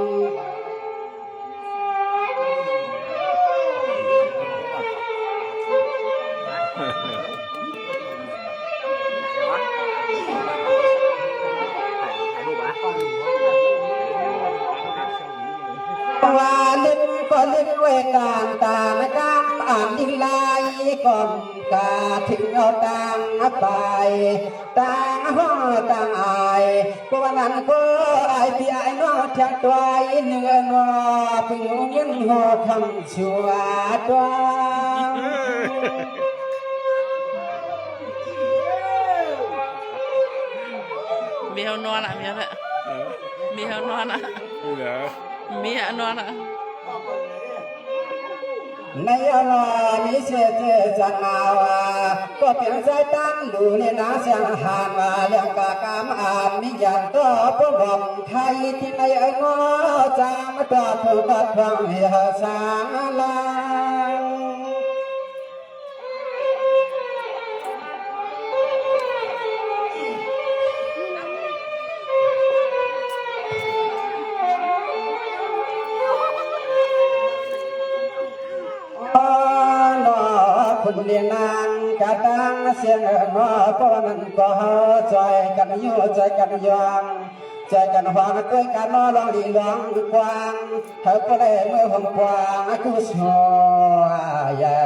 ว่าลึกก็ลึกเวการตานกรรมอ่านดิลายก่อนกาถึงเอาตังไปตังห้องตังอายพวกนั้นก็อายพี่อายนอเทียงตัวเนื้อนอเพิ่งเงินหัวคำชัวตัว มีเฮานอนอ่ะมีเฮาละมีเฮานอนอ่ะ เหรอ มีเฮานอนอ่ะ ในอลามิเชเจจันนาวาก็ ก็เปลี่ยนใจตั้งดูในนาเสียงหานว่าเรื่องกากามอามมีอย่างก็พวกบอกไทยที่ในงอจามต่อถูกกัดฟังให้สาลาคนเรียนนางกะดังเสียงงอเพราะนั้นก็ใจกันอยู่ใจกันยังใจกันหวางด้วยกันนอลองดีลองกว้างเธอก็ได้เมื่อผมกว้างกูชัวยา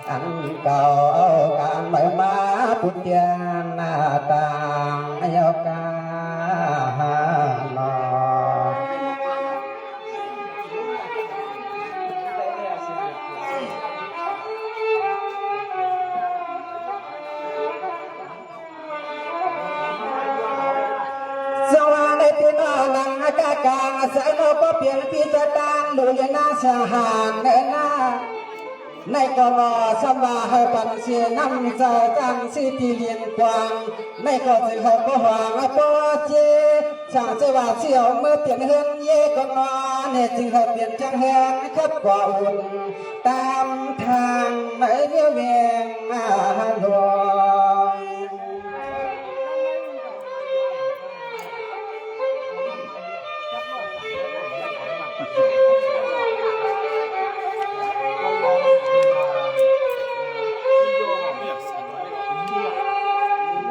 อันเก่าเอาการใหม่มาปุตยาหน้าต่างยาวกาหนอสวัสดีพี่น้องนังกากาเสนอก็เปลี่ยนพี่จะตามดูยนาสหานเดินหน้าในกรอสมาให้ปันเสียน้ำใจตั้งสิที่เรียนกว้างในก็จะเขาก็หวังปอเจช่างจะว่าเสี่ยวเมื่อเปลี่ยนเฮือนเย่ก็นอนเนี่ยจึงเขาเปลี่ยนจังแหงครับกว่าอุ่นตามทางไหนเดียวเวียงมาหลวง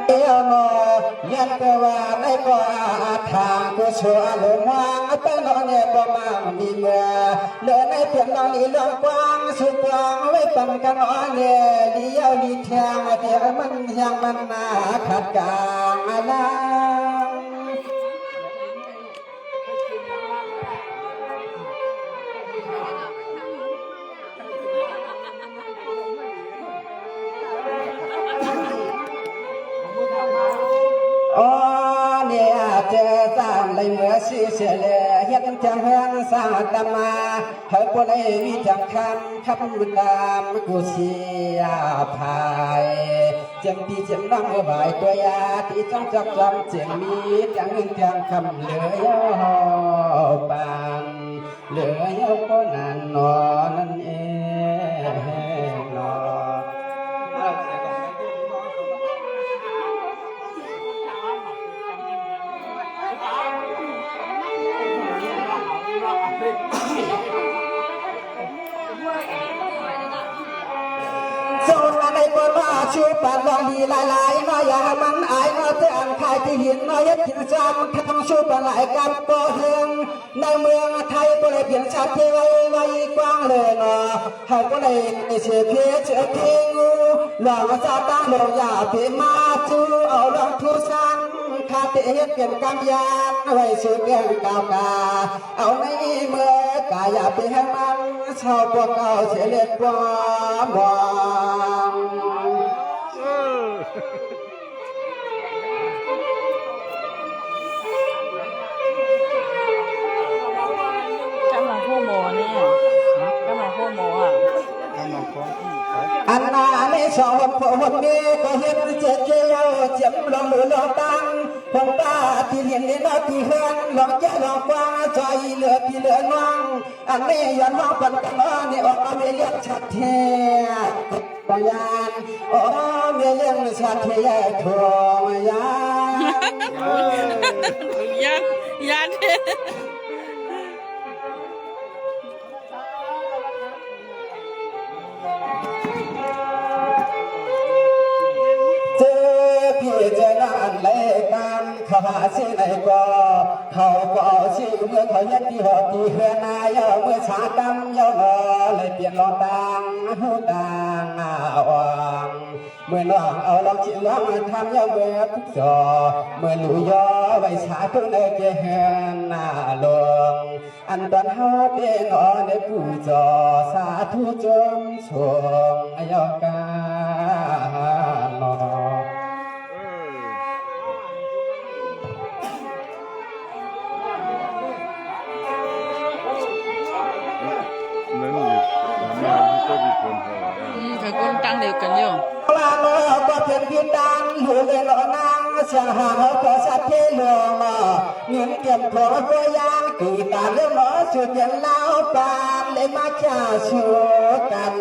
เดียวมอยันก็ว่าในก็ทางก็ชัวหลงวางไปนอนเนี่ยก็มามีเมื่อเดินในเพียงนอนนี่ลองกว้างสุดกว้างไว้ปันกันนอนเนี่ยเดียวดีแทงเดียวมันยังมันหนาขัดกลางอะไรอ๋อเนี่ยเจอจานเลยเมื่อสิเสียเลยเฮ็ดจังเฮือนสร้างตมาเฮาบ่ได้มีจังคำตามกูเสียภายจังที่จังดังไหวตัวยาที่จังจักจำเสียงมีจังจังคำเหลือยปานเหลือยก็นั่นนอนั่นเองนอโซนในบนว่าชูปัดลองดีหลายๆน้อยอย่ามันอายน้อยเตือนใครที่เห็นน้อยยัดกินจามถ้าทำชูปัดหลายกับโปเฮงในเมืองไทยก็เลยเปลี่ยนชาติไว้กว้างเลยเนาะเขาก็เลยเชื่อเพียเชื่อเพียงูหลอกจะตั้งหลอกอย่าเพียมาจูเอาลองทุสันคาเตเฮ็ดเปลี่ยนกำยานไว้ชื่อเปลี่ยนกาวกาเอาในเมื่อกาอย่าเปลี่ยนมันชาวพวกเขาเสียเล็ดกว่าบ่อันนาในสอบคนนี้ก็เห็นเจ็บเจียวเจ็บลองหรือลองตั้งคนตาที่เห็นในนาที่เฮือนลองแย่ลองกว้างใจเหลือพี่เหลือน้องอันนี้ย้อนห้องปันกันล้อนี่ออกมาไม่เลี้ยงชัดเทียปยานโอ้ไม่เลี้ยงชัดเทียถั่วยานยันเจอพี่เจอนั่นเลยกันข้าสิไหนก็เขาก็เอาชื่อเมื่อเขายัดที่หอที่เฮือนายเมื่อชาดำยาวเลยเปลี่ยนรอตังหูตังอ่างเมื่อน้องเอาลองชิมลองทำยาวเมื่อทุกจอเมื่อหนูย่อไว้ชาตัวในเกเฮือนหน้าลงอันตอนเฮาเป็นอ่อนในผู้จอสาธุจงชงยาวกาหนอนั่นอยู่มันก็มีคนเหรอ เขาคนตั้งเดียวกันอยู่ ลาโน พิตังหรือเลยหลอนางเสียงหางก็สัตว์ที่หลวงเงินเก็บขอก็ยางกีตาเรื่องหมอสุดยันเล่าปานเลยมาจ่าชูกัน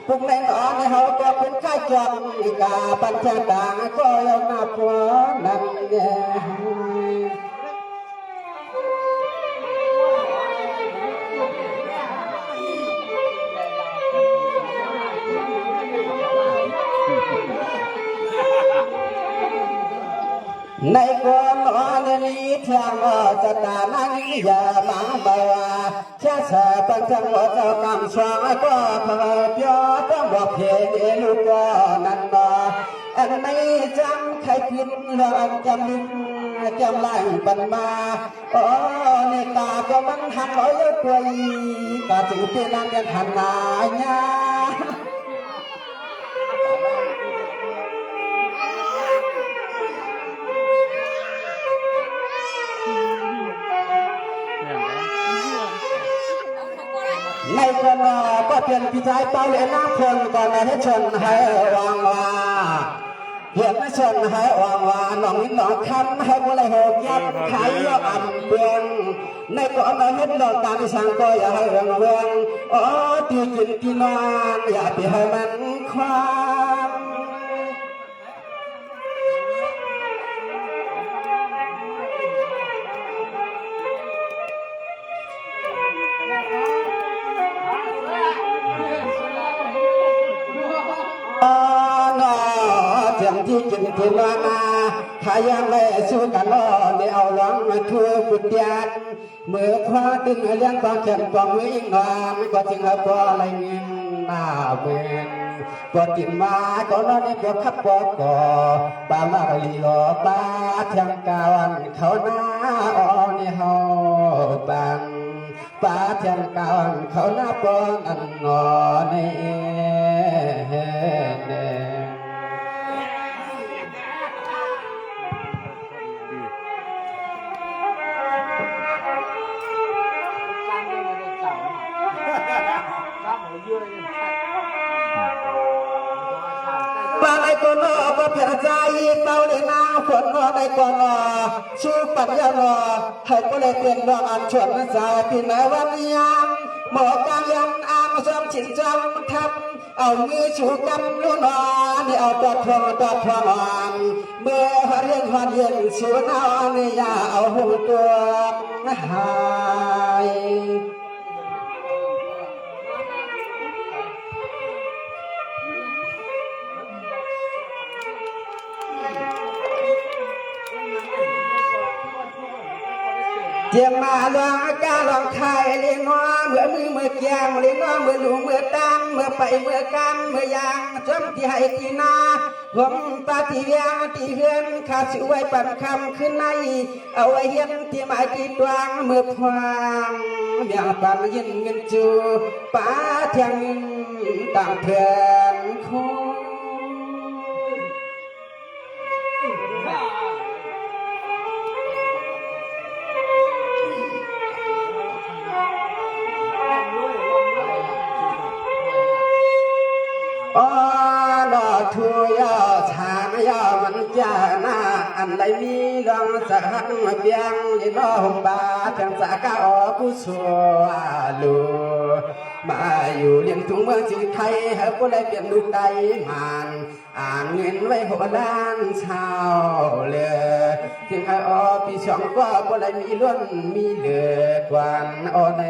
พวกในหนอในเขาก็เป็นข้าจังกาปัญจต่างก็ยังนับว่านั่นเอง ในกวนอนนี้เที่ยงจะตานังอย่ามังบ่าวเชื่อเสปัญจังหมดกำสองก็เพื่อเพียต้องบอกเพลลูกก็นั่นบ่อันไม่จำใครผิดเรื่องจำลิ้นจำไหลปันมาโอ้ในตาก็มันหันร้อยตัวก็จึงเป็นนั่นกันหันหน้าเนี่ย ในคนก็เปลี่ยนพิจัยเป้าเลยน้ำคนก่อนให้ชนให้วางว่าเห็นชนให้วางว่าหนองนิดหนองคำให้บุไรหกยับขายยอดเปลี่ยนในก่อนเห็นดอกการที่สังก็อย่าให้เรื่องเวงอ๋อตีกินตีนอนอย่าไปให้มันความ เสียงที่กินที่นานาขายยังไม่สู้กันล้อในเอาหลังมาทั่วกุฎยันเมื่อคว้าตึงเลี้ยงกองแขนกองมืออีกนานก็จึงเอาปออะไรเงี้ยหน้าเบนก็ติดมาก็นอนในก็ขับปอกอปามาลีลอปาเทียงกาวันเขาหน้าอ่อนในเฮาบังปาเทียงกาวันเขาหน้าปอนอันนอในปาไอตัวนอปะเพียใจเบาเลยนาฝนนอในกวนอชื่อปัญญานอให้ก็เลยเป็นดอกอันชวนสายที่ไหนวันยังหมอกางยันอามซ้อมฉินจำทับเอามือชูกำลุ้นนี่เอาตัวทองเมื่อเรื่องหันเย็นชูนอนอย่าเอาหูตัวหาย เจียมมาลองกาลองไทยเลี้ยงน้อเมื่อมือแกงเลี้ยงน้อเมื่อหลูเมื่อตังเมื่อไปเมื่อกันเมื่อยางจำที่ให้ที่นาผมปาที่เวียงที่เฮือนข้าช่วยปั่นคำขึ้นในเอาไว้เห็นที่หมายที่ดวงเมื่อพวงเมียปั่นยินเงินจูป้าเทียงต่างเพื่อนคง อ๋อดอกทัวยอชานยอมันจะหน้าอันไรมีลองสักมาเบียงยินน้องบาเพียงสักออกผู้ชัวลูมาอยู่เลี้ยงทุ่งเมืองจีไทยเฮาก็เลยเปลี่ยนลูกไตมันอ่านเงินไว้หัวล้านชาวเลยจึงให้ออกปีสองก็เลยมีล้วนมีเหลือกวันอ่อนใน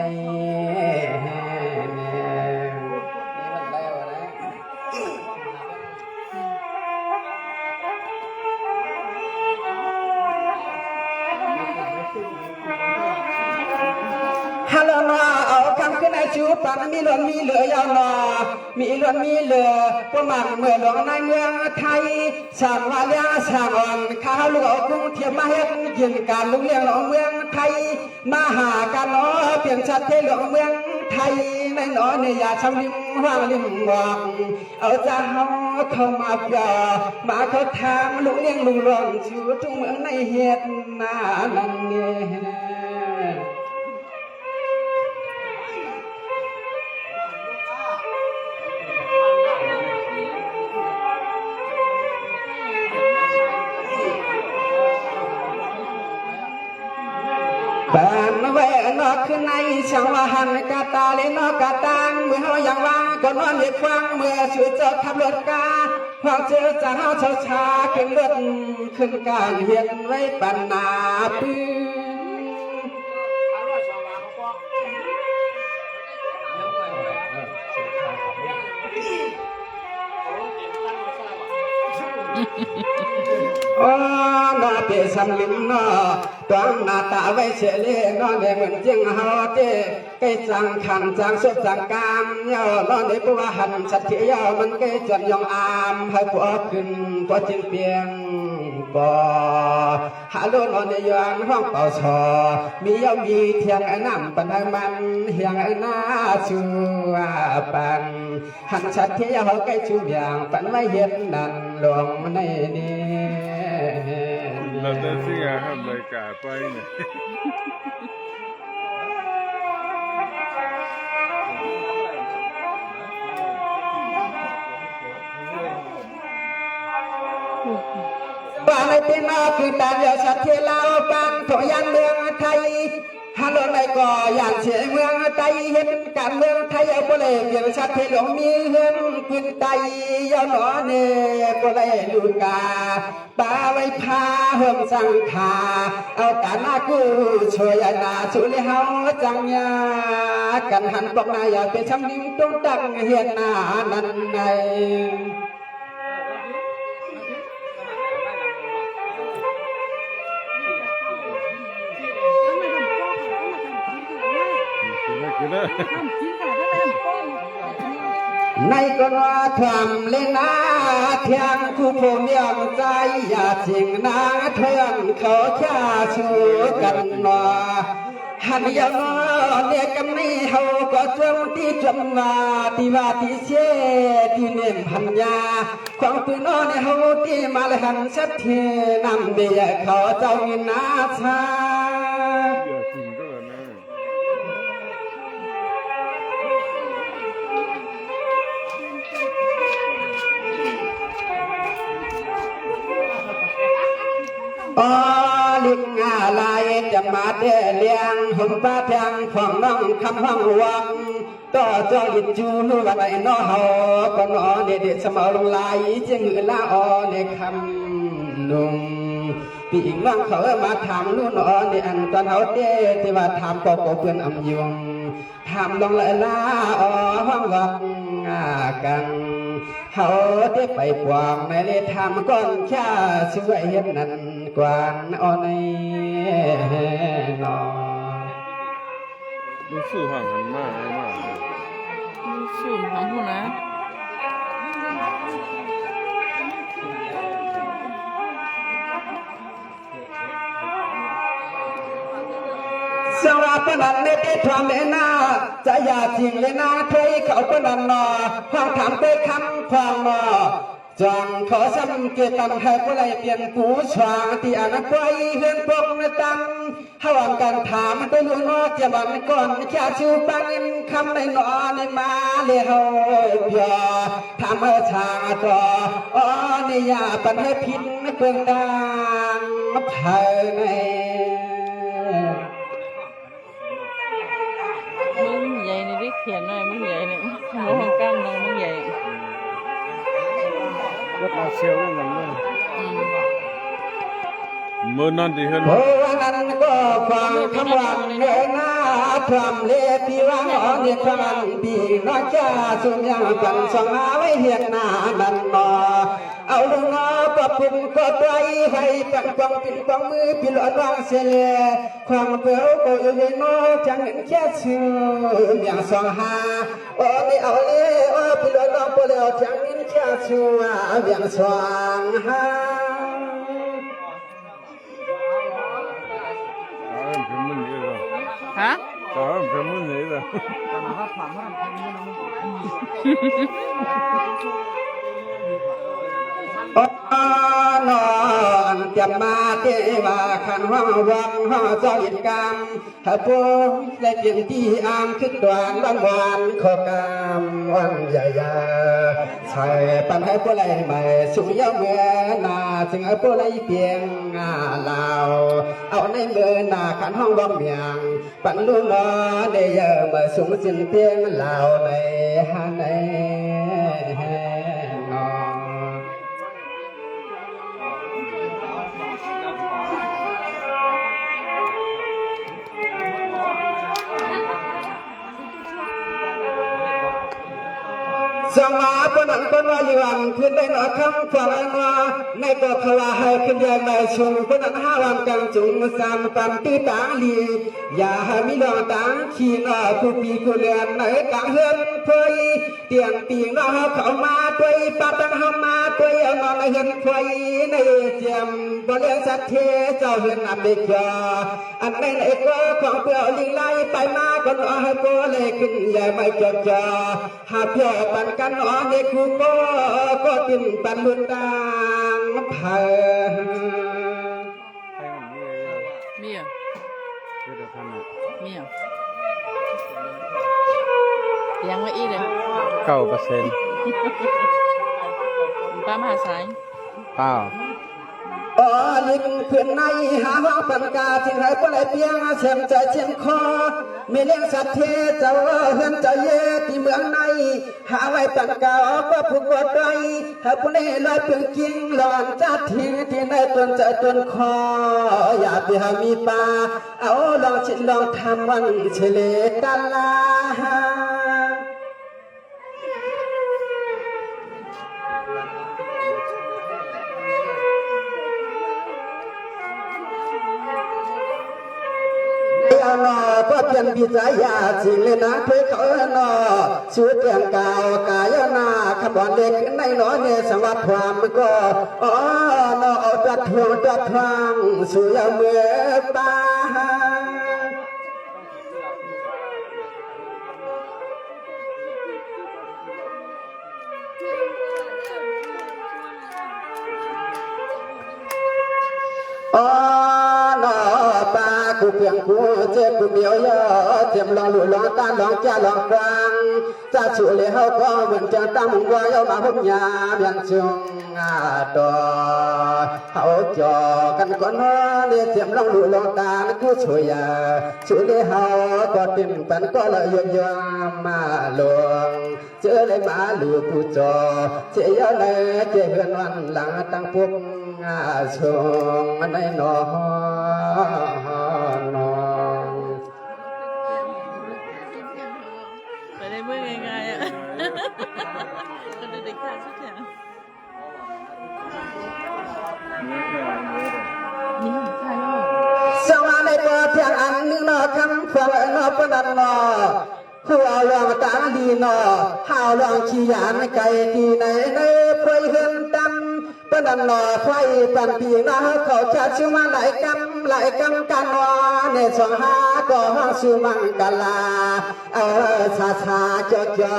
ฮัลโหลเอาคำขึ้นในชูปันมีล้วนมีเหลือยาวนามีล้วนมีเหลือพวกมันเมื่อหลวงในเมืองไทยสร้างวาเลียสร้างอ่อนข้าวลูกเอากรุงเทียมมาเฮ็ดยินการลุงเลี้ยงหลวงเมืองไทยมาหากันล้อเปลี่ยนชัดเทหลวงเมืองไทยในหนอเนี่ยอย่าชำลิมว่างลิมหวังเอาจานเฮาเข้ามาเปล่ามาเขาทางลุงเลี้ยงลุงหลวงชูทุ่งเมืองในเฮ็ดนานั่นเนี่ย เ บ้านไว้นอกขึ้นในช่างว่าหันกาตาเลนอกกาตังเมื่อเฮาอย่างว่าก็นอนเรียกฟังเมื่อช่วยเจ้าขับรถกาพอเจอจะเฮาช้าขึ้นรถขึ้นการเห็นไว้ปันนาปืโอ้นาเปสัมลิมนอตัวหน้าตาไว้เฉลี่ยนอนได้เหมือนจริงเฮาเต้ใกล้จังขันจังสุดจังกามเย่อนอนได้ปัวหันสัตย์เที่ยวมันใกล้จนยองอามให้ปัวขึ้นปัวจิงเปียงปอหาโลนอนในยอนห้องเป่าชอมีเย้ามีเทียงไอ้น้ำปันให้มันเฮียงไอ้หน้าชัวปันหันสัตย์เที่ยวใกล้ชุ่มอย่างปันไว้เห็นนั่นหลวงในนี้เราจะสิ่งห้ามรายการไปเนี่ย ว่าในปีนอคือตาเดียวชัดเทลาวปังถอยันเมืองไทยฮัลโหลในก่ออย่างเสียเมืองไทยเห็นการเมืองไทยเอาไปเลยเกี่ยวชัดเทหลงมีเห็นขึ้นไตยาวหนอเน่ก็เลยลูกาป่าไว้พาเฮิมสังขาเอาการนากูช่วยนาสุริเฮาจังยากันหันบอกนายอยากเป็นช้ำนิ่งต้องตังเฮียนนานั่นไงในก็รอทำเลยนะเทียงคู่ผมยังใจอย่าทิ้งนางเทือนเขาฆ่าชูกันนอหันยานอเนี่ยกันไม่เฮาก็จงที่จำว่าที่ว่าที่เชที่เนียมพันยาของปืนนอในเฮาที่มาเลยหันชัดเทนำเบียเขาเจ้ามินาชาอ๋อลิงอะไรจะมาเดเลียงหุ่นป้าเพียงของน้องคำห้องวังต่อจอลินจูนู่นวันไหนนอเฮาก็นอเด็ดสมอลงไหลเจียงหือละออในคำนุ่งปีกน้องเขามาถามนู่นนอในอันตอนเขาเต้ที่ว่าถามปอกเพื่อนอำยงถามลองละละออห้องวังกันเขาได้ไปกวางในเลทำก้อนข้าช่วยเห็นนั่นกวางอ่อนในนอ ลูกสู้ห่างกันมากมาก สูงของผู้นะ สวัสดิ์นันในเตทวามเลนาจะอย่าทิ้งเลนาเทยเขาปนันนอห้องถามเตคำความนอจังขอสังเกตตันให้ผู้ใดเปลี่ยนผู้ชางที่อนาคตเฮือนพวกนตังห่วงกันถามตัวลูกนอจะบันก่อนแค่ชูปังคำในนอในมาเลยเฮาเพียถามชาต่ออ๋อในยาปันให้พิษเกินดังภายในมึงใหญ่ในดิเขียนหน่อยมึงใหญ่เนี่ยหัวของก้านน้องมึงใหญ่รถมาเซลล์นั่นเลยเมื่อนั้นที่เห็นเพราะนั้นก็ฟังคำว่าเนื้อหน้าพรำเล่ปีว่าหอเนี่ยพมันปีนอกจากสุญญาปันสองหาไว้เหียนหน้าดันนอเอาลูกน้อปะปุ่มก็ไตรให้ปังปังปิดปังมือปิดหลอดวางเสียความเปรี้ยวก็อยู่ในนอจังเห็นแค่ชื่ออย่างสองหาโอ้ไม่เอาเลยโอ้ปิดหลอดวางไปแล้วจังเห็นแค่ชื่ออย่างสองหาฮะตอนเป็นมื้อนี้ล่ะนอน อนเตรียมมาเทว่าขันห้องวังห้องจออินกรรมถ้าพวกได้เปลี่ยนที่อามขึ้นดวนวันวานขอกรรมวันใหญ่ใส่ปันให้ผู้ไรใหม่สุยเมื่อนาจึงเอาผู้ไรเพียงลาวเอาในเมื่อนาขันห้องวังเมียงปันลูกน้อได้เยอะเมื่อสูงสิ้นเพียงลาวในฮาในนอสมาปนังปนวายุวันขึ้นได้หนอคำฟังว่าในก็ขวาให้ขึ้นยังไม่ชงปนังห้าวันกลางจุงสามปันตีตาลีอย่าให้มีดอกตาขี้นอผู้ปีผู้เลือนในกลางเฮือนเพยเตียงปีงเราเข้ามาตัวปัดตังเข้ามาตัวนอนในเฮือนเพยในเจียมบ่เลี้ยงสัตว์เทเจ้าเฮือนอับเด็กยาอันในก็ของเปล่าลิงไล่ไปมาก็นอให้โกเลยขึ้นใหญ่ไม่จดจ่อหาเพียปันกันนอเด็กกูก็ติ่มปันลุนดังเผอ มีอ่ะมีอ่ะยังไม่อีเลย 9%ป้ามหาสาย เปล่า ลิงเพื่อนในหาห้องปันกาที่ไหนก็เลยเพียงเชื่อมใจเชื่อมคอมีเลี้ยงสัตว์เทเจ้าเฮือนเจ้าเย่ที่เมืองในหาไว้ปันกาก็ผูกกดไว้ถ้าผู้นี้ลอยเพียงกิ้งหลอนจัดทิ้งที่ในต้นใจต้นคออย่าไปหามีปลาเอาลองชิดลองทำวันเฉลยกันลานอก็เพียนพิจายาสิงเลยนะเพื่อเขานอชูเตียงกาวกายนาขบวนเล็กในนอเนี่ยสังวัดความก็นอเอาตัดทวงตัดทวงสุยเมื่อปากูเพียงกูเจ็บกูเดียวยอเจ็บลองหลุดลองตาลองจ้าลองกวางจะชูเลยเขาก็เหมือนจะตั้งมึงว่าเอามาพบยาเบียงชงต่อเขาจอกันก่อนเลยเจ็บลองหลุดลองตากูช่วยชูเลยเขาก็ติ่มเป็นก็เลยยอมมาลงเจอเลยมาหลุดกูจอเจียเลยเจียเพื่อนวันหลังตั้งปุ๊บชงในนอไปได้เมื่อไงอ่ะก็ดูเด็กขาดสักอย่างนี่ใช่แล้วสมาในตัวเพียงอันนึงนอคำฟังนอปนันนอผู้เอาลองตาดีนอห้าวลองขี้ยานไก่ที่ไหนในพวยเฮือนดำปนันนอไฟปันปีนอเขาจะชื่อมาหลายกำกันวาในสองหาก็ห้องชื่อมังกลาชาจอ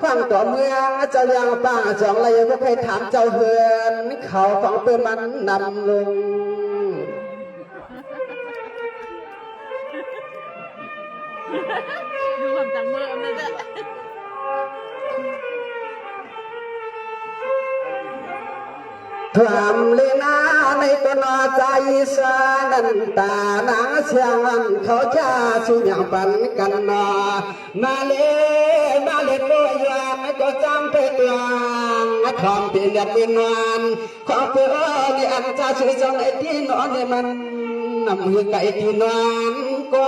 ความต่อเมืองเจ้ายังป้าจองเลยก็ให้ถามเจ้าเฮือนเขาของเปื้อนมันนำลงดูความจังเมื่ออันนั้นแหละความเลนาในตัวนอใจสานันตานาเชียงวันเขาจะสุญญปันกันนอมาเลตัวยามก็จำไปตัวความเปลี่ยนเป็นนอนของเพื่อนี่อันจะช่วยจงไอ้ที่นอนเนี่ยมันนำมือไก่ที่นอนกว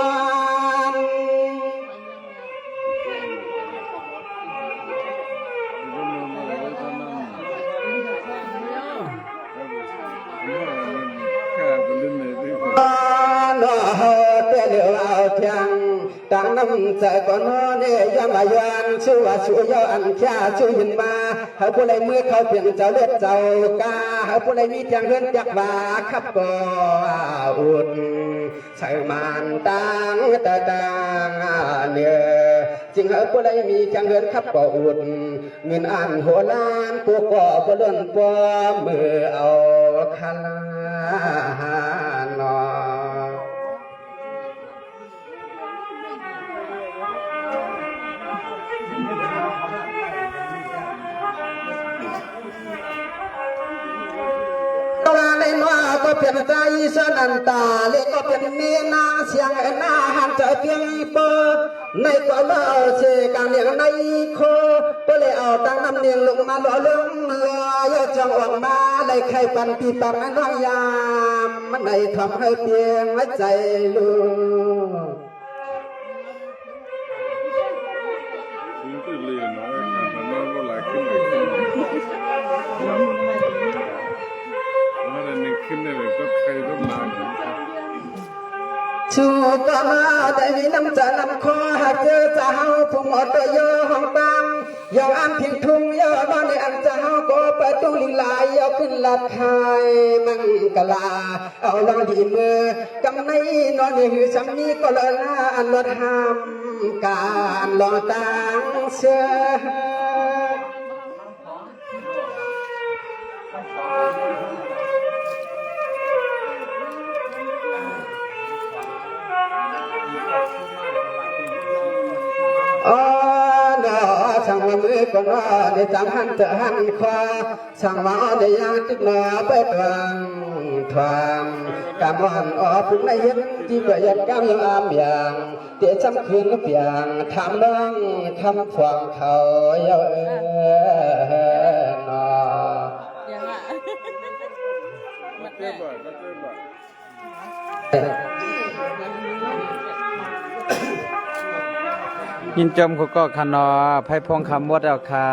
น tăng năm giờ còn nó để giam lại doan chú và chú do ăn cha chú nhìn ma hãy cô lấy mưa khâu biển cháu lết cháu ca hãy cô lấy mi chẳng hơn chắc và khắp cò ụt chạy màn tăng ta tăng nè chính hãy cô lấy mi chẳng hơn khắp cò ụt nghìn ăn hồ lan cô cò cô đơn po mưa ao คันนอก็เป็นใจสนันตาเล็กก็เป็นเมียนาเสียงหน้าหันจะเพียงเปอในก็เล่าเชกันเลี้ยงในโคก็เลยเอาตั้งน้ำเนียงลงมาหล่อเลื่องลอยจังหวังมาเลยใครปันปีปังน้อยยามมันในทำให้เพียงใจลูก สิ่งที่เรียนน้อยนะแต่น้อยก็หลายขึ้นหลายขึ้นแล้วแต่หนึ่งขึ้นได้เลยก็ใครต้องมาอย่างนี้ ชูก็มาได้มีน้ำใจน้ำคอหากเจอจะเฮาผู้หมดโยห้องตังยาวอันพิงทุ่งยาวบ้านในอันจะเฮาก็ไปตุ้งลิงลายยาวขึ้นลัดคายมังกลาเอาลองดีมือกำในนอนในหือสามีก็เลยลาอันลดห้ามการลองตังเชื่ออ๋อเนาะช่างว่ามือก็เนาะได้จังหันเถอะหันคอช่างว่าได้ยังติดเนาะไปตรังทางกำมันอ๋อพึ่งในเห็นที่เกิดยันกำยังอามอย่างเดี๋ยวจำคืนก็เปียงทำน้องคำฟังเขาเยาเนาะ ยังอ่ะ เจ็บบ่อยก็เจ็บบ่อย ยินจมเขาก็คานอไพ่พงคำวดเอาค่ะ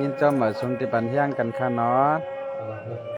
ยินจมเหมือนสุนติปันเที่ยงกันค่ะเนาะ